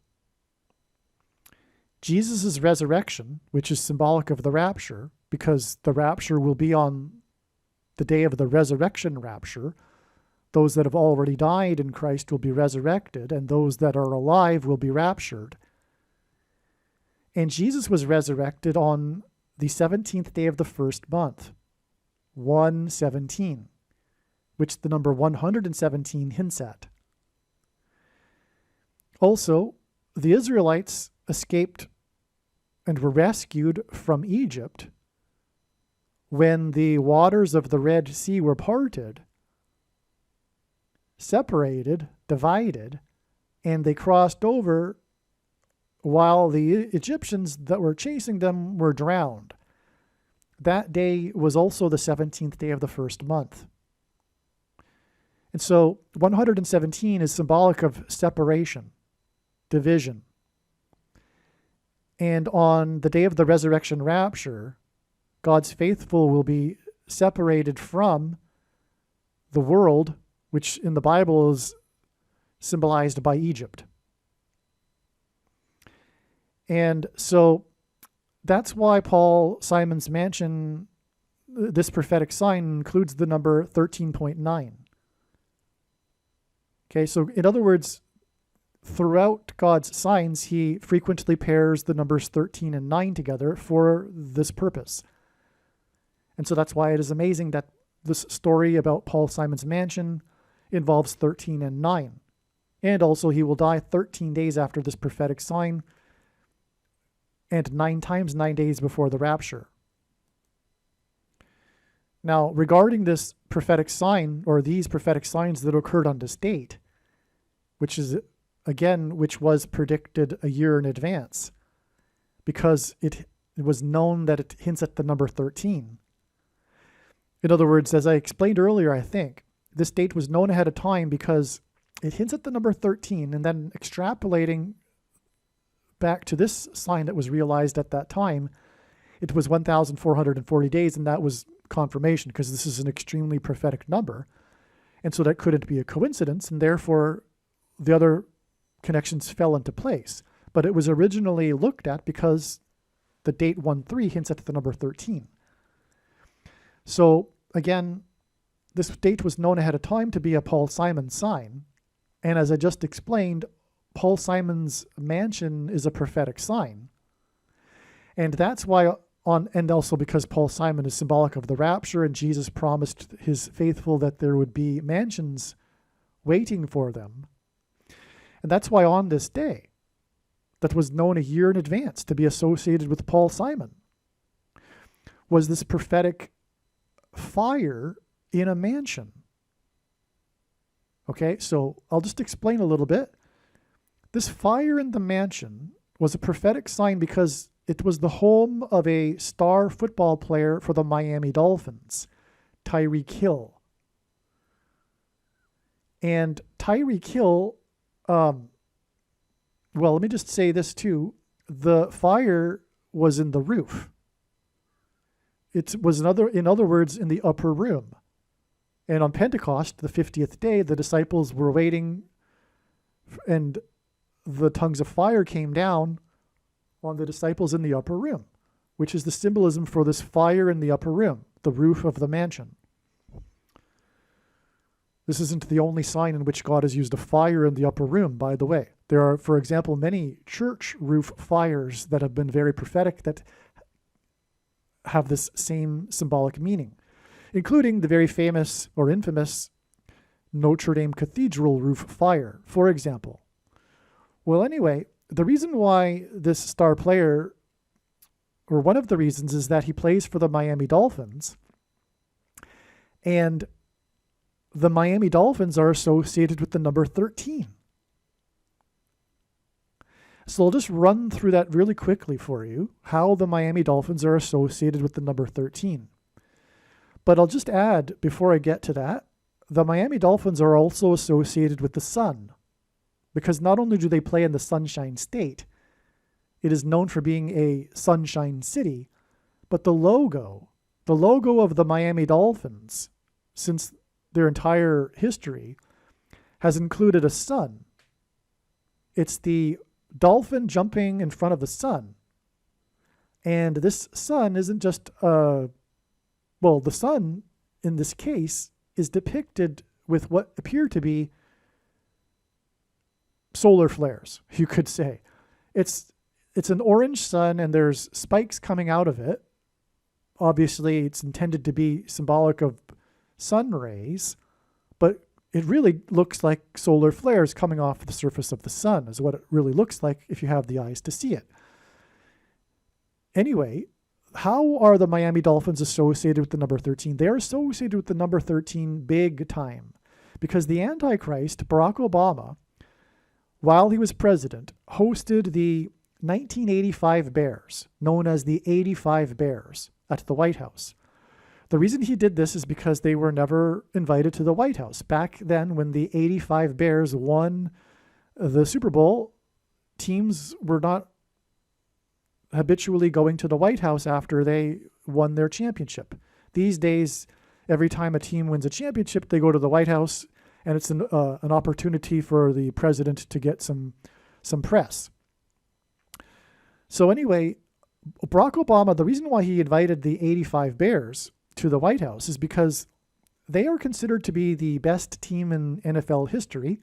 Jesus' resurrection, which is symbolic of the rapture, because the rapture will be on the day of the resurrection rapture. Those that have already died in Christ will be resurrected, and those that are alive will be raptured. And Jesus was resurrected on the 17th day of the first month, 1/17. which the number 117 hints at. Also, the Israelites escaped and were rescued from Egypt when the waters of the Red Sea were parted, separated, divided, and they crossed over while the Egyptians that were chasing them were drowned. That day was also the 17th day of the first month. And so 117 is symbolic of separation, division. And on the day of the resurrection rapture, God's faithful will be separated from the world, which in the Bible is symbolized by Egypt. And so that's why Paul Simon's Mansion, this prophetic sign, includes the number 13.9. Okay, so in other words, throughout God's signs, he frequently pairs the numbers 13 and 9 together for this purpose. And so that's why it is amazing that this story about Paul Simon's Mansion involves 13 and 9. And also he will die 13 days after this prophetic sign and 9 times 9 days before the rapture. Now, regarding this prophetic sign, or these prophetic signs that occurred on this date, which was predicted a year in advance, because it was known that it hints at the number 13. In other words, as I explained earlier, I think, this date was known ahead of time because it hints at the number 13, and then extrapolating back to this sign that was realized at that time, it was 1,440 days, and that was confirmation, because this is an extremely prophetic number. And so that couldn't be a coincidence, and therefore the other connections fell into place. But it was originally looked at because the date 1-3 hints at the number 13. So again, this date was known ahead of time to be a Paul Simon sign. And as I just explained, Paul Simon's Mansion is a prophetic sign. And that's why, and also because Paul Simon is symbolic of the rapture, and Jesus promised his faithful that there would be mansions waiting for them. And that's why on this day, that was known a year in advance to be associated with Paul Simon, was this prophetic fire in a mansion. Okay, so I'll just explain a little bit. This fire in the mansion was a prophetic sign because it was the home of a star football player for the Miami Dolphins, Tyreek Hill. And Tyreek Hill, well, let me just say this too. The fire was in the roof. It was in other words, in the upper room. And on Pentecost, the 50th day, the disciples were waiting, and the tongues of fire came down on the disciples in the upper room, which is the symbolism for this fire in the upper room, the roof of the mansion. This isn't the only sign in which God has used a fire in the upper room, by the way. There are, for example, many church roof fires that have been very prophetic that have this same symbolic meaning, including the very famous or infamous Notre Dame Cathedral roof fire, for example. Well, anyway, the reason why this star player, or one of the reasons, is that he plays for the Miami Dolphins, and the Miami Dolphins are associated with the number 13. So I'll just run through that really quickly for you, how the Miami Dolphins are associated with the number 13. But I'll just add, before I get to that, the Miami Dolphins are also associated with the sun, because not only do they play in the Sunshine State, it is known for being a sunshine city, but the logo of the Miami Dolphins, since their entire history, has included a sun. It's the dolphin jumping in front of the sun. And this sun isn't just, the sun in this case is depicted with what appear to be solar flares, you could say. It's an orange sun, and there's spikes coming out of it. Obviously, it's intended to be symbolic of sun rays. it really looks like solar flares coming off the surface of the sun, is what it really looks like if you have the eyes to see it. Anyway, how are the Miami Dolphins associated with the number 13? They are associated with the number 13 big time because the Antichrist, Barack Obama, while he was president, hosted the 1985 Bears, known as the 85 Bears, at the White House. The reason he did this is because they were never invited to the White House. Back then, when the 85 Bears won the Super Bowl, teams were not habitually going to the White House after they won their championship. These days, every time a team wins a championship, they go to the White House, and it's an opportunity for the president to get some press. So anyway, Barack Obama, the reason why he invited the 85 Bears to the White House is because they are considered to be the best team in NFL history.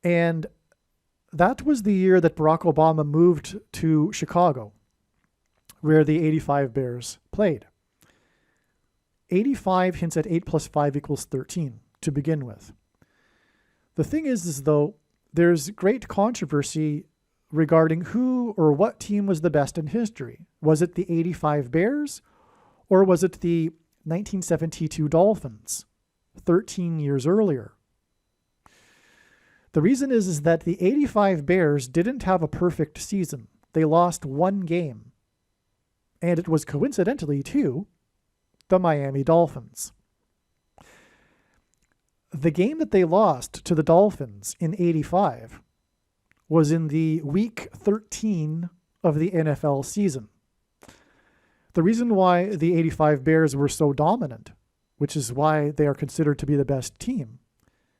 And that was the year that Barack Obama moved to Chicago, where the 85 Bears played. 85 hints at 8 plus 5 equals 13 to begin with. The thing is though, there's great controversy regarding who or what team was the best in history. Was it the 85 Bears or was it the 1972 Dolphins, 13 years earlier? The reason is that the 85 Bears didn't have a perfect season. They lost one game. And it was coincidentally to the Miami Dolphins. The game that they lost to the Dolphins in 85 was in the week 13 of the NFL season. The reason why the 85 Bears were so dominant, which is why they are considered to be the best team,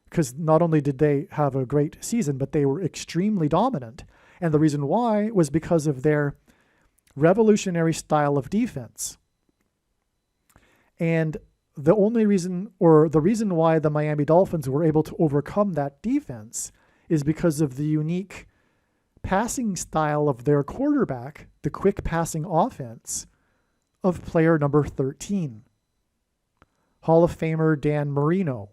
because not only did they have a great season, but they were extremely dominant. And the reason why was because of their revolutionary style of defense. And the only reason, or the reason why the Miami Dolphins were able to overcome that defense is because of the unique passing style of their quarterback, the quick passing offense of player number 13, Hall of Famer Dan Marino.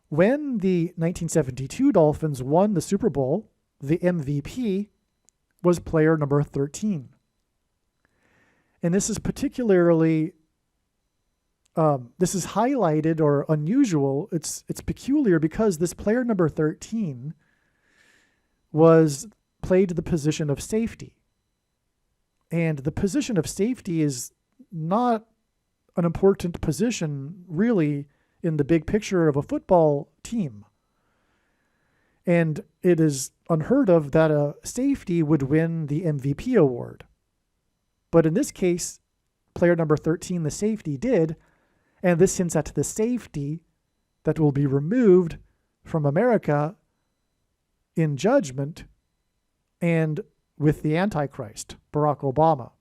When the 1972 Dolphins won the Super Bowl, the MVP was player number 13. And this is particularly, this is highlighted or unusual. It's peculiar because this player number 13 played the position of safety. And the position of safety is not an important position really in the big picture of a football team. And it is unheard of that a safety would win the MVP award. But in this case, player number 13, the safety, did, and this hints at the safety that will be removed from America in judgment and with the Antichrist, Barack Obama.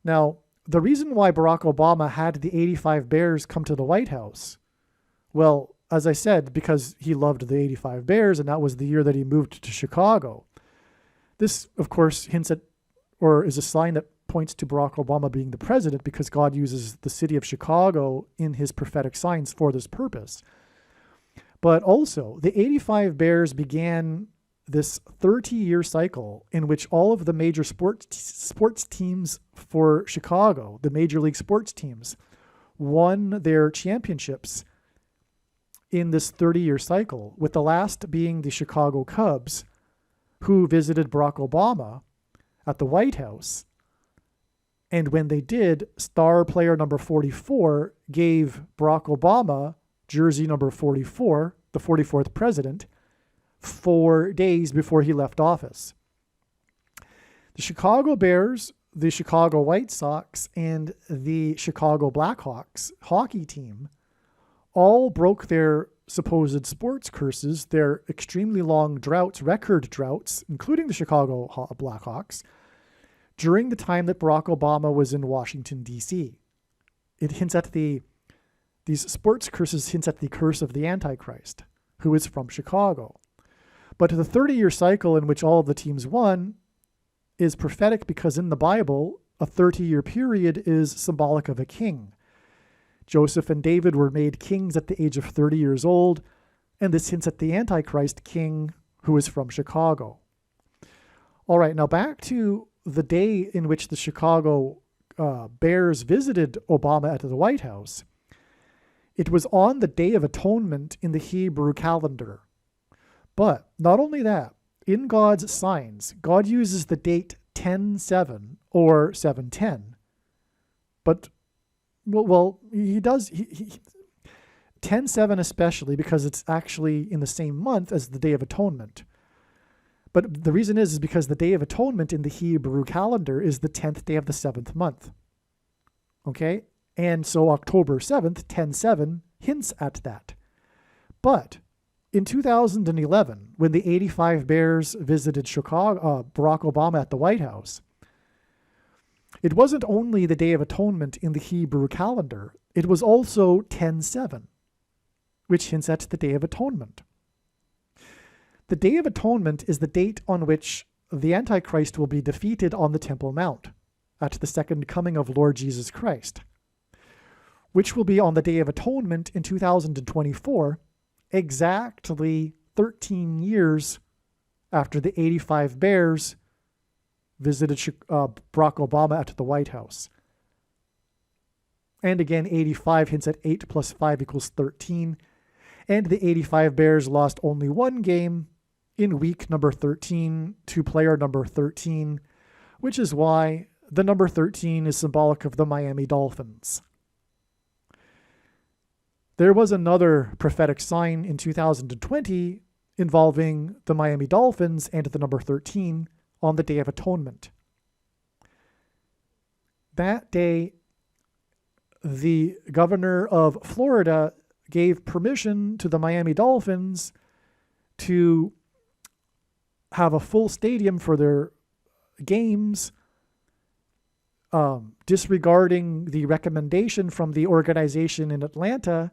Now, the reason why Barack Obama had the 85 Bears come to the White House, well, as I said, because he loved the 85 Bears, and that was the year that he moved to Chicago. This, of course, hints at, or is a sign that points to Barack Obama being the president, because God uses the city of Chicago in his prophetic signs for this purpose. But also, the 85 Bears began this 30-year cycle in which all of the major sports teams for Chicago, the major league sports teams, won their championships in this 30-year cycle, with the last being the Chicago Cubs, who visited Barack Obama at the White House. And when they did, star player number 44 gave Barack Obama jersey number 44, the 44th president, 4 days before he left office. The Chicago Bears, the Chicago White Sox, and the Chicago Blackhawks hockey team all broke their supposed sports curses, their extremely long droughts, record droughts, including the Chicago Blackhawks, during the time that Barack Obama was in Washington, D.C. It hints at these sports curses hints at the curse of the Antichrist, who is from Chicago. But the 30-year cycle in which all of the teams won is prophetic because in the Bible, a 30-year period is symbolic of a king. Joseph and David were made kings at the age of 30 years old, and this hints at the Antichrist king who is from Chicago. All right, now back to the day in which the Chicago Bears visited Obama at the White House. It was on the Day of Atonement in the Hebrew calendar. But not only that, in God's signs, God uses the date 10/7 or 7/10. But, well, he does, 10/7 especially because it's actually in the same month as the Day of Atonement. But the reason is because the Day of Atonement in the Hebrew calendar is the 10th day of the 7th month. Okay? And so October 7th, 10/7, hints at that. But in 2011, when the 85 Bears visited Barack Obama at the White House, it wasn't only the Day of Atonement in the Hebrew calendar, it was also 10/7, which hints at the Day of Atonement. The Day of Atonement is the date on which the Antichrist will be defeated on the Temple Mount at the second coming of Lord Jesus Christ, which will be on the Day of Atonement in 2024, exactly 13 years after the 85 Bears visited Barack Obama at the White House. And again, 85 hints at 8 plus 5 equals 13. And the 85 Bears lost only one game in week number 13 to player number 13, which is why the number 13 is symbolic of the Miami Dolphins. There was another prophetic sign in 2020 involving the Miami Dolphins and the number 13 on the Day of Atonement. That day, the governor of Florida gave permission to the Miami Dolphins to have a full stadium for their games, disregarding the recommendation from the organization in Atlanta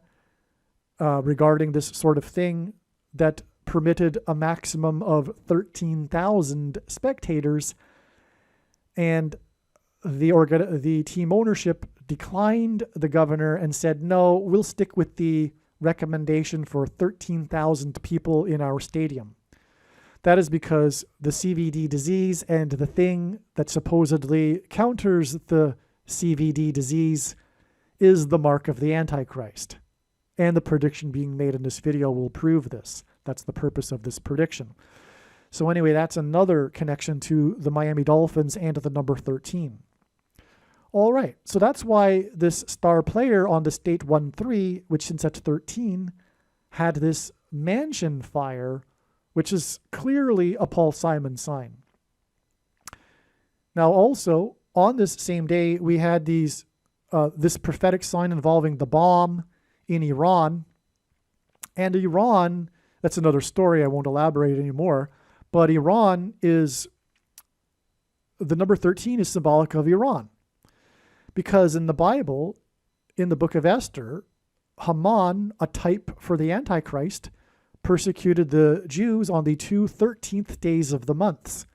regarding this sort of thing that permitted a maximum of 13,000 spectators, and the team ownership declined the governor and said, no, we'll stick with the recommendation for 13,000 people in our stadium. That is because the CVD disease and the thing that supposedly counters the CVD disease is the mark of the Antichrist. And the prediction being made in this video will prove this. That's the purpose of this prediction. So anyway, that's another connection to the Miami Dolphins and to the number 13. All right, so that's why this star player on this date 1-3, which since at 13, had this mansion fire, which is clearly a Paul Simon sign. Now also, on this same day, we had this prophetic sign involving the bomb in Iran. And Iran, that's another story, I won't elaborate anymore, but Iran is, the number 13 is symbolic of Iran. Because in the Bible, in the book of Esther, Haman, a type for the Antichrist, persecuted the Jews on the 2 13th days of the months.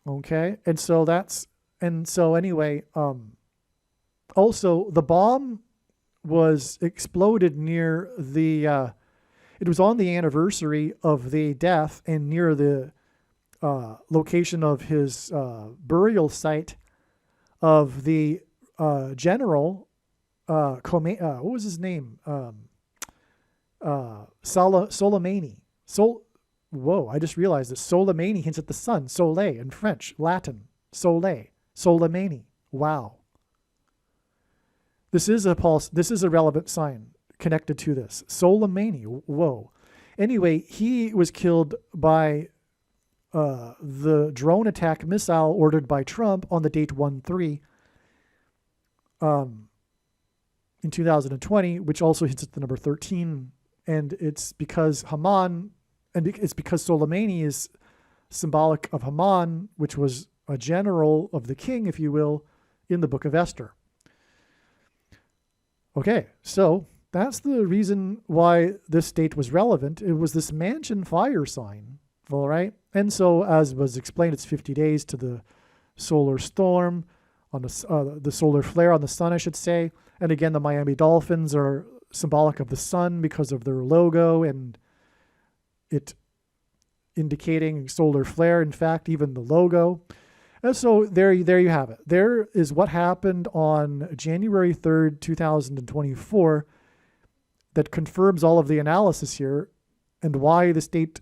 Okay, and so anyway, also the bomb was exploded near the, it was on the anniversary of the death and near the location of his burial site of the general, what was his name? Soleimani. Whoa, I just realized that Soleimani hints at the sun. Soleil in French, Latin. Soleil. Soleimani. Wow. This is a relevant sign connected to this. Soleimani. Whoa. Anyway, he was killed by the drone attack missile ordered by Trump on the date 1-3 in 2020, which also hits at the number 13. And it's because Haman, and it's because Soleimani is symbolic of Haman, which was a general of the king, if you will, in the book of Esther. Okay, so that's the reason why this date was relevant. It was this mansion fire sign, all right? And so, as was explained, it's 50 days to the solar storm. on the solar flare on the sun, I should say. And again, the Miami Dolphins are symbolic of the sun because of their logo and it indicating solar flare. In fact, even the logo. And so there you have it. There is what happened on January 3rd, 2024 that confirms all of the analysis here and why the state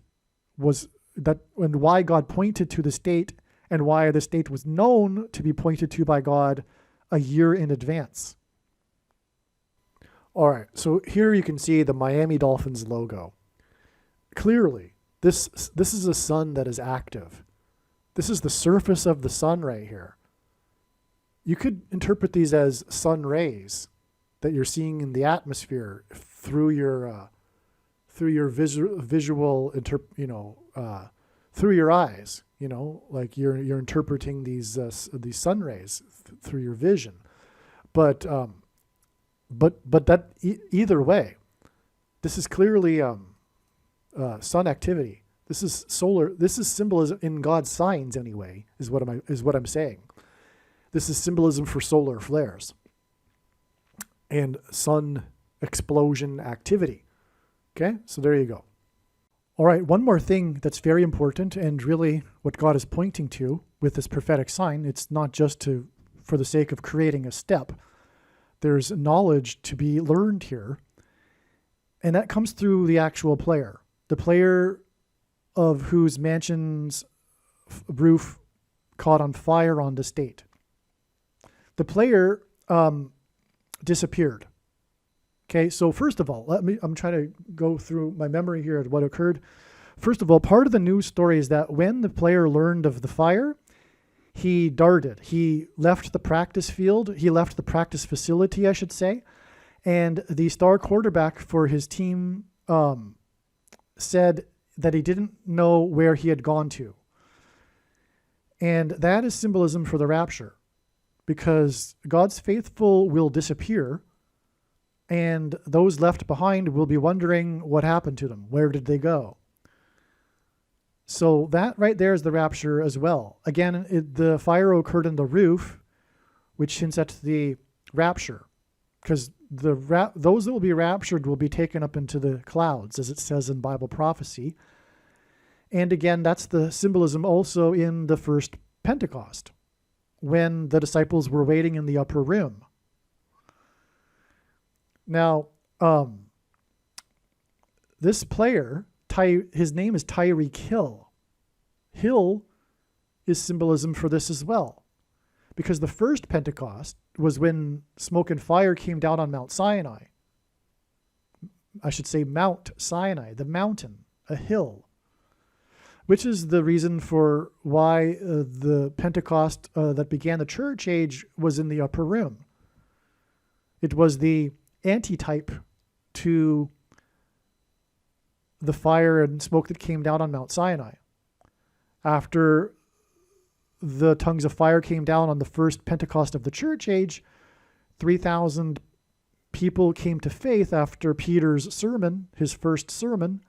was that and why God pointed to the state and why the state was known to be pointed to by God a year in advance. All right, so here you can see the Miami Dolphins logo. Clearly, this is a sun that is active. This is the surface of the sun right here. You could interpret these as sun rays that you're seeing in the atmosphere through your visual through your eyes. Like you're interpreting these sun rays through your vision. But that either way, this is clearly sun activity. This is solar. This is symbolism in God's signs anyway. Is what I'm saying. This is symbolism for solar flares and sun explosion activity. Okay, so there you go. All right, one more thing that's very important and really what God is pointing to with this prophetic sign. It's not just for the sake of creating a step. There's knowledge to be learned here, and that comes through the actual player. The player of whose mansion's roof caught on fire on the state. The player disappeared. Okay, so first of all, I'm trying to go through my memory here at what occurred. First of all, part of the news story is that when the player learned of the fire, he darted. He left the practice field. He left the practice facility, I should say. And the star quarterback for his team said that he didn't know where he had gone to. And that is symbolism for the rapture, because God's faithful will disappear, and those left behind will be wondering what happened to them. Where did they go? So that right there is the rapture as well. Again, the fire occurred in the roof, which hints at the rapture, because those that will be raptured will be taken up into the clouds, as it says in Bible prophecy. And again, that's the symbolism also in the first Pentecost, when the disciples were waiting in the upper room. Now, this player, his name is Tyreek Hill. Hill is symbolism for this as well, because the first Pentecost was when smoke and fire came down on Mount Sinai. I should say Mount Sinai, the mountain, a hill, which is the reason for why the Pentecost that began the church age was in the upper room. It was the antitype to the fire and smoke that came down on Mount Sinai. After the tongues of fire came down on the first Pentecost of the church age, 3,000 people came to faith after Peter's sermon, his first sermon.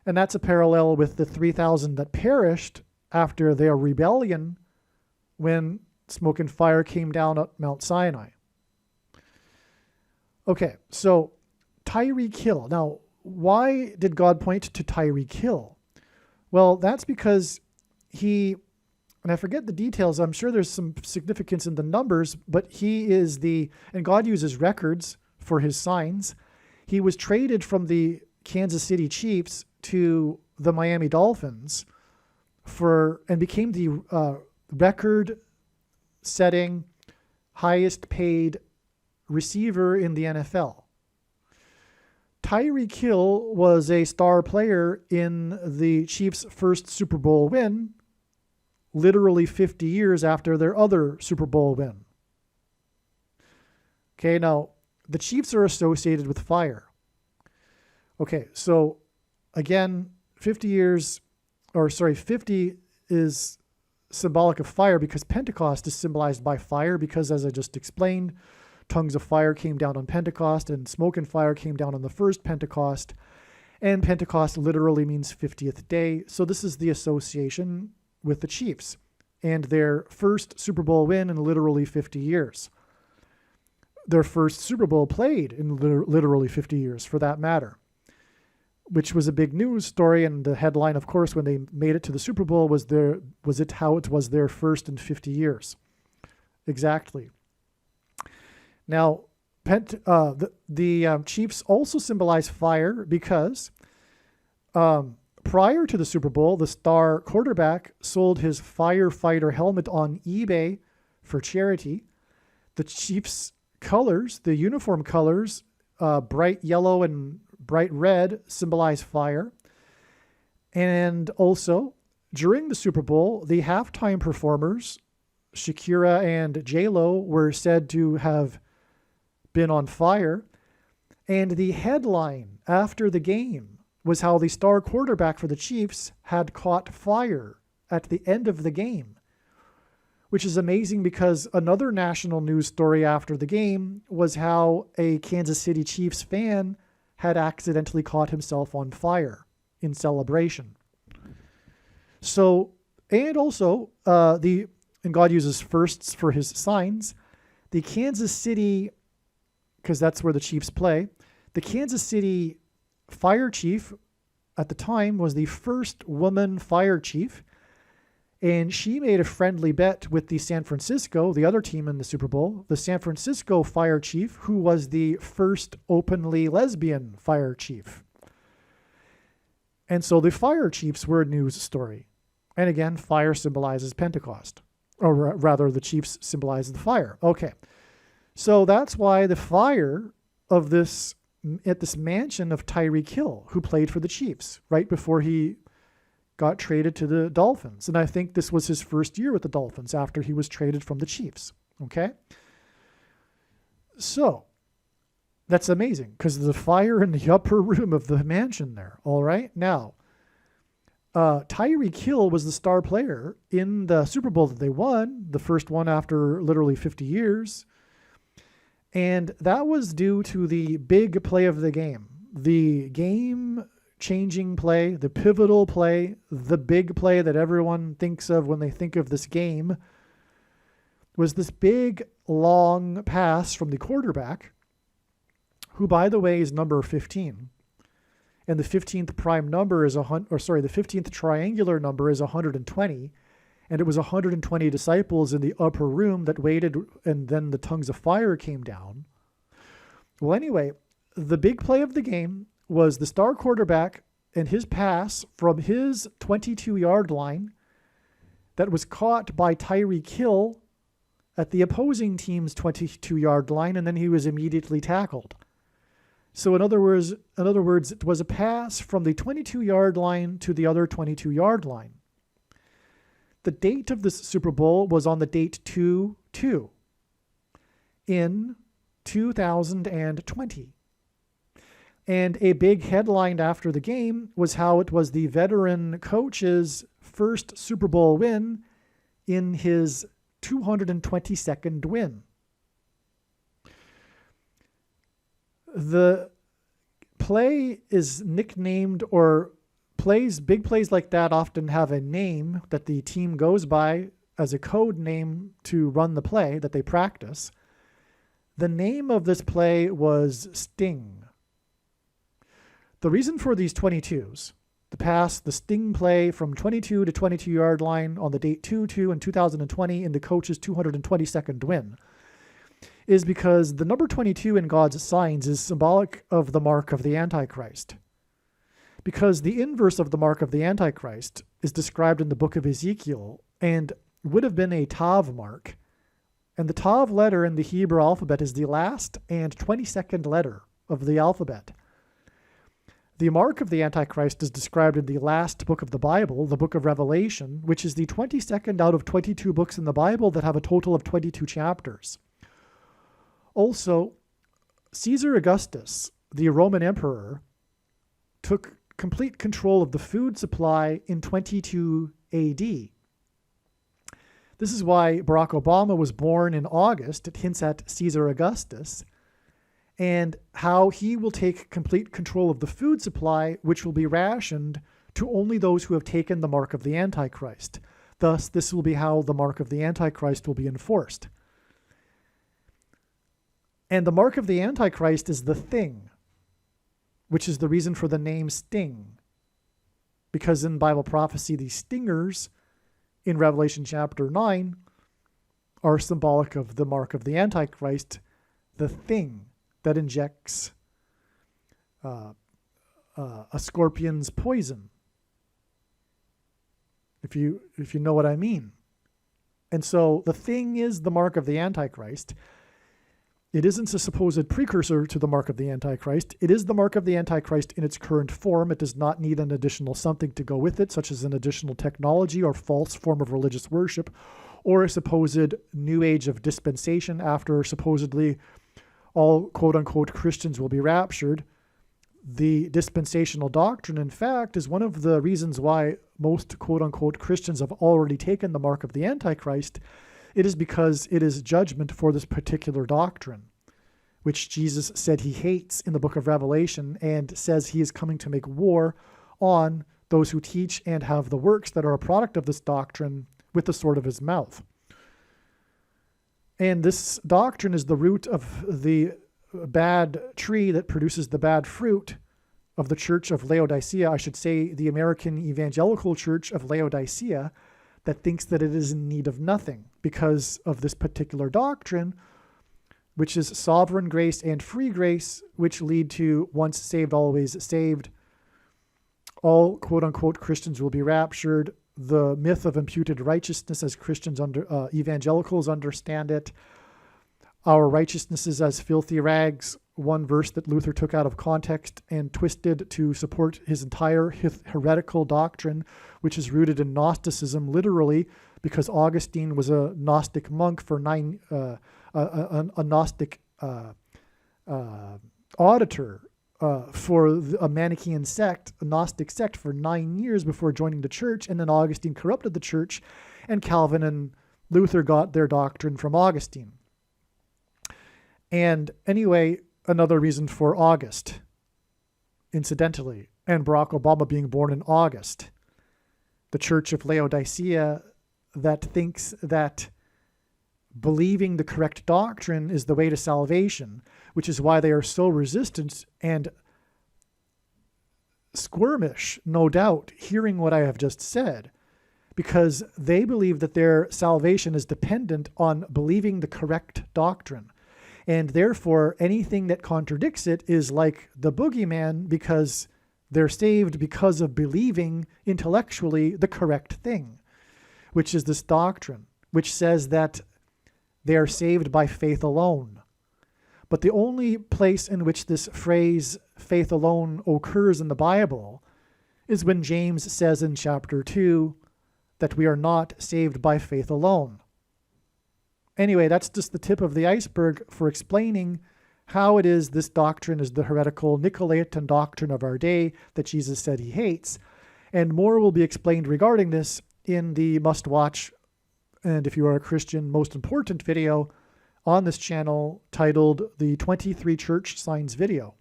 And that's a parallel with the 3,000 that perished after their rebellion when smoke and fire came down at Mount Sinai. Okay, so Tyreek Hill. Now, why did God point to Tyreek Hill? Well, that's because and I forget the details, I'm sure there's some significance in the numbers, but and God uses records for his signs. He was traded from the Kansas City Chiefs to the Miami Dolphins and became the record-setting, highest-paid receiver in the NFL. Tyreek Hill was a star player in the Chiefs' first Super Bowl win, literally 50 years after their other Super Bowl win. Okay, now, the Chiefs are associated with fire. Okay, so again, 50 is symbolic of fire because Pentecost is symbolized by fire because, as I just explained, tongues of fire came down on Pentecost and smoke and fire came down on the first Pentecost. And Pentecost literally means 50th day. So this is the association with the Chiefs. and their first Super Bowl win in literally 50 years. Their first Super Bowl played in literally 50 years, for that matter, which was a big news story. And the headline, of course, when they made it to the Super Bowl was how it was their first in 50 years. Exactly. Now, the Chiefs also symbolize fire because prior to the Super Bowl, the star quarterback sold his firefighter helmet on eBay for charity. The Chiefs' colors, the uniform colors, bright yellow and bright red, symbolize fire. And also, during the Super Bowl, the halftime performers, Shakira and J-Lo, were said to have been on fire. And the headline after the game was how the star quarterback for the Chiefs had caught fire at the end of the game, which is amazing because another national news story after the game was how a Kansas City Chiefs fan had accidentally caught himself on fire in celebration. So, and also, and God uses firsts for his signs, the Kansas City, because that's where the Chiefs play, the Kansas City fire chief at the time was the first woman fire chief, and she made a friendly bet with the the other team in the Super Bowl, the San Francisco fire chief, who was the first openly lesbian fire chief. And so the fire chiefs were a news story. And again, fire symbolizes Pentecost, or rather the Chiefs symbolize the fire. Okay. So that's why the fire of this mansion of Tyreek Hill, who played for the Chiefs right before he got traded to the Dolphins. And I think this was his first year with the Dolphins after he was traded from the Chiefs. Okay. So that's amazing because the fire in the upper room of the mansion there. All right. Now, Tyreek Hill was the star player in the Super Bowl that they won, the first one after literally 50 years. And that was due to the big play of the game, the game-changing play, the pivotal play, the big play that everyone thinks of when they think of this game, was this big, long pass from the quarterback, who, by the way, is number 15. And the 15th prime number is the 15th triangular number is 120. And it was 120 disciples in the upper room that waited, and then the tongues of fire came down. Well, anyway, the big play of the game was the star quarterback and his pass from his 22-yard line that was caught by Tyreek Hill at the opposing team's 22-yard line, and then he was immediately tackled. So in other words, it was a pass from the 22-yard line to the other 22-yard line. The date of this Super Bowl was on the date 2/2 in 2020. And a big headline after the game was how it was the veteran coach's first Super Bowl win in his 222nd win. The play is nicknamed, or big plays like that often have a name that the team goes by as a code name to run the play that they practice. The name of this play was Sting. The reason for these 22s, the Sting play from 22 to 22-yard line on the date 2/2 in 2020 in the coach's 222nd win, is because the number 22 in God's signs is symbolic of the mark of the Antichrist. Because the inverse of the mark of the Antichrist is described in the book of Ezekiel and would have been a Tav mark. And the Tav letter in the Hebrew alphabet is the last and 22nd letter of the alphabet. The mark of the Antichrist is described in the last book of the Bible, the book of Revelation, which is the 22nd out of 22 books in the Bible that have a total of 22 chapters. Also, Caesar Augustus, the Roman emperor, took complete control of the food supply in 22 AD. This is why Barack Obama was born in August. It hints at Caesar Augustus and how he will take complete control of the food supply, which will be rationed to only those who have taken the mark of the Antichrist. Thus, this will be how the mark of the Antichrist will be enforced. And the mark of the Antichrist is the thing, which is the reason for the name sting. Because in Bible prophecy, these stingers in Revelation chapter 9 are symbolic of the mark of the Antichrist, the thing that injects a scorpion's poison. If you know what I mean. And so the thing is the mark of the Antichrist. It isn't a supposed precursor to the mark of the Antichrist. It is the mark of the Antichrist in its current form. It does not need an additional something to go with it, such as an additional technology or false form of religious worship, or a supposed new age of dispensation after supposedly all quote-unquote Christians will be raptured. The dispensational doctrine, in fact, is one of the reasons why most quote-unquote Christians have already taken the mark of the Antichrist. It is because it is judgment for this particular doctrine, which Jesus said he hates in the book of Revelation and says he is coming to make war on those who teach and have the works that are a product of this doctrine with the sword of his mouth. And this doctrine is the root of the bad tree that produces the bad fruit of the church of Laodicea, I should say the American Evangelical Church of Laodicea, that thinks that it is in need of nothing because of this particular doctrine, which is sovereign grace and free grace, which lead to once saved, always saved. All quote-unquote Christians will be raptured. The myth of imputed righteousness as Christians, evangelicals understand it. Our righteousness is as filthy rags, one verse that Luther took out of context and twisted to support his entire heretical doctrine, which is rooted in Gnosticism, literally, because Augustine was a Gnostic monk for a Gnostic auditor for a Manichaean sect, a Gnostic sect, for 9 years before joining the church, and then Augustine corrupted the church, and Calvin and Luther got their doctrine from Augustine. And anyway, another reason for August, incidentally, and Barack Obama being born in August. The Church of Laodicea that thinks that believing the correct doctrine is the way to salvation, which is why they are so resistant and squirmish, no doubt, hearing what I have just said, because they believe that their salvation is dependent on believing the correct doctrine. And therefore, anything that contradicts it is like the boogeyman, because they're saved because of believing intellectually the correct thing, which is this doctrine, which says that they are saved by faith alone. But the only place in which this phrase, faith alone, occurs in the Bible is when James says in chapter 2 that we are not saved by faith alone. Anyway, that's just the tip of the iceberg for explaining how it is this doctrine is the heretical Nicolaitan doctrine of our day that Jesus said he hates. And more will be explained regarding this in the must-watch, and if you are a Christian, most important video on this channel titled the 23 Church Signs video.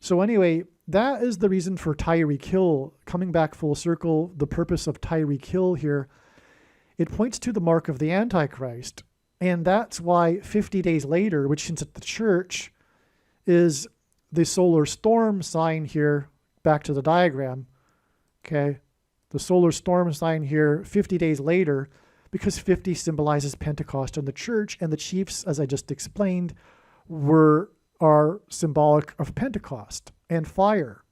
So anyway, that is the reason for Tyreek Hill. Coming back full circle, the purpose of Tyreek Hill here, it points to the mark of the Antichrist. And that's why 50 days later, which hints at the church, is the solar storm sign here, back to the diagram, okay? The solar storm sign here 50 days later, because 50 symbolizes Pentecost and the church, and the chiefs, as I just explained, are symbolic of Pentecost and fire.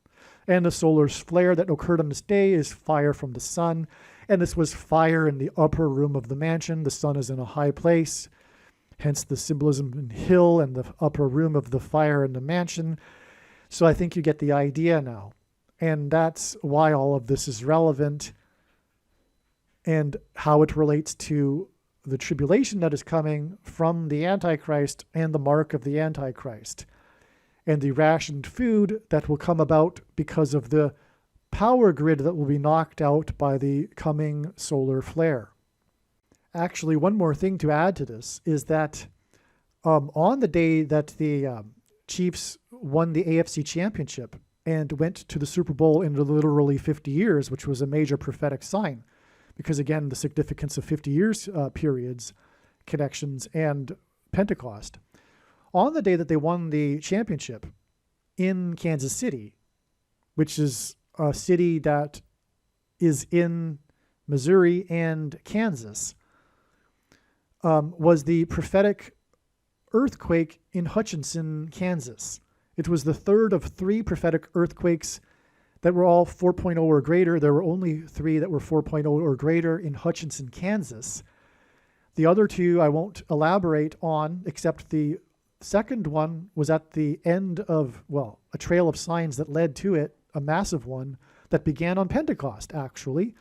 And the solar flare that occurred on this day is fire from the sun. And this was fire in the upper room of the mansion. The sun is in a high place, hence the symbolism in hill and the upper room of the fire in the mansion. So I think you get the idea now. And that's why all of this is relevant and how it relates to the tribulation that is coming from the Antichrist and the mark of the Antichrist, and the rationed food that will come about because of the power grid that will be knocked out by the coming solar flare. Actually, one more thing to add to this is that on the day that the Chiefs won the AFC Championship and went to the Super Bowl in literally 50 years, which was a major prophetic sign, because again, the significance of 50 years periods, connections, and Pentecost. On the day that they won the championship in Kansas City, which is a city that is in Missouri and Kansas, was the prophetic earthquake in Hutchinson, Kansas. It was the third of 3 prophetic earthquakes that were all 4.0 or greater. There were only 3 that were 4.0 or greater in Hutchinson, Kansas. The other 2 I won't elaborate on, except the second one was at the end of, well, a trail of signs that led to it, a massive one that began on Pentecost, actually.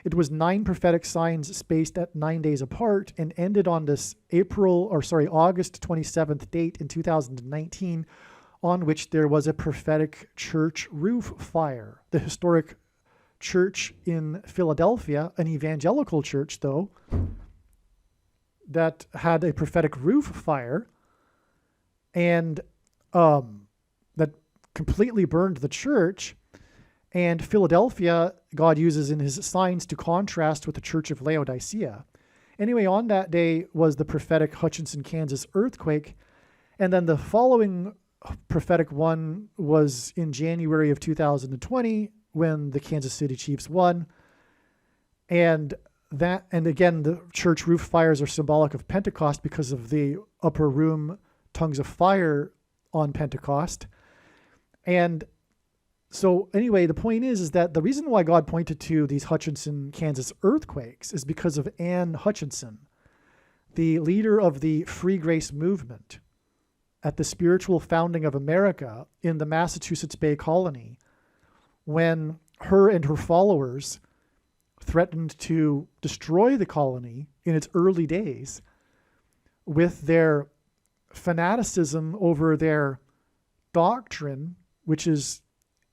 It was 9 prophetic signs spaced at 9 days apart and ended on this August 27th date in 2019, on which there was a prophetic church roof fire. The historic church in Philadelphia, an evangelical church though, that had a prophetic roof fire and that completely burned the church. And Philadelphia, God uses in his signs to contrast with the church of Laodicea. Anyway, on that day was the prophetic Hutchinson, Kansas earthquake. And then the following prophetic one was in January of 2020 when the Kansas City Chiefs won. And again, the church roof fires are symbolic of Pentecost because of the upper room tongues of fire on Pentecost. And so anyway, the point is that the reason why God pointed to these Hutchinson, Kansas earthquakes is because of Anne Hutchinson, the leader of the Free Grace movement at the spiritual founding of America in the Massachusetts Bay Colony, when her and her followers threatened to destroy the colony in its early days with their fanaticism over their doctrine, which is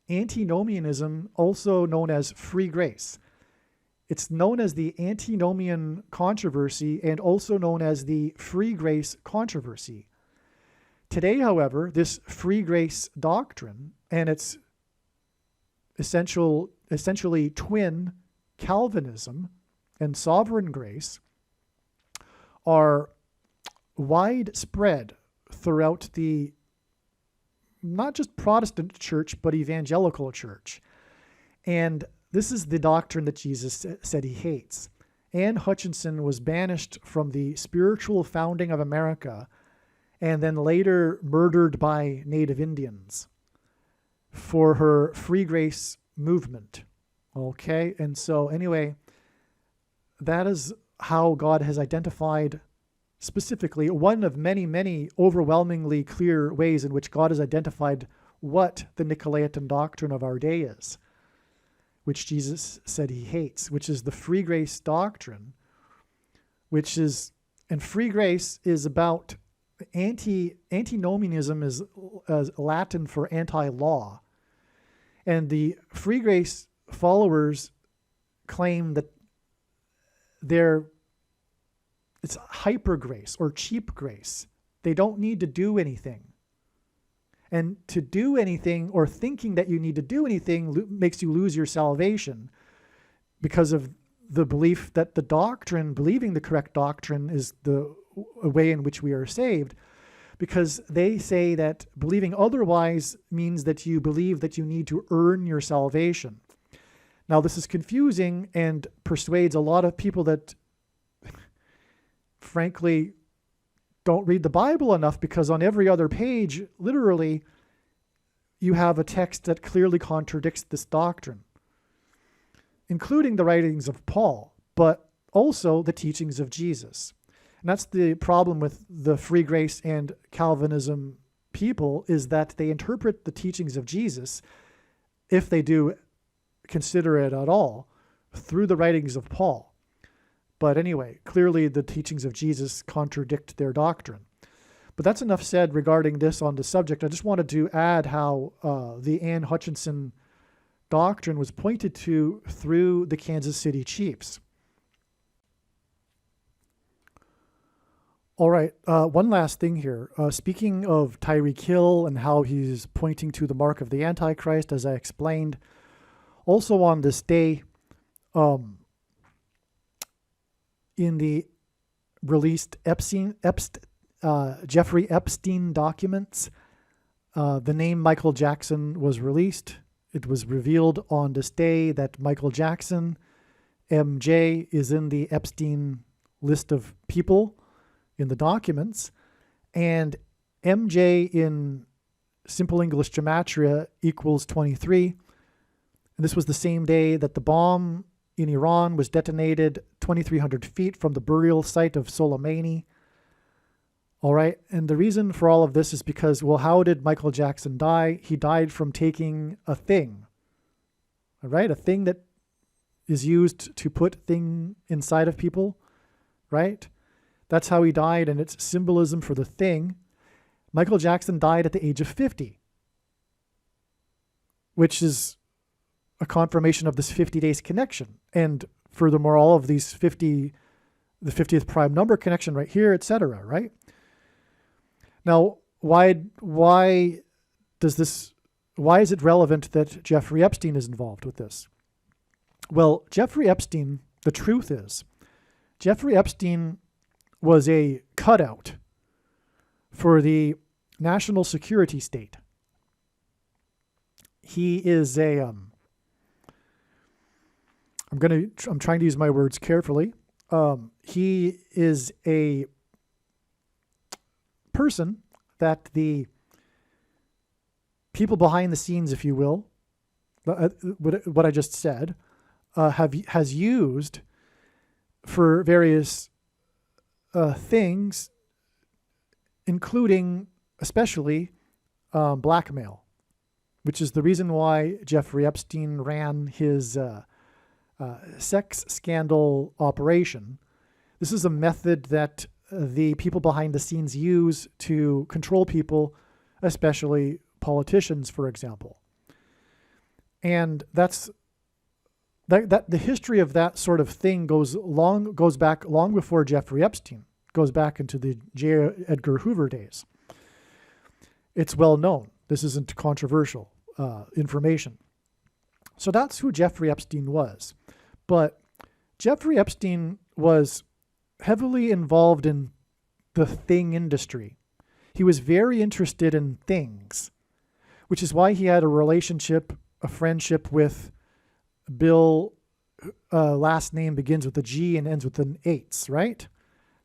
antinomianism, also known as free grace. It's known as the antinomian controversy and also known as the free grace controversy. Today, however, this free grace doctrine and its essentially twin Calvinism and sovereign grace are widespread throughout the not just Protestant church, but evangelical church. And this is the doctrine that Jesus said he hates. Anne Hutchinson was banished from the spiritual founding of America and then later murdered by Native Indians for her free grace movement. Okay, and so anyway, that is how God has identified specifically one of many, many overwhelmingly clear ways in which God has identified what the Nicolaitan doctrine of our day is, which Jesus said he hates, which is the free grace doctrine, and free grace is about antinomianism is Latin for anti-law. And the free grace followers claim that it's hyper grace or cheap grace. They don't need to do anything. And to do anything or thinking that you need to do anything makes you lose your salvation because of the belief that the doctrine, believing the correct doctrine, is the way in which we are saved. Because they say that believing otherwise means that you believe that you need to earn your salvation. Now, this is confusing and persuades a lot of people that frankly don't read the Bible enough, because on every other page, literally, you have a text that clearly contradicts this doctrine, including the writings of Paul, but also the teachings of Jesus. And that's the problem with the free grace and Calvinism people, is that they interpret the teachings of Jesus, if they do consider it at all, through the writings of Paul. But anyway, clearly the teachings of Jesus contradict their doctrine. But that's enough said regarding this on the subject. I just wanted to add how the Anne Hutchinson doctrine was pointed to through the Kansas City Chiefs. All right, one last thing here. Speaking of Tyreek Hill and how he's pointing to the mark of the Antichrist, as I explained, also on this day, in the released Jeffrey Epstein documents, the name Michael Jackson was released. It was revealed on this day that Michael Jackson, MJ, is in the Epstein list of people in the documents. And MJ in Simple English Gematria equals 23. And this was the same day that the bomb in Iran was detonated 2,300 feet from the burial site of Soleimani. All right. And the reason for all of this is because, well, how did Michael Jackson die? He died from taking a thing. All right. A thing that is used to put thing inside of people. Right. That's how he died. And it's symbolism for the thing. Michael Jackson died at the age of 50, which is a confirmation of this 50 days connection. And furthermore, all of these the 50th prime number connection right here, etc. Right? Now, why is it relevant that Jeffrey Epstein is involved with this? Well, Jeffrey Epstein, the truth is, Jeffrey Epstein was a cutout for the national security state. He is I'm trying to use my words carefully. He is a person that the people behind the scenes, if you will, what I just said, has used for various things, including especially blackmail, which is the reason why Jeffrey Epstein ran his sex scandal operation. This is a method that the people behind the scenes use to control people, especially politicians, for example. And that's the history of that sort of thing goes back long before Jeffrey Epstein, goes back into the J. Edgar Hoover days. It's well known. This isn't controversial information. So that's who Jeffrey Epstein was. But Jeffrey Epstein was heavily involved in the thing industry. He was very interested in things, which is why he had a friendship with Bill, last name begins with a G and ends with an H, right?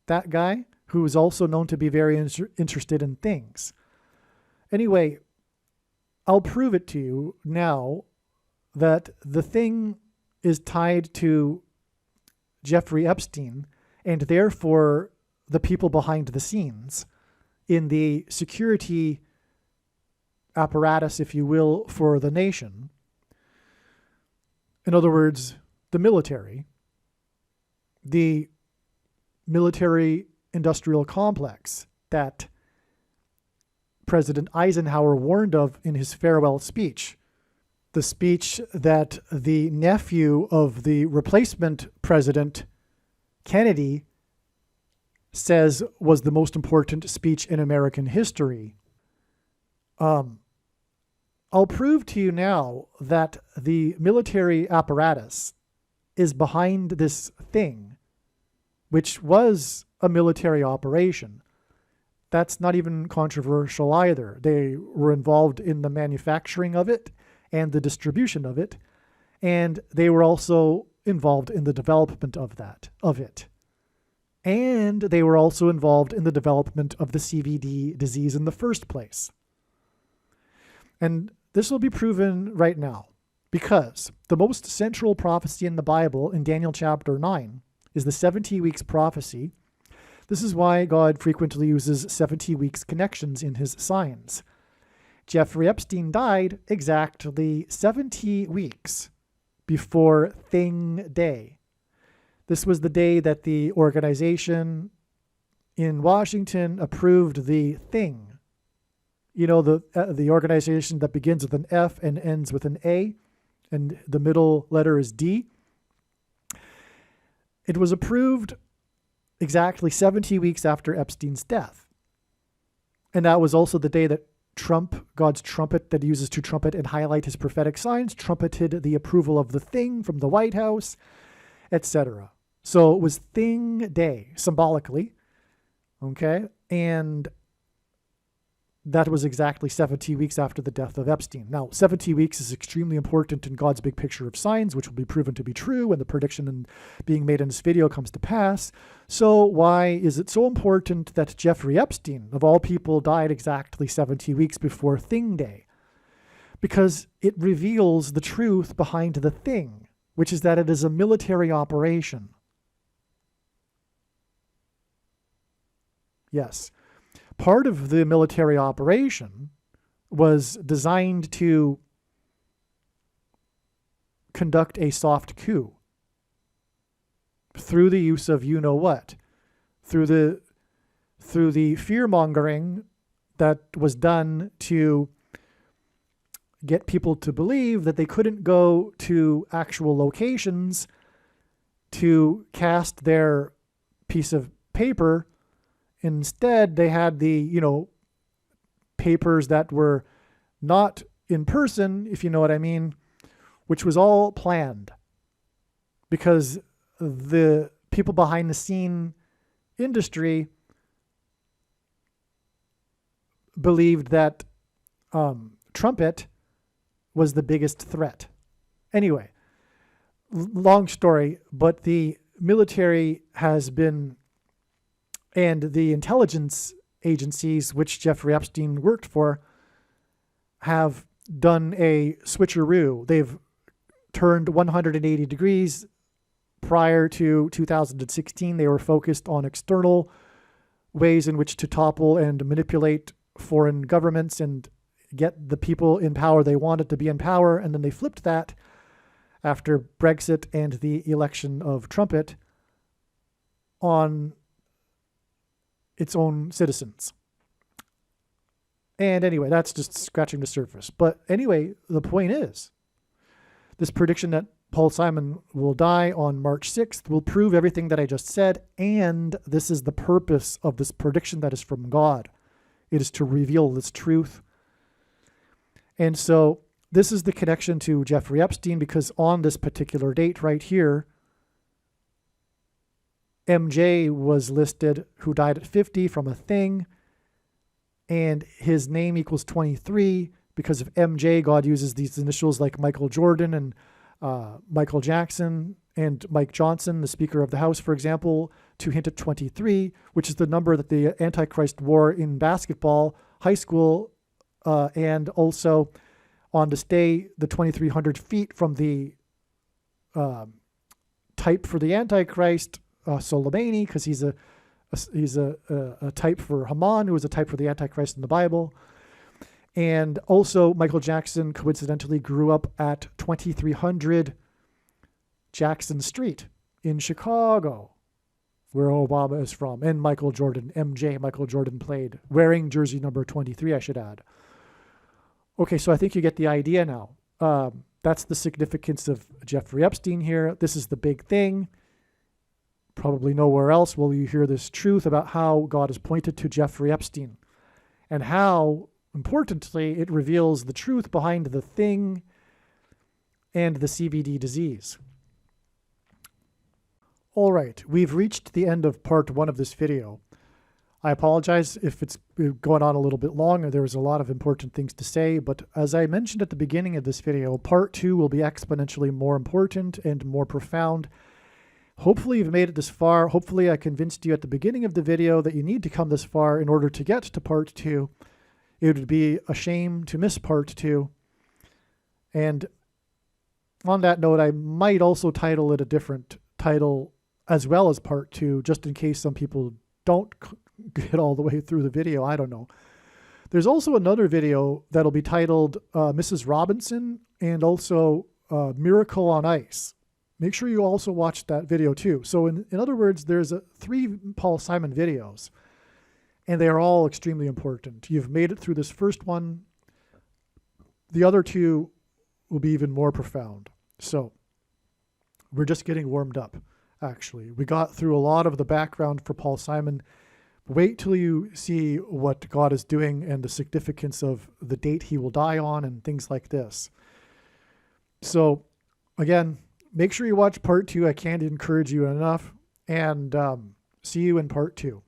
That guy who is also known to be very interested in things. Anyway, I'll prove it to you now that the thing is tied to Jeffrey Epstein and therefore the people behind the scenes in the security apparatus, if you will, for the nation. In other words, the military industrial complex that President Eisenhower warned of in his farewell speech. The speech that the nephew of the replacement president, Kennedy, says was the most important speech in American history. I'll prove to you now that the military apparatus is behind this thing, which was a military operation. That's not even controversial either. They were involved in the manufacturing of it and the distribution of it, and they were also involved in the development of it. And they were also involved in the development of the CVD disease in the first place. And this will be proven right now, because the most central prophecy in the Bible, in Daniel chapter 9, is the 70 weeks prophecy. This is why God frequently uses 70 weeks connections in his signs. Jeffrey Epstein died exactly 70 weeks before Thing Day. This was the day that the organization in Washington approved the thing. You know, the organization that begins with an F and ends with an A, and the middle letter is D. It was approved exactly 70 weeks after Epstein's death. And that was also the day that Trump, God's trumpet that he uses to trumpet and highlight his prophetic signs, trumpeted the approval of the thing from the White House, etc. So it was Thing Day, symbolically. Okay. And that was exactly 70 weeks after the death of Epstein. Now, 70 weeks is extremely important in God's big picture of signs, which will be proven to be true when the prediction being made in this video comes to pass. So why is it so important that Jeffrey Epstein, of all people, died exactly 70 weeks before Thing Day? Because it reveals the truth behind the thing, which is that it is a military operation. Yes. Part of the military operation was designed to conduct a soft coup through the use of you-know-what, through the fear-mongering that was done to get people to believe that they couldn't go to actual locations to cast their piece of paper. Instead, they had the, papers that were not in person, if you know what I mean, which was all planned because the people behind the scene industry believed that Trumpet was the biggest threat. Anyway, long story, but the military has been, and the intelligence agencies, which Jeffrey Epstein worked for, have done a switcheroo. They've turned 180 degrees. Prior to 2016, they were focused on external ways in which to topple and manipulate foreign governments and get the people in power they wanted to be in power. And then they flipped that after Brexit and the election of Trumpet on its own citizens. And anyway, that's just scratching the surface. But anyway, the point is, this prediction that Paul Simon will die on March 6th will prove everything that I just said. And this is the purpose of this prediction that is from God. It is to reveal this truth. And so this is the connection to Jeffrey Epstein, because on this particular date right here, MJ was listed, who died at 50 from a thing, and his name equals 23 because of MJ. God uses these initials like Michael Jordan and Michael Jackson and Mike Johnson, the Speaker of the House, for example, to hint at 23, which is the number that the Antichrist wore in basketball, high school, and also on to stay the 2,300 feet from the type for the Antichrist, Soleimani, because he's a type for Haman, who is a type for the Antichrist in the Bible. And also Michael Jackson coincidentally grew up at 2300 Jackson Street in Chicago, where Obama is from, and Michael Jordan, MJ, Michael Jordan played, wearing jersey number 23, I should add. Okay, so I think you get the idea now. That's the significance of Jeffrey Epstein here. This is the big thing. Probably nowhere else will you hear this truth about how God has pointed to Jeffrey Epstein and how, importantly, it reveals the truth behind the thing and the CBD disease. All right, we've reached the end of part 1 of this video. I apologize if it's going on a little bit long. There was a lot of important things to say, but as I mentioned at the beginning of this video, part 2 will be exponentially more important and more profound. Hopefully you've made it this far. Hopefully I convinced you at the beginning of the video that you need to come this far in order to get to part 2. It would be a shame to miss part 2. And on that note, I might also title it a different title as well as part 2, just in case some people don't get all the way through the video. I don't know. There's also another video that'll be titled Mrs. Robinson and also Miracle on Ice. Make sure you also watch that video too. So in other words, there's 3 Paul Simon videos, and they are all extremely important. You've made it through this first one. The other 2 will be even more profound. So we're just getting warmed up, actually. We got through a lot of the background for Paul Simon. Wait till you see what God is doing and the significance of the date he will die on and things like this. So again, make sure you watch part 2. I can't encourage you enough. And see you in part 2.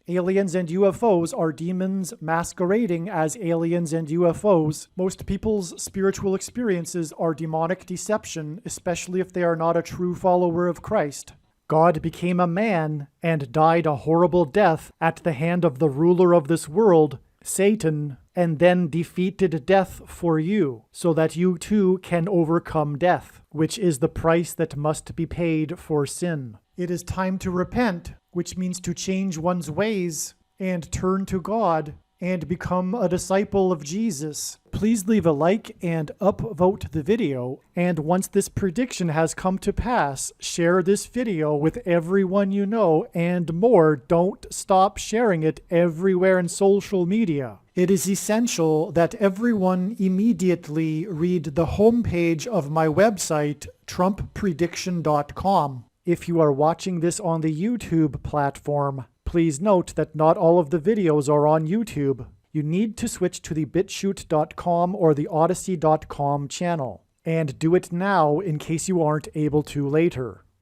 Aliens and UFOs are demons masquerading as aliens and UFOs. Most people's spiritual experiences are demonic deception, especially if they are not a true follower of Christ. God became a man and died a horrible death at the hand of the ruler of this world, Satan, and then defeated death for you, so that you too can overcome death, which is the price that must be paid for sin. It is time to repent, which means to change one's ways and turn to God and become a disciple of Jesus. Please leave a like and upvote the video. And once this prediction has come to pass, share this video with everyone you know, and more. Don't stop sharing it everywhere in social media. It is essential that everyone immediately read the homepage of my website, TrumpPrediction.com. If you are watching this on the YouTube platform, please note that not all of the videos are on YouTube. You need to switch to the BitChute.com or the Odyssey.com channel. And do it now in case you aren't able to later.